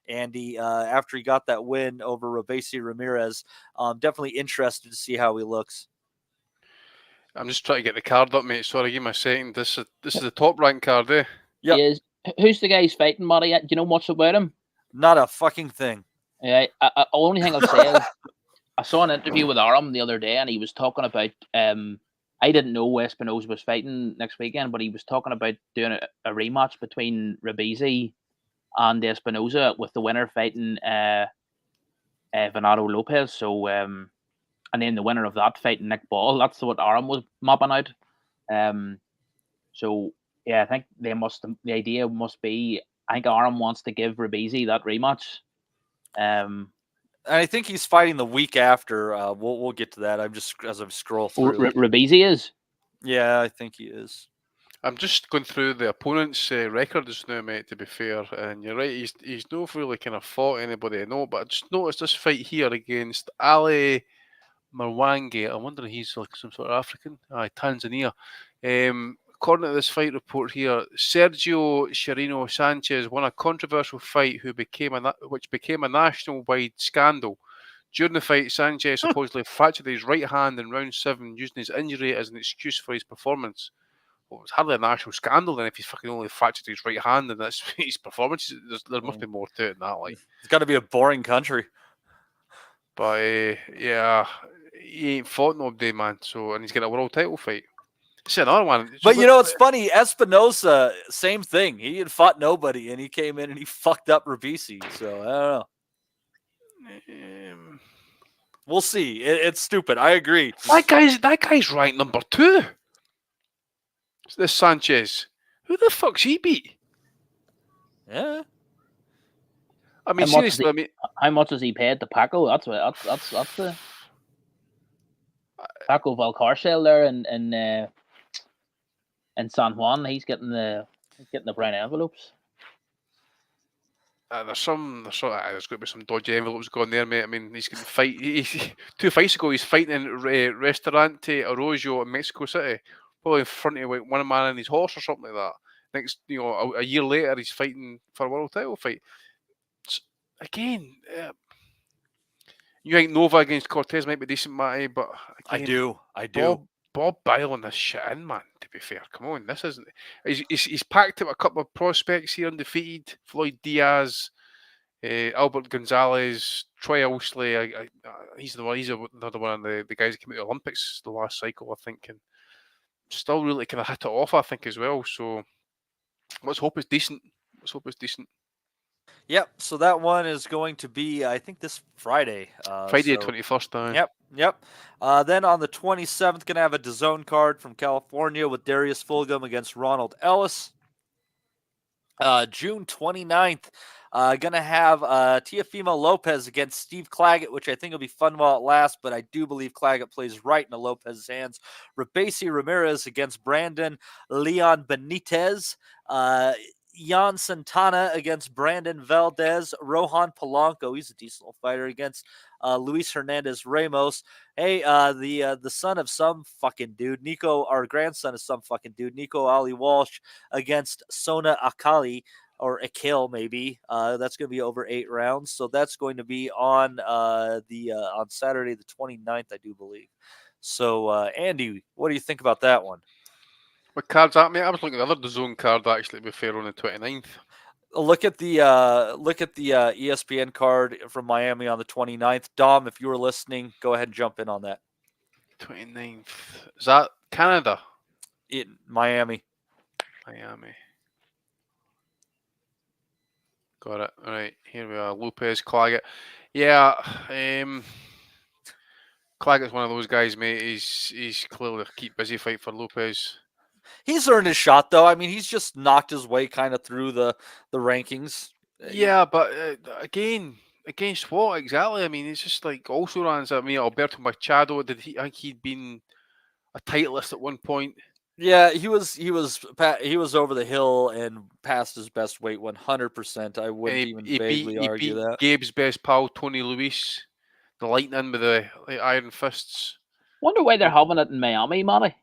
Andy, after he got that win over Robesi Ramirez. Definitely interested to see how he looks. I'm just trying to get the card up, mate. Sorry, give me a second. This is the top rank card, eh? Yeah. Who's the guy he's fighting, Matty? Do you know much about him? Not a fucking thing. Yeah, the only thing I'll say is I saw an interview with Aram the other day, and he was talking about I didn't know Espinosa was fighting next weekend, but he was talking about doing a rematch between Rabisi and Espinosa, with the winner fighting Venado Lopez. So, and then the winner of that fighting Nick Ball. That's what Aram was mapping out. So yeah, I think the idea must be, I think Aram wants to give Rabisi that rematch. And I think he's fighting the week after. We'll get to that. I'm just as I scroll through. Rabisi is. Yeah, I think he is. I'm just going through the opponent's records now, mate. To be fair, and you're right. He's not really kind of fought anybody I know, but I just noticed this fight here against Ali Mwangi. I wonder if he's like some sort of African. Tanzania. According to this fight report here, Sergio Chirino Sanchez won a controversial fight which became a national-wide scandal. During the fight, Sanchez supposedly fractured his right hand in round 7, using his injury as an excuse for his performance. Well, it's hardly a national scandal then if he's fucking only fractured his right hand and that's his performance. There must be more to it than that. Like, it's got to be a boring country. But yeah, he ain't fought nobody, man. So, and he's got a world title fight. It's another one. But you know, it's funny. Espinosa, same thing. He had fought nobody, and he came in and he fucked up Rabisi. So I don't know. We'll see. It's stupid. I agree. That guy's ranked number 2. This Sanchez. Who the fuck's he beat? Yeah. I mean, seriously. How much has he paid to Paco? That's the Paco Valcarcel there, and in San Juan, he's getting the brown envelopes. There's going to be some dodgy envelopes going there, mate. I mean, he's going to fight. 2 fights ago, he's fighting in Restaurante Arroyo in Mexico City, probably in front of one man on his horse or something like that. Next, a year later, he's fighting for a world title fight. Again, you think Nova against Cortez might be decent, Matty, but again, I do. Bob Bailing this shit in, man. To be fair, come on, this isn't. He's packed up a couple of prospects here undefeated. Floyd Diaz, Albert Gonzalez, Troy Owsley. He's the one. He's another one of the guys that came out of the Olympics the last cycle, I think, and still really kind of hit it off, I think, as well. So let's hope it's decent. Yep. So that one is going to be, I think, this Friday. Friday, 21st. Yep. Then on the 27th, going to have a DAZN card from California with Darius Fulgham against Ronald Ellis. June 29th, going to have Teofimo Lopez against Steve Claggett, which I think will be fun while it lasts, but I do believe Claggett plays right into Lopez's hands. Rabesi Ramirez against Brandon Leon Benitez. Jan Santana against Brandon Valdez. Rohan Polanco, he's a decent little fighter, against Luis Hernandez Ramos. Hey, the son of some fucking dude, our grandson of some fucking dude, Nico Ali Walsh against Sona Akali, or Akil maybe. That's going to be over 8 rounds. So that's going to be on on Saturday the 29th, I do believe. So, Andy, what do you think about that one? What card's that, mate? I was looking at the other DAZN card, actually, to be fair, on the 29th. Look at the ESPN card from Miami on the 29th. Dom, if you were listening, go ahead and jump in on that. 29th. Is that Canada? Miami. Got it. All right, here we are. Lopez, Claggett. Yeah, Claggett's one of those guys, mate. He's clearly a keep busy fight for Lopez. He's earned his shot, though. I mean, he's just knocked his way kind of through the rankings. Yeah, but again, against what exactly? I mean, it's just like also runs. I mean, Alberto Machado. I think he'd been a titleist at one point? Yeah, he was over the hill and past his best weight 100%. I wouldn't even vaguely argue that. Gabe's best pal, Tony Luis, the Lightning with the iron fists. Wonder why they're having it in Miami, Matty.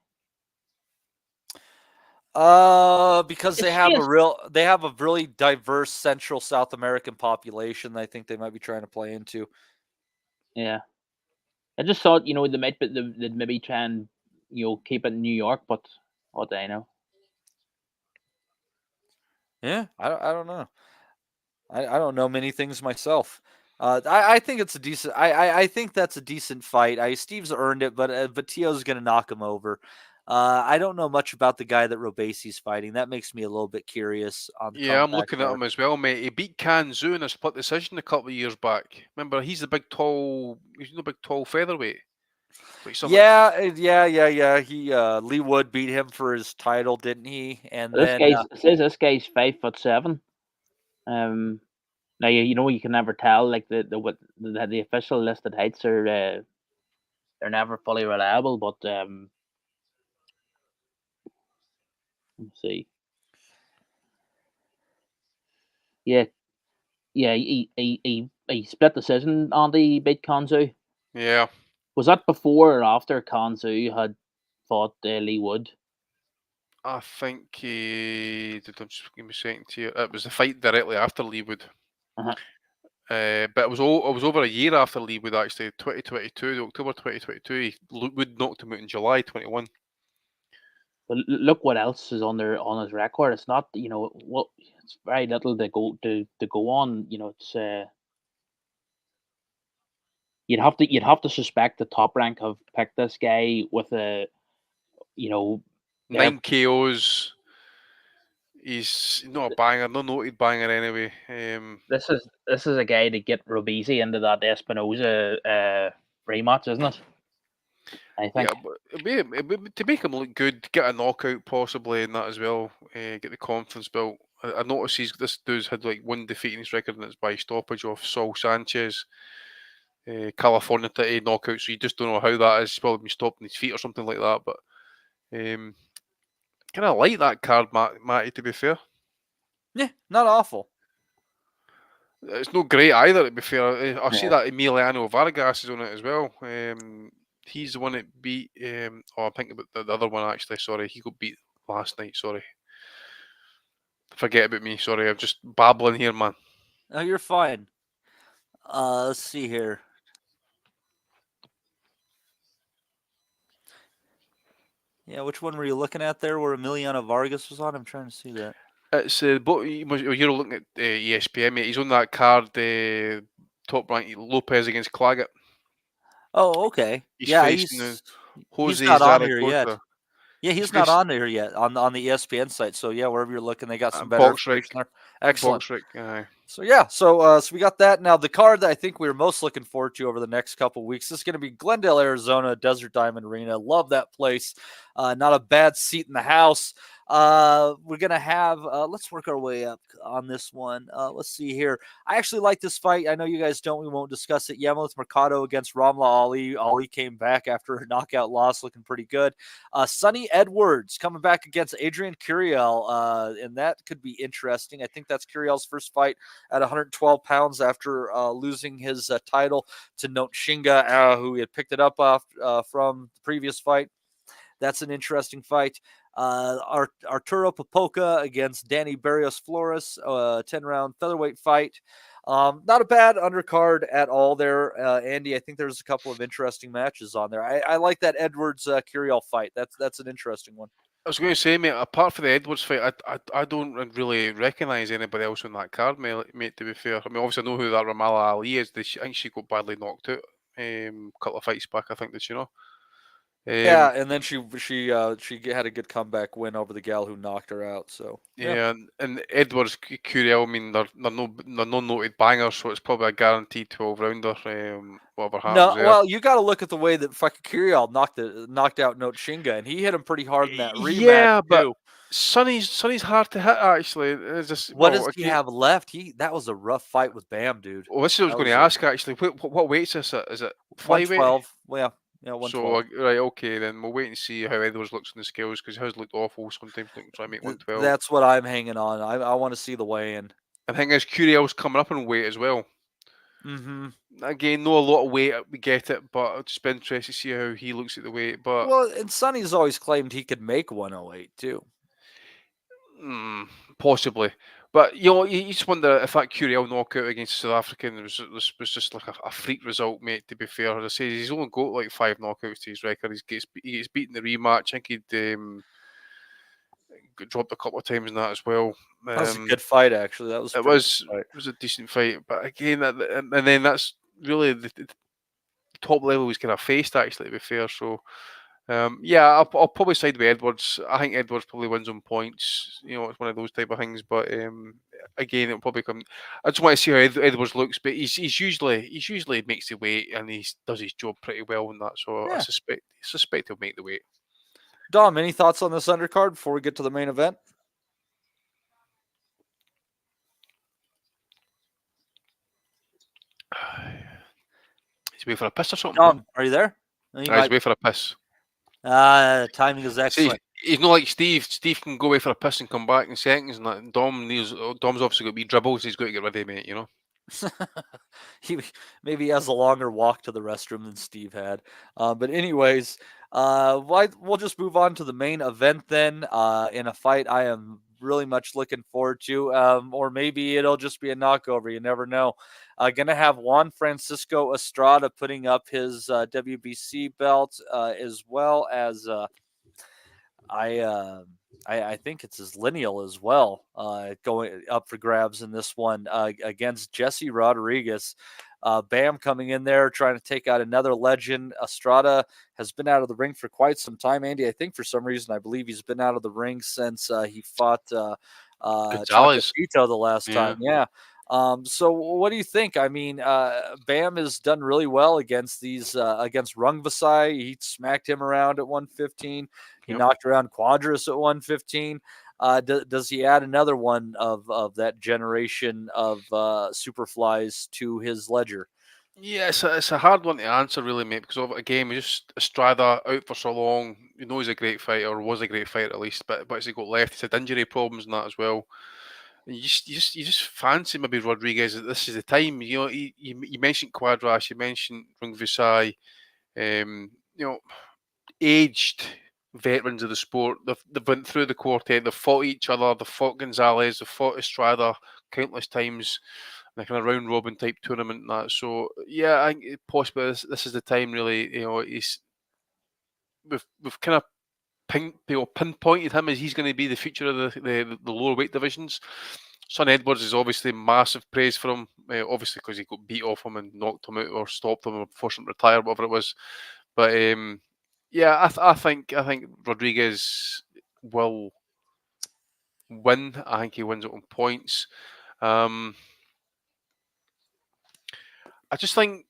Because they have a really diverse Central South American population that I think they might be trying to play into. Yeah. I just thought, they they'd maybe try and, keep it in New York, but what do I know? Yeah, I don't know. I don't know many things myself. I think it's a decent. I think that's a decent fight. Steve's earned it, but Tio's going to knock him over. I don't know much about the guy that Robesi's fighting. That makes me a little bit curious. I'm looking at him as well, mate. He beat Kanzu in a split decision a couple of years back. Remember, he's the big tall featherweight. Yeah. He Lee Wood beat him for his title, didn't he? And says this guy's 5'7". Now you can never tell. Like the official listed heights are they're never fully reliable, but let's see. Yeah, he split decision on the beat Kanzu. Yeah. Was that before or after Kanzu had fought Lee Wood? I think just give me a second here. It was the fight directly after Lee Wood. Uh-huh. But it was over a year after Lee Wood, actually, 2022, October 2022. Wood knocked him out in July 21. But look what else is on his record. It's not, it's very little to go on. It's you'd have to suspect the Top Rank have picked this guy with 9 KOs. He's not a banger, no noted banger anyway. This is a guy to get Robesi into that Espinosa rematch, isn't it? I think. Yeah, but to make him look good, get a knockout possibly in that as well. Get the confidence built. I notice this dude's had like 1 defeat in his record, and it's by stoppage off Saul Sanchez. California to knockout, so you just don't know how that is. He's probably been stopped in his feet or something like that. But Kind of like that card, Matty, to be fair. Yeah, not awful. It's not great either, to be fair. I see that Emiliano Vargas is on it as well. He's the one that beat. I'm thinking about the other one actually. Sorry, he got beat last night. Sorry. Forget about me. Sorry, I'm just babbling here, man. No, you're fine. Let's see here. Yeah, which one were you looking at there where Emiliano Vargas was on? I'm trying to see that. It's but you're looking at ESPN, mate. He's on that card, top rank Lopez against Claggett. Oh, okay. He's yeah, facing he's not on here yet. Yeah, he's not on there yet on the ESPN site. So yeah, wherever you're looking, they got some better information there. Excellent. So yeah, so we got that. Now the card that I think we're most looking forward to over the next couple of weeks is going to be Glendale, Arizona, Desert Diamond Arena. Love that place. Not a bad seat in the house. We're gonna have let's work our way up on this one. Let's see here. I actually like this fight. I know you guys don't. We won't discuss it. Yamileth Mercado against Ramla Ali. Ali came back after a knockout loss, looking pretty good. Sonny Edwards coming back against Adrian Curiel, and that could be interesting. I think that's Curiel's first fight at 112 pounds after losing his title to Nuthouse, who he had picked it up from the previous fight. That's an interesting fight. Arturo Popoca against Danny Barrios Flores, 10-round featherweight fight. Not a bad undercard at all there, Andy. I think there's a couple of interesting matches on there. I like that Edwards Curiel fight. That's an interesting one. I was going to say, mate, apart from the Edwards fight, I don't really recognise anybody else on that card, mate, to be fair. I mean, obviously I know who that Ramala Ali is. I think she got badly knocked out a couple of fights back, I think, did she know? Yeah, and then she had a good comeback win over the gal who knocked her out. So yeah, and Edwards Curiel, I mean, they're no noted bangers, so it's probably a guaranteed 12-rounder. Whatever happens. Well, you got to look at the way that fucking Curiel knocked out Nuthouse, and he hit him pretty hard in that rematch. Yeah, but too. Sonny's hard to hit actually. What does he have left? That was a rough fight with Bam, dude. Well, this is what I was going to ask actually. What weight is it? Is it flyweight? 112. Well, yeah, 112. So right, okay, then we'll wait and see how Edwards looks on the scales because he has looked awful sometimes. Trying to make 112. That's what I'm hanging on. I want to see the weigh-in. I think as Curiel's coming up in weight as well. Mm-hmm. Again, not a lot of weight, we get it, but I'll just be interested to see how he looks at the weight. But well, and Sonny's always claimed he could make 108 too. Possibly. But you just wonder if that Curiel knockout against the South African was just like a freak result, mate. To be fair, as I say, he's only got like 5 knockouts to his record. He gets beaten in the rematch. I think he'd got dropped a couple of times in that as well. That was a good fight, actually. It was a decent fight, but again, and then that's really the top level he's kind of faced. Actually, to be fair, so. Yeah, I'll probably side with Edwards. I think Edwards probably wins on points. It's one of those type of things. But again, it'll probably come. I just want to see how Edwards looks. But he's usually makes the weight and he does his job pretty well in that. So yeah. I suspect he'll make the weight. Dom, any thoughts on this undercard before we get to the main event? He's waiting for a piss or something. Dom, are you there? He's waiting for a piss. Timing is excellent. See, he's not like Steve. Steve can go away for a piss and come back in seconds. And that. Dom's obviously got to be dribbles. So he's got to get ready, mate. Maybe he has a longer walk to the restroom than Steve had. But anyways, we'll just move on to the main event then. In a fight I am really much looking forward to, or maybe it'll just be a knockover. You never know. Gonna have Juan Francisco Estrada putting up his WBC belt, as well as I think it's his lineal as well, going up for grabs in this one against Jesse Rodriguez. Bam coming in there trying to take out another legend. Estrada has been out of the ring for quite some time, Andy. I think for some reason I believe he's been out of the ring since he fought Chocolatito the last time. Yeah. So what do you think? I mean, Bam has done really well against against Rungvisai. He smacked him around at 115. He knocked around Quadras at 115. Does he add another one of that generation of Superflies to his ledger? Yeah, it's a hard one to answer, really, mate. Because again, we just Estrada out for so long. You know he's a great fighter, or was a great fighter at least. But as he got left, he's had injury problems and that as well. And you just fancy maybe Rodriguez. That this is the time. You know, you mentioned Quadras, you mentioned Rungvisai. You know, aged veterans of the sport. They've went through the quartet. They've fought each other. They've fought Gonzalez. They've fought Estrada countless times in a kind of round robin type tournament and that. So yeah, I think possibly this is the time. Really, you know, we've kind of pinpointed him as he's going to be the future of the lower weight divisions. Son Edwards is obviously massive praise for him, obviously because he got beat off him and knocked him out or stopped him or forced him to retire, whatever it was. But yeah, I think Rodriguez will win. I think he wins it on points. I just think,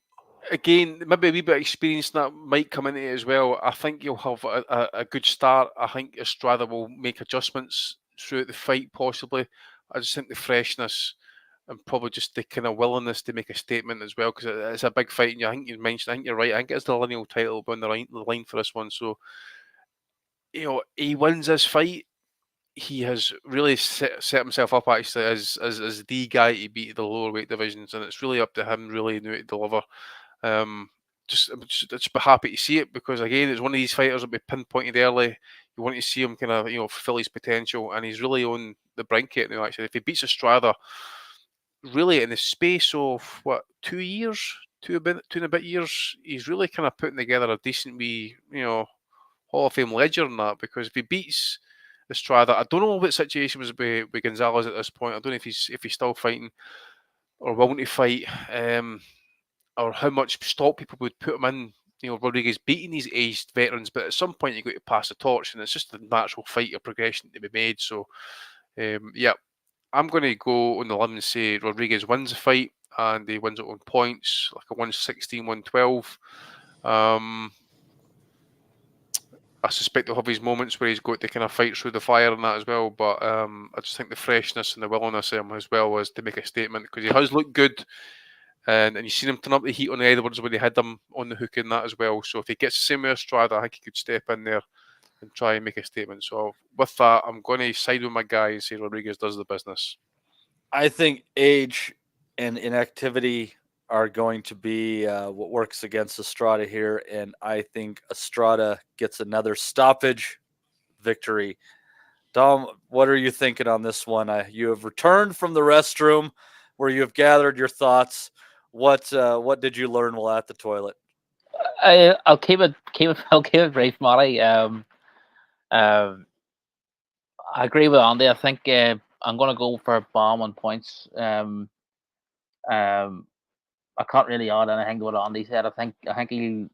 again, maybe a wee bit of experience that might come into it as well. I think you'll have a good start. I think Estrada will make adjustments throughout the fight, possibly. I just think the freshness and probably just the kind of willingness to make a statement as well, because it's a big fight. And I think you mentioned, I think you're right. I think it's the lineal title on the line for this one. So, you know, he wins this fight. He has really set himself up actually as the guy to beat the lower weight divisions, and it's really up to him really now to deliver. Um, just be happy to see it, because again, it's one of these fighters that be pinpointed early. You want to see him kind of fulfill his potential, and he's really on the brink of it now. Actually, if he beats Estrada, really in the space of what 2 years, two and a bit years, he's really kind of putting together a decent wee Hall of Fame ledger in that. Because if he beats Estrada, I don't know what situation was with Gonzalez at this point. I don't know if he's still fighting or willing to fight. Or how much stock people would put him in. Rodriguez beating these aged veterans, but at some point you got to pass the torch, and it's just a natural fight or progression to be made. So, yeah, I'm going to go on the limb and say Rodriguez wins the fight, and he wins it on points, like a 116, 112. I suspect he'll have his moments where he's got to kind of fight through the fire and that as well, but I just think the freshness and the willingness of him as well as to make a statement, because he has looked good. And you've seen him turn up the heat on the Edwards when he had them on the hook in that as well. So if he gets the same with Estrada, I think he could step in there and try and make a statement. So with that, I'm going to side with my guy and say Rodriguez does the business. I think age and inactivity are going to be what works against Estrada here, and I think Estrada gets another stoppage victory. Dom, what are you thinking on this one? You have returned from the restroom where you have gathered your thoughts. What did you learn while at the toilet? I'll keep it brief, Matty. I agree with Andy. I think I'm going to go for a bomb on points. I can't really add anything to what Andy said. I think he'll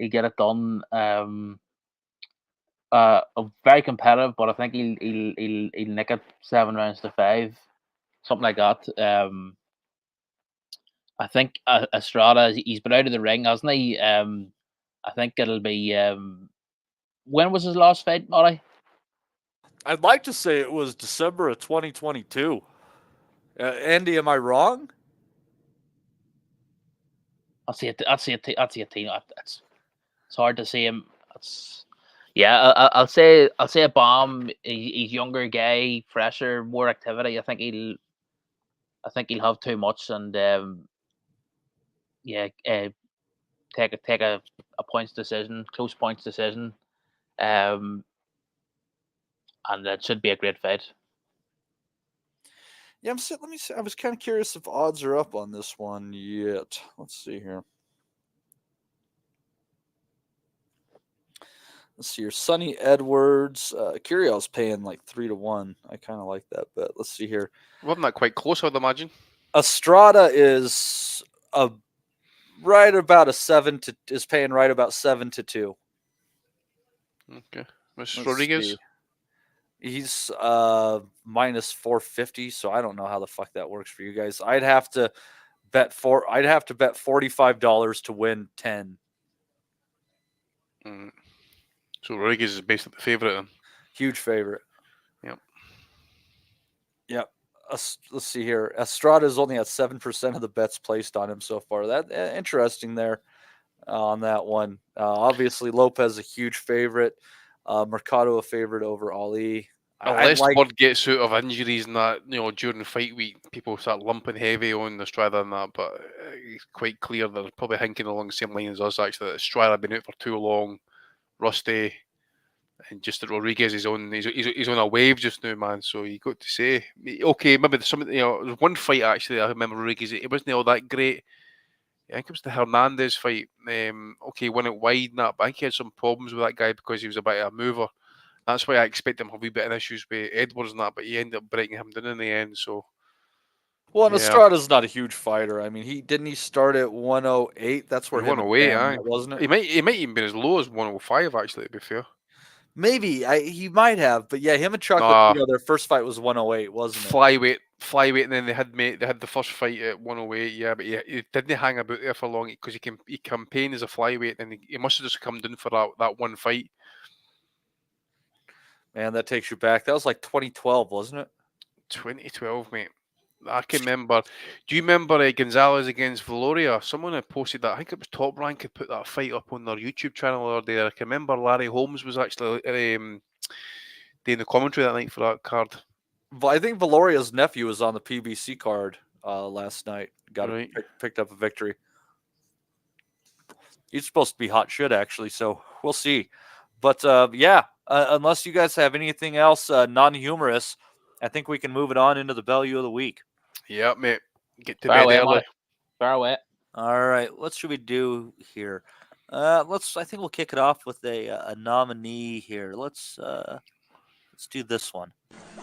get it done. Very competitive, but I think he'll nick it 7 rounds to 5, something like that. I think Estrada, he's been out of the ring, hasn't he? I think it'll be. When was his last fight, Matty? I'd like to say it was December of 2022. Andy, am I wrong? I'll see it. It's hard to see him. I'll say a bomb. He's younger guy, fresher, more activity. I think he'll have too much, and take a points decision, close points decision, and it should be a great fight. Yeah, let me see. I was kind of curious if odds are up on this one yet. Let's see here. Let's see here. Sonny Edwards. Curiel's paying like 3-1. I kind of like that bet. Let's see here. Wasn't that quite close, I'd imagine? Estrada is right about is paying right about 7-2. Okay. Mr. Rodriguez? See. He's minus 450, so I don't know how the fuck that works for you guys. I'd have to bet $45 to win 10. So Rodriguez is basically the favorite then. Huge favorite. Yep. Yep. let's see here. Estrada is only at 7% of the bets placed on him so far. That interesting there on that one. Obviously, Lopez a huge favorite. Mercado a favorite over Ali. Unless word gets out of injuries and that, during fight week, people start lumping heavy on Estrada and that, but it's quite clear they're probably thinking along the same line as us, actually, that Estrada been out for too long, rusty, and just that Rodriguez is on, he's on a wave just now, man, so you got to say, okay, maybe there's something, there's one fight, actually, I remember Rodriguez, it wasn't all that great. I think it was the Hernandez fight. Okay, won it wide and that, but I think he had some problems with that guy because he was a bit of a mover. That's why I expect him to have a wee bit of issues with Edwards and that, but he ended up breaking him down in the end. So, well, and Estrada's not a huge fighter. I mean, he start at 108. That's where 108, wasn't it? He might even been as low as 105. Actually, to be fair, maybe he might have, but yeah, him and Chocolate, their first fight was 108, wasn't it? Flyweight, and then they had the first fight at 108. Yeah, but he didn't hang about there for long because he campaigned as a flyweight, and he must have just come down for that one fight. Man, that takes you back. That was like 2012, wasn't it? 2012, mate. I can remember. Do you remember Gonzalez against Valoria? Someone had posted that. I think it was Top Rank had put that fight up on their YouTube channel the other day. I can remember Larry Holmes was actually doing the commentary that night for that card. I think Valoria's nephew was on the PBC card last night. Picked up a victory. He's supposed to be hot shit, actually, so we'll see. But, unless you guys have anything else non-humorous, I think we can move it on into the value of the week. Yeah, mate. Get to bed early. Far away. All right. What should we do here? I think we'll kick it off with a nominee here. Let's do this one.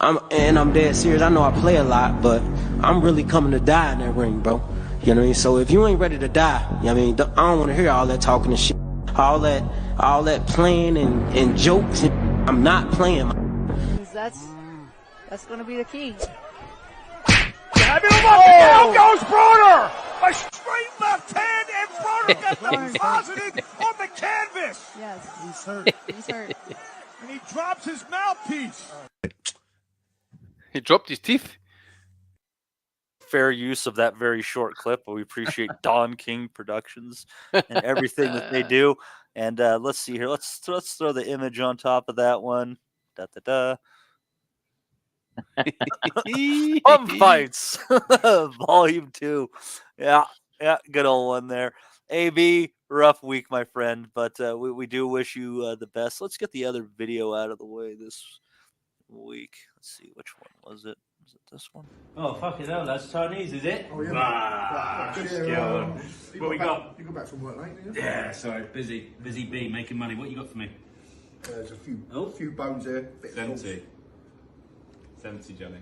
I'm dead serious. I know I play a lot, but I'm really coming to die in that ring, bro. You know what I mean? So if you ain't ready to die, I don't want to hear all that talking and shit. All that playing and jokes. I'm not playing. That's going to be the key. Now goes Broner! A straight left hand, and Broner got deposited on the canvas! Yes. He's hurt. He's hurt. And he drops his mouthpiece. He dropped his teeth. Fair use of that very short clip, but we appreciate Don King Productions and everything that they do. And let's see here. Let's throw the image on top of that one. Fun Fights, Volume 2. Yeah, good old one there. AB, rough week, my friend, but we do wish you the best. Let's get the other video out of the way this week. Let's see, which one was it? Was it this one? Oh, fucking hell, that's Chinese, is it? Oh, yeah. What we got? You got back from work late, didn't you? Yeah, sorry, busy bee, making money. What you got for me? There's a few bones there. 70, Johnny.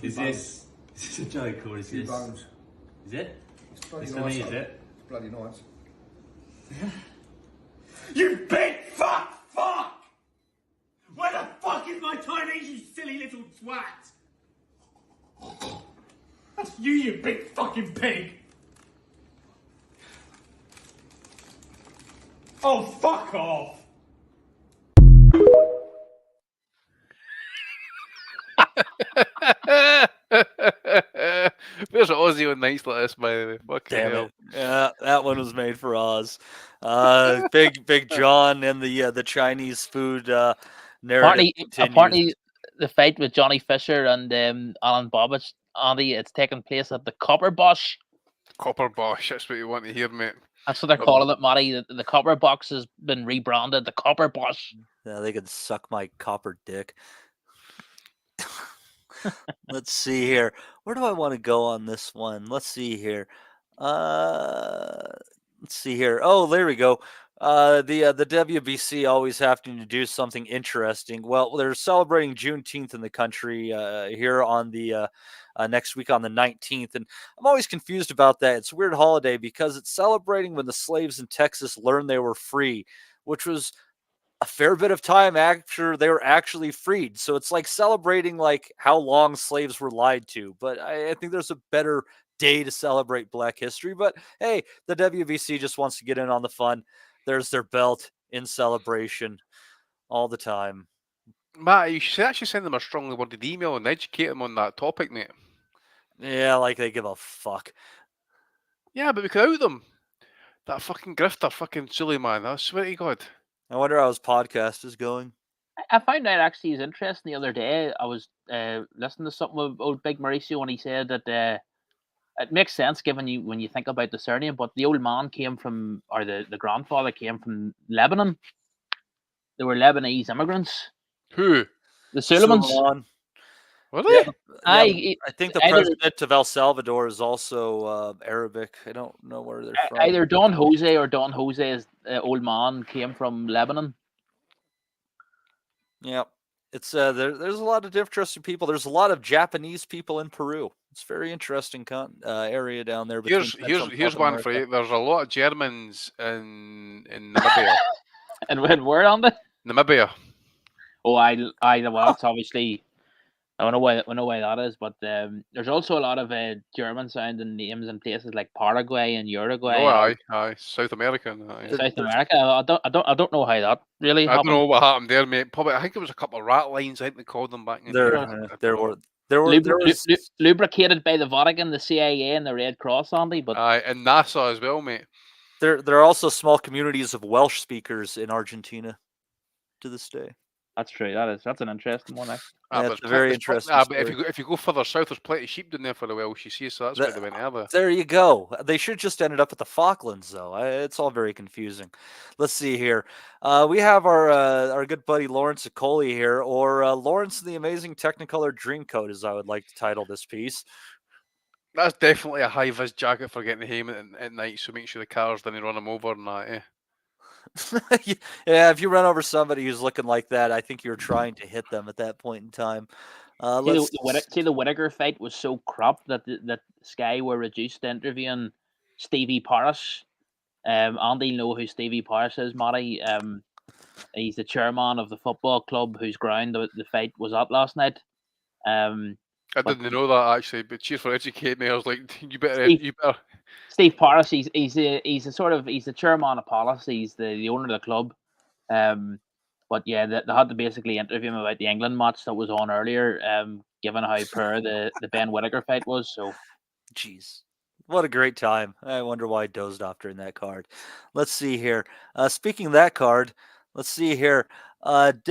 Is this a joke or is this? Bones. Is it? It's bloody It's nice. for me, is it? It's bloody nice. You big fuck! Where the fuck is my Chinese, you silly little twat? That's you big fucking pig! Oh, fuck off! There's Aussie on nights like this, by the way. Fucking Damn hell. it. Yeah, that one was made for Oz. Big John and the Chinese food narrative Apparently, the fight with Johnny Fisher and Alan Bobic, Andy, it's taking place at the Copper Bosch. Copper Bosch, that's what you want to hear, mate. That's what they're calling it, Matty. The Copper Box has been rebranded. The Copper Bosch. Yeah, they could suck my copper dick. Let's see here. Where do I want to go on this one? Let's see here. Oh, there we go. The WBC always having to do something interesting. Well, they're celebrating Juneteenth in the country here on the next week on the 19th, and I'm always confused about that. It's a weird holiday because it's celebrating when the slaves in Texas learned they were free, which was a fair bit of time after they were actually freed. So it's like celebrating like how long slaves were lied to. But I think there's a better day to celebrate Black history. But hey, the WBC just wants to get in on the fun. There's their belt in celebration all the time. Matt, you should actually send them a strongly worded email and educate them on that topic, mate. Yeah, like they give a fuck. Yeah, but we could out them. That fucking grifter, fucking silly man. I swear to God. I wonder how his podcast is going. I found out actually is interesting the other day. I was listening to something with old Big Mauricio, and he said that it makes sense given you when you think about the surname, but the old man came from, or the grandfather came from Lebanon. They were Lebanese immigrants. Who? The Suleimans. Suleiman. Were Yeah, they? I think the either- president of El Salvador is also Arabic. I don't know where they're from. Either Don Jose or Don Jose's old man came from Lebanon. Yeah, it's there's a lot of interesting people. There's a lot of Japanese people in Peru. It's a very interesting area down there. between Central and Here's South one for America. you. There's a lot of Germans in Namibia. And where on the? Namibia. Oh, well, that's obviously. I don't know why that is, but there's also a lot of German sounding names in places like Paraguay and Uruguay. Oh, aye, South American. Aye. South America. I don't know how that really happened. I don't know what happened there, mate. Probably, I think it was a couple of rat lines. I think they called them back in the There was lubricated by the Vatican, the CIA, and the Red Cross, Andy. But aye, and NASA as well, mate. There are also small communities of Welsh speakers in Argentina to this day. That's true. That's an interesting one. That's a very interesting. But if you go further south, there's plenty of sheep down there for the Welsh. You see, so that's why they went over. There you go. They should just ended up at the Falklands, though. It's all very confusing. Let's see here. We have our good buddy Lawrence Acoli here, or Lawrence in the Amazing Technicolor Dreamcoat, as I would like to title this piece. That's definitely a high-vis jacket for getting home at night, so make sure the cars didn't run him over and that, Yeah, if you run over somebody who's looking like that, I think you're trying to hit them at that point in time. See, the Whittaker fight was so cropped that Sky were reduced to interviewing Stevie Parris. Andy, know who Stevie Parris is, Matty. He's the chairman of the football club whose ground the fight was at last night. I didn't know that actually, but cheers for educating me. I was like, you better. Steve Parris, he's the chairman of policy. He's the owner of the club. But yeah, they had to basically interview him about the England match that was on earlier. Given how poor the Ben Whittaker fight was, so. Jeez. What a great time. I wonder why I dozed off during that card. Let's see here. Speaking of that card, let's see here. Dev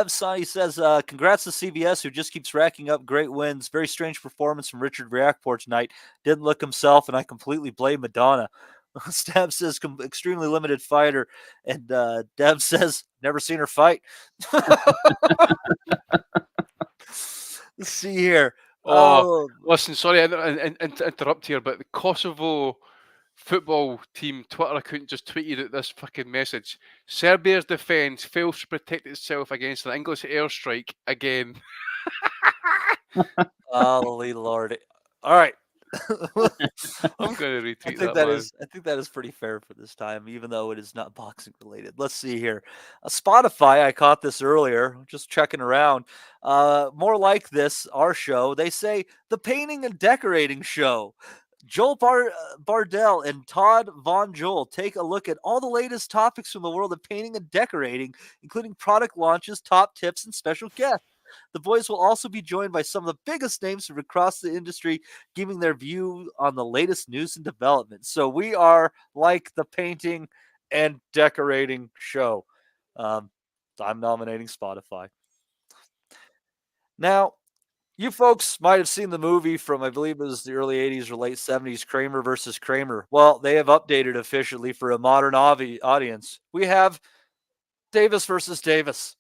Sonny says, congrats to CBS, who just keeps racking up great wins. Very strange performance from Richard Reactport tonight. Didn't look himself, and I completely blame Madonna. Stab says, extremely limited fighter. And Dev says, never seen her fight. Let's see here. Listen, sorry, I interrupt here, but the Kosovo football team Twitter account just tweeted out this fucking message. Serbia's defence fails to protect itself against an English airstrike again. Holy Lord. All right. I'm going to retweet that. I think that is pretty fair for this time, even though it is not boxing related. Let's see here. Spotify, I caught this earlier, just checking around. More like this, our show. They say the painting and decorating show. Joel Bardell and Todd Von Joel take a look at all the latest topics from the world of painting and decorating, including product launches, top tips, and special guests. The boys will also be joined by some of the biggest names from across the industry, giving their view on the latest news and developments. So we are like the painting and decorating show. I'm nominating Spotify. Now, you folks might have seen the movie from, I believe it was the early 80s or late 70s, Kramer versus Kramer. Well, they have updated officially for a modern audience. We have Davis versus Davis.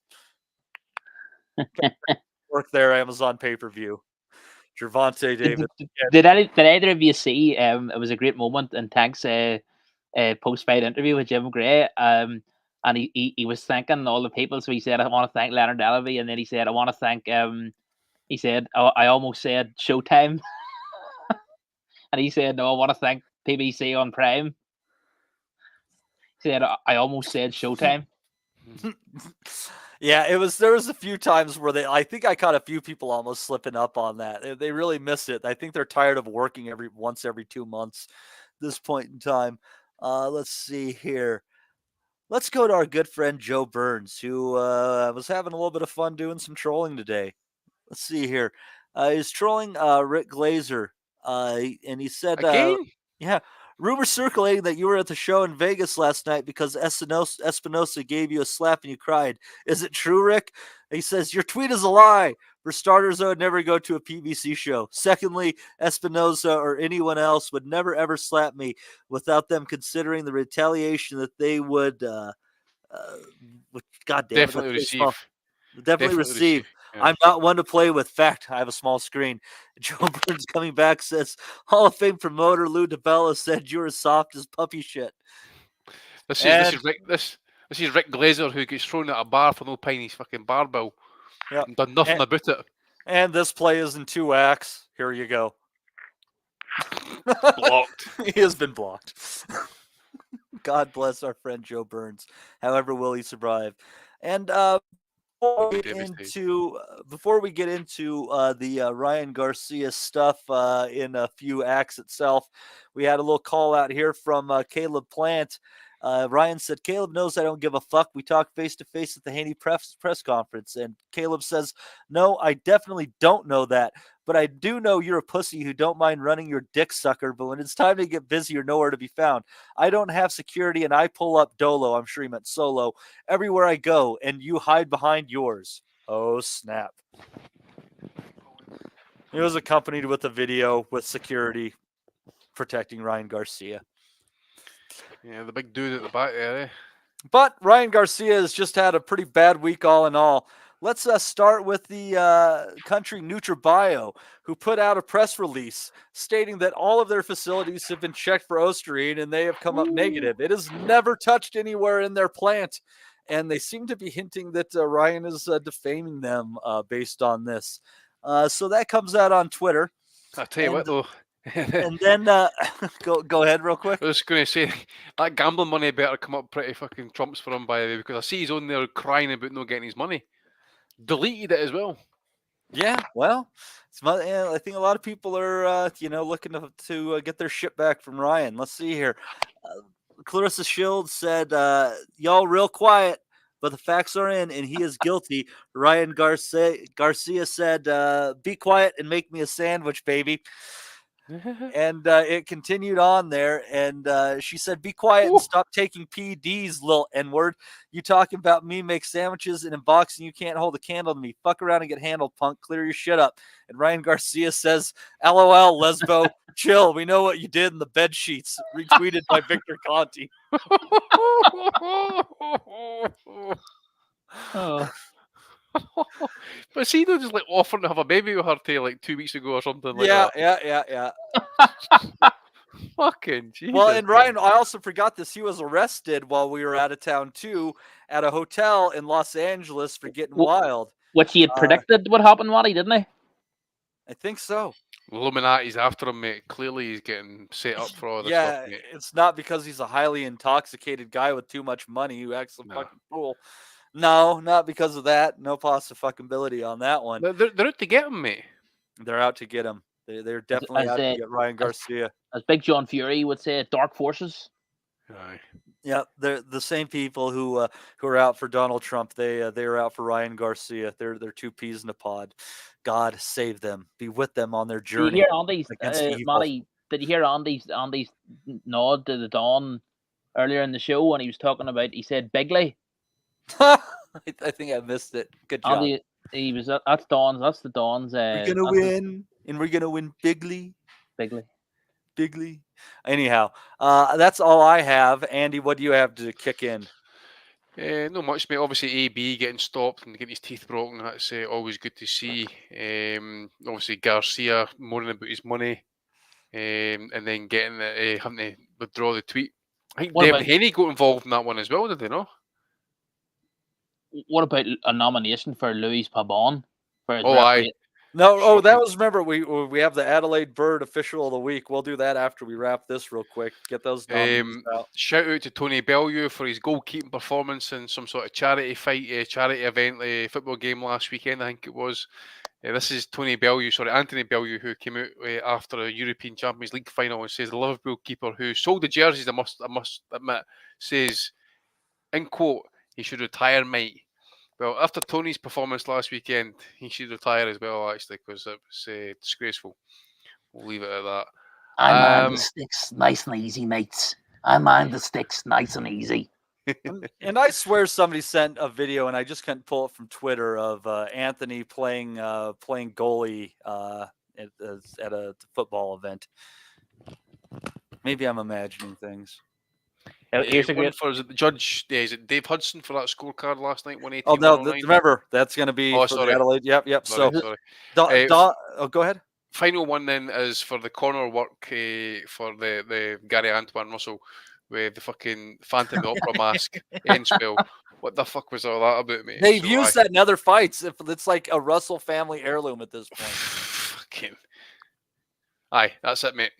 Work there, Amazon pay-per-view. Gervonta Davis. Did either of you see? It was a great moment in Tank's post-fight interview with Jim Gray. And he was thanking all the people. So he said, "I want to thank Leonard Ellaby," and then he said, "I want to thank." He said, "I almost said Showtime," and he said, "No, I want to thank PBC on Prime." He said, "I almost said Showtime." Yeah, there was a few times where I think I caught a few people almost slipping up on that. They really miss it. I think they're tired of working once every 2 months at this point in time. Let's see here. let's go to our good friend Joe Burns, who was having a little bit of fun doing some trolling today. Let's see here. He's trolling Rick Glazer, and he said, Again? yeah, rumors circulating that you were at the show in Vegas last night because Espinosa gave you a slap and you cried. Is it true, Rick? He says, your tweet is a lie. For starters, I would never go to a PBC show. Secondly, Espinosa or anyone else would never, ever slap me without them considering the retaliation that they would, God damn it, Definitely that's so small. receive. Definitely receive. Yeah. I'm not one to play with. Fact, I have a small screen. Joe Burns coming back says, Hall of Fame promoter Lou DiBella said you were soft as puppy shit. This is Rick Glazer, who gets thrown at a bar for no paying his fucking bar bill. Yep. And done nothing about it. And this play is in 2 acts. Here you go. Blocked. He has been blocked. God bless our friend Joe Burns. However, will he survive? And before we get into the Ryan Garcia stuff in a few acts itself, we had a little call out here from Caleb Plant. Ryan said, Caleb knows I don't give a fuck. We talked face to face at the Haney press conference. And Caleb says, no, I definitely don't know that. But I do know you're a pussy who don't mind running your dick sucker. But when it's time to get busy, you're nowhere to be found. I don't have security and I pull up dolo. I'm sure he meant solo everywhere I go. And you hide behind yours. Oh, snap. It was accompanied with a video with security protecting Ryan Garcia. Yeah, the big dude at the back there, eh? But Ryan Garcia has just had a pretty bad week all in all. Let's start with the country NutriBio, who put out a press release stating that all of their facilities have been checked for Osterine and they have come up negative. It has never touched anywhere in their plant. And they seem to be hinting that Ryan is defaming them based on this. So that comes out on Twitter. I'll tell you what, though. And then go ahead real quick. I was going to say, that gambling money better come up pretty fucking trumps for him, by the way, because I see he's on there crying about not getting his money. Deleted it as well. Yeah, well, I think a lot of people are, looking to get their shit back from Ryan. Let's see here. Clarissa Shields said, y'all real quiet, but the facts are in, and he is guilty. Ryan Garcia said, be quiet and make me a sandwich, baby. And it continued on there, and she said, be quiet and stop taking PDs, little N-word. You talking about me make sandwiches and in boxing, you can't hold a candle to me. Fuck around and get handled, punk. Clear your shit up. And Ryan Garcia says, LOL, lesbo, chill. We know what you did in the bed sheets. Retweeted by Victor Conti. Oh. But see, they're just like offering to have a baby with her till like 2 weeks ago or something like that. Yeah. Fucking Jesus. Well, and Ryan, I also forgot this. He was arrested while we were out of town too, at a hotel in Los Angeles for getting wild. Which he had predicted would happen, Matty, didn't he? I think so. Illuminati's after him, mate. Clearly, he's getting set up for all this stuff, mate. It's not because he's a highly intoxicated guy with too much money who acts a fucking fool. No, not because of that. No possibility on that one. They're out to get him, mate. They're out to get him. They're definitely out to get Ryan Garcia. As Big John Fury would say, dark forces. Aye. Yeah, they're the same people who are out for Donald Trump. They are out for Ryan Garcia. They're two peas in a pod. God save them. Be with them on their journey. Did you hear Andy's, Matty, did you hear Andy's nod to the Don earlier in the show when he was talking about, he said Bigley? I think I missed it. Good job. Andy, he was that's Don's. That's the Don's. We're gonna win, and we're gonna win bigly. Bigly. Anyhow, that's all I have. Andy, what do you have to kick in? Not much, mate. Obviously, AB getting stopped and getting his teeth broken. That's always good to see. Obviously, Garcia moaning about his money, and then getting having to withdraw the tweet. I think David Haney got involved in that one as well, did they not? What about a nomination for Luis Pabon? Aye. No, that was, remember, we have the Adelaide Bird Official of the Week. We'll do that after we wrap this real quick. Get those nominations out. Shout out to Tony Bellew for his goalkeeping performance in some sort of charity event, football game last weekend, I think it was. This is Anthony Bellew, who came out after a European Champions League final and says the Liverpool keeper who sold the jerseys, I must admit, says in quote, he should retire, mate. Well, after Tony's performance last weekend, he should retire as well, actually, because it was disgraceful. We'll leave it at that. I mind the sticks nice and easy, mates. I mind the sticks nice and easy. And I swear somebody sent a video, and I just couldn't pull it from Twitter, of Anthony playing goalie at a football event. Maybe I'm imagining things. Here's a great for the judge. Is it Dave Hudson for that scorecard last night? 180. Oh no! Remember, that's going to be for sorry. the Adelaide. Yep. Sorry. Go ahead. Final one then is for the corner work for the Gary Antoine Russell with the fucking Phantom of the Opera mask end spell. What the fuck was all that about, mate? They've used that in other fights. If it's like a Russell family heirloom at this point. Fucking. Aye, that's it, mate.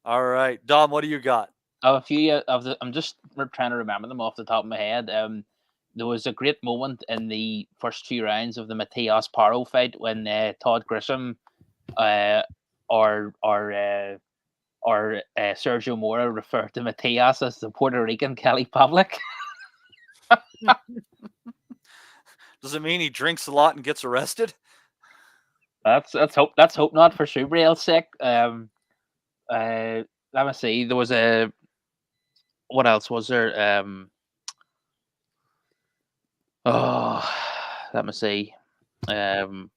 All right, Dom, what do you got? A few of the. I'm just trying to remember them off the top of my head. There was a great moment in the first 2 rounds of the Matias Paro fight when Todd Grisham, or Sergio Mora referred to Matias as the Puerto Rican Kelly Pavlik. Does it mean he drinks a lot and gets arrested? Let's hope not, for Subriel's sake. Let me see. There was a. What else was there? Let me see. We've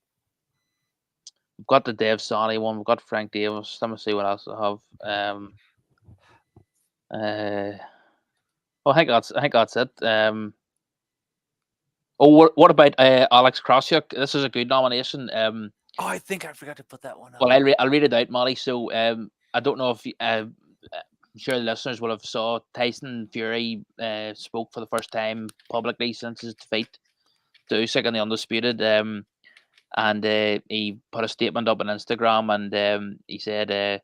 got the Dave Sonny one. We've got Frank Davis. Let me see what else I have. I think that's it. What about Alex Krosiuk? This is a good nomination. I think I forgot to put that one up. Well, I'll read it out, Molly. So I don't know if I'm sure the listeners will have saw Tyson Fury spoke for the first time publicly since his defeat to Usyk in the Undisputed. And he put a statement up on Instagram, and he said,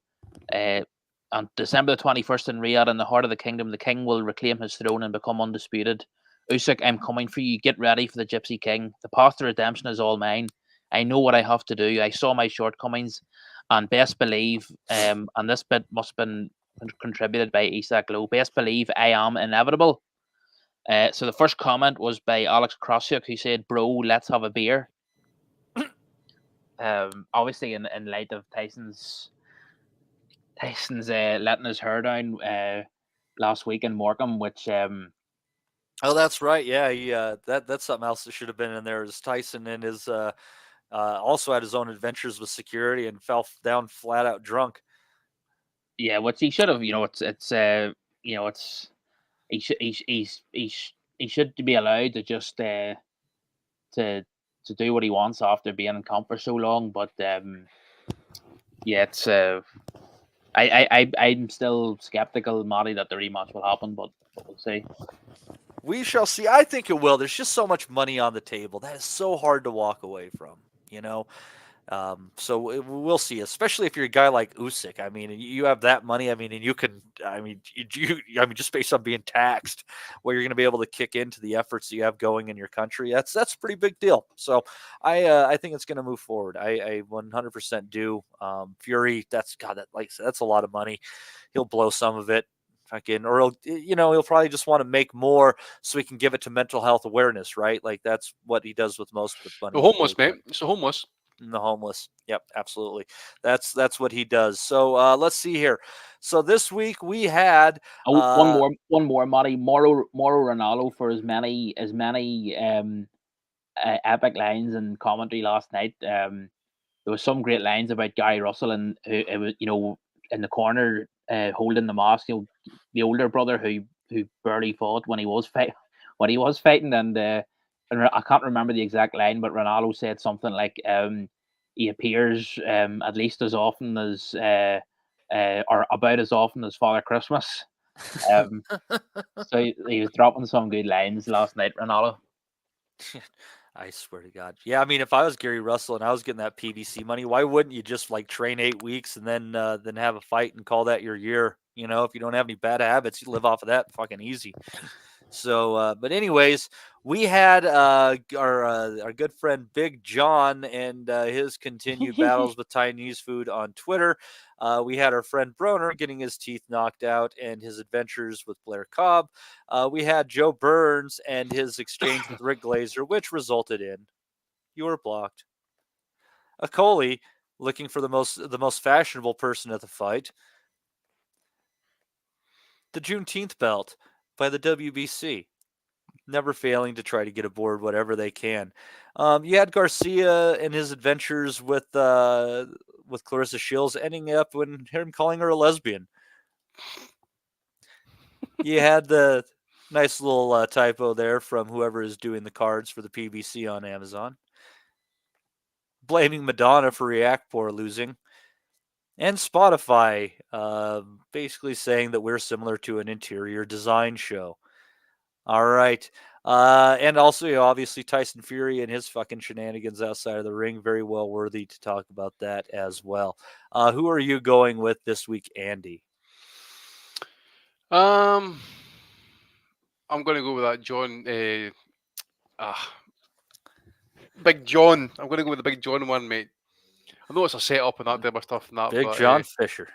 on December the 21st in Riyadh, in the heart of the kingdom, the king will reclaim his throne and become undisputed. Usyk, I'm coming for you. Get ready for the Gypsy King. The path to redemption is all mine. I know what I have to do. I saw my shortcomings, and best believe, and this bit must have been contributed by Isak Lowe, best believe I am inevitable. So the first comment was by Alex Krosiuk, who said, bro, let's have a beer. Obviously in light of Tyson's letting his hair down last week in Morecambe, which oh, that's right. Yeah, he that's something else that should have been in there. Is Tyson and his also had his own adventures with security and fell down flat out drunk. Yeah, what he should have, he should be allowed to just to do what he wants after being in camp for so long. But yeah, it's I'm still skeptical, Matty, that the rematch will happen, but we'll see. We shall see. I think it will. There's just so much money on the table that is so hard to walk away from, So we'll see, especially if you're a guy like Usyk. I mean, you have that money. I mean, and you can. I mean, just based on being taxed, where you're going to be able to kick into the efforts that you have going in your country. That's a pretty big deal. So I think it's going to move forward. I 100% do. Fury, that's a lot of money. He'll blow some of it. Or he'll probably just want to make more so he can give it to mental health awareness, right? Like that's what he does with most of the money. The homeless, mate. It's the homeless. The homeless. Yep, absolutely. That's what he does. So let's see here. So this week we had one more, Matty. Moro Ronaldo for as many epic lines and commentary last night. There was some great lines about Gary Russell and it was in the corner holding the mask. The older brother who barely fought when he was fighting, and I can't remember the exact line, but Ronaldo said something like he appears at least as often as or about as often as Father Christmas. So he was dropping some good lines last night, Ronaldo. I swear to God. Yeah, I mean, if I was Gary Russell and I was getting that PBC money, why wouldn't you just train 8 weeks and then have a fight and call that your year? If you don't have any bad habits, you live off of that fucking easy. So, but anyways, we had our good friend Big John and his continued battles with Chinese food on Twitter. We had our friend Broner getting his teeth knocked out and his adventures with Blair Cobb. We had Joe Burns and his exchange with Rick Glazer, which resulted in you were blocked. Akoli looking for the most fashionable person at the fight. The Juneteenth belt by the WBC. Never failing to try to get aboard whatever they can. You had Garcia and his adventures with Clarissa Shields ending up when him calling her a lesbian. You had the nice little typo there from whoever is doing the cards for the PBC on Amazon. Blaming Madonna for React Poor losing. And Spotify basically saying that we're similar to an interior design show. All right. And also, obviously, Tyson Fury and his fucking shenanigans outside of the ring. Very well worthy to talk about that as well. Who are you going with this week, Andy? I'm going to go with that John. Big John. I'm going to go with the Big John one, mate. I know it's a setup and that type of stuff. And that, Big but, John Fisher.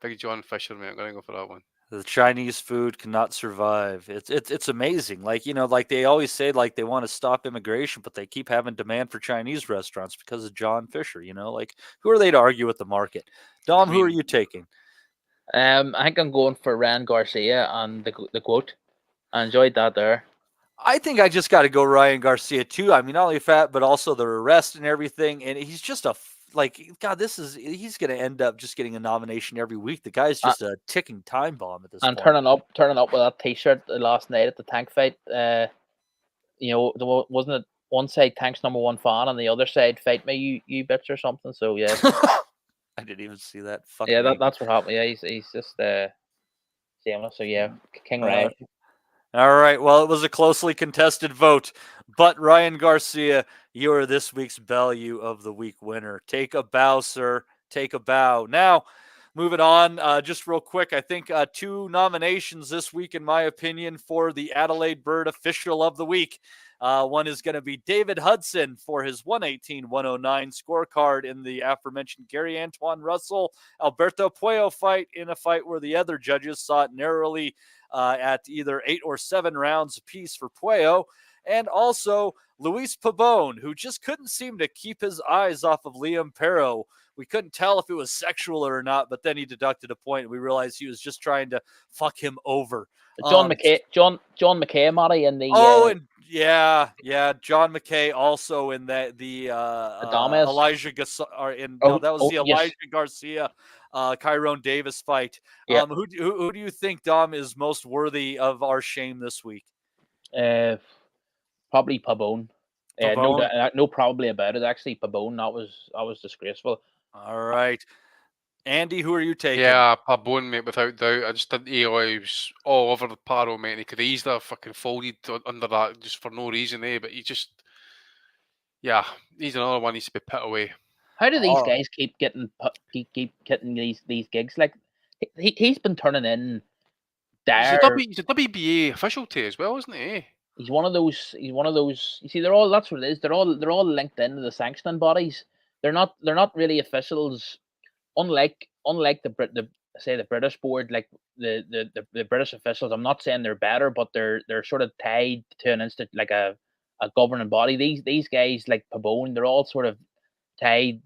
Big John Fisher, mate. I'm going to go for that one. The Chinese food cannot survive. It's amazing. Like, like they always say, like they want to stop immigration, but they keep having demand for Chinese restaurants because of John Fisher. Like who are they to argue with the market? Dom, who are you taking? I think I'm going for Ryan Garcia and the quote. I enjoyed that there. I think I just got to go Ryan Garcia too. I mean, not only fat, but also the arrest and everything. And he's just God, he's going to end up just getting a nomination every week. The guy's just a ticking time bomb at this point. And turning up with that T-shirt last night at the tank fight. Wasn't it one side Tank's #1 fan and the other side fight me, you bitch or something? So yeah, I didn't even see that. That's what happened. Yeah, he's just shameless. So yeah, King Ryan. All right. Well, it was a closely contested vote, but Ryan Garcia, you are this week's Bellew of the Week winner. Take a bow, sir. Take a bow. Now, moving on, just real quick, I think 2 nominations this week, in my opinion, for the Adelaide Bird Official of the Week. One is going to be David Hudson for his 118-109 scorecard in the aforementioned Gary Antoine Russell Alberto Puello fight, in a fight where the other judges saw it narrowly at either 8 or 7 rounds apiece for Puello. And also Luis Pabon, who just couldn't seem to keep his eyes off of Liam Paro. We couldn't tell if it was sexual or not, but then he deducted a point. And we realized he was just trying to fuck him over. John McKay, Matty, in the John McKay also in that the Elijah Garcia, Kyrone Davis fight. Yeah. Who do you think, Dom, is most worthy of our shame this week? Probably Pabon. No, probably about it. Actually, Pabon. That was disgraceful. All right. Andy, who are you taking? Yeah, Pabon, mate, without doubt. I just didn't he was all over the Paro, mate. He could have easily fucking folded under that just for no reason, but he just, he's another one needs to be put away. How do these guys keep getting these gigs? Like he's been turning in. He's a WBA official too as well, isn't he? He's one of those. You see, they're all. That's what it is. They're all linked into the sanctioning bodies. They're not really officials. Unlike the British board, like the British officials. I'm not saying they're better, but they're sort of tied to an instant like a governing body. These guys like Pabon, they're all sort of tied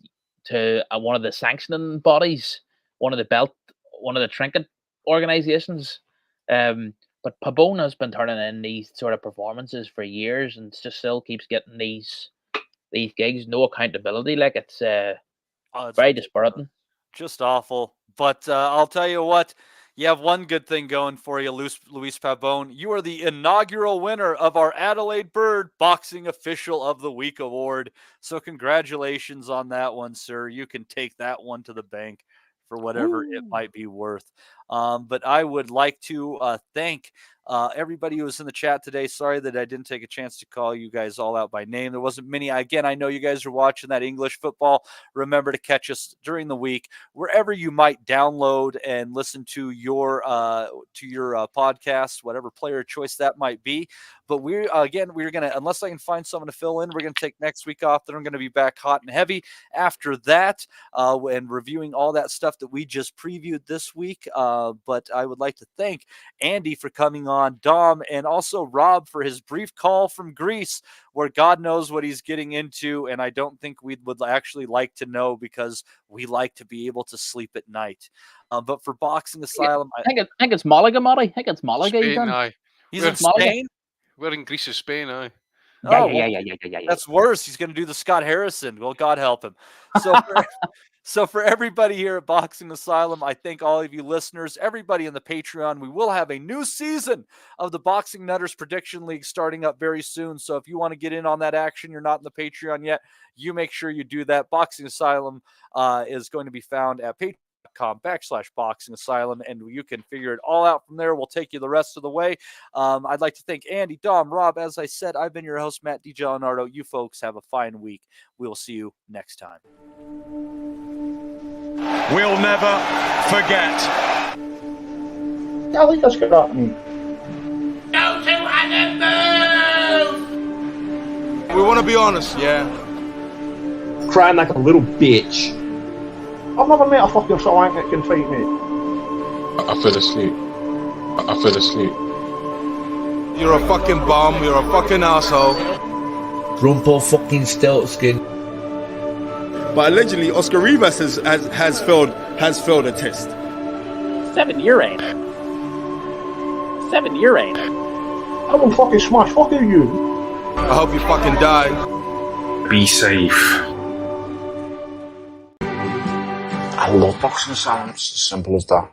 to one of the sanctioning bodies, one of the trinket organizations. But Pabon has been turning in these sort of performances for years and just still keeps getting these gigs. No accountability. Like it's very dispiriting. Just awful. But I'll tell you what, you have one good thing going for you, Luis Pabon. You are the inaugural winner of our Adelaide Bird Boxing Official of the Week award. So congratulations on that one, sir. You can take that one to the bank for whatever it might be worth. But I would like to thank everybody who was in the chat today. Sorry that I didn't take a chance to call you guys all out by name. There wasn't many. Again, I know you guys are watching that English football. Remember to catch us during the week, wherever you might download and listen to your podcast, whatever player choice that might be. But we're going to, unless I can find someone to fill in, we're going to take next week off. Then we're going to be back hot and heavy after that and reviewing all that stuff that we just previewed this week. But I would like to thank Andy for coming on, Dom, and also Rob for his brief call from Greece, where God knows what he's getting into. And I don't think we would actually like to know, because we like to be able to sleep at night. But for Boxing Asylum, I think it's Malaga, Matty. I think it's Malaga. Spain, he's in Spain. We're in Greece or Spain, aye. Yeah. That's worse. He's going to do the Scott Harrison. Well, God help him. So for everybody here at Boxing Asylum, I thank all of you listeners, everybody in the Patreon. We will have a new season of the Boxing Nutters Prediction League starting up very soon. So if you want to get in on that action, you're not in the Patreon yet, you make sure you do that. Boxing Asylum is going to be found at patreon.com/Boxing Asylum, and you can figure it all out from there. We'll take you the rest of the way. I'd like to thank Andy, Dom, Rob. As I said, I've been your host, Matt DiGianardo. You folks have a fine week. We will see you next time. We'll never forget. I think that's good happening. Go to Adam move! We want to be honest, yeah? Crying like a little bitch. I've never met a fucking swank that can fight me. I fell asleep. You're a fucking bum, you're a fucking asshole. Rumpo fucking Steltskin. But allegedly, Oscar Rivas has failed a test. 7 year ain't. 7 year ain't. I will fucking smash fucking you. I hope you fucking die. Be safe. I love Boxing Asylum. It's as simple as that.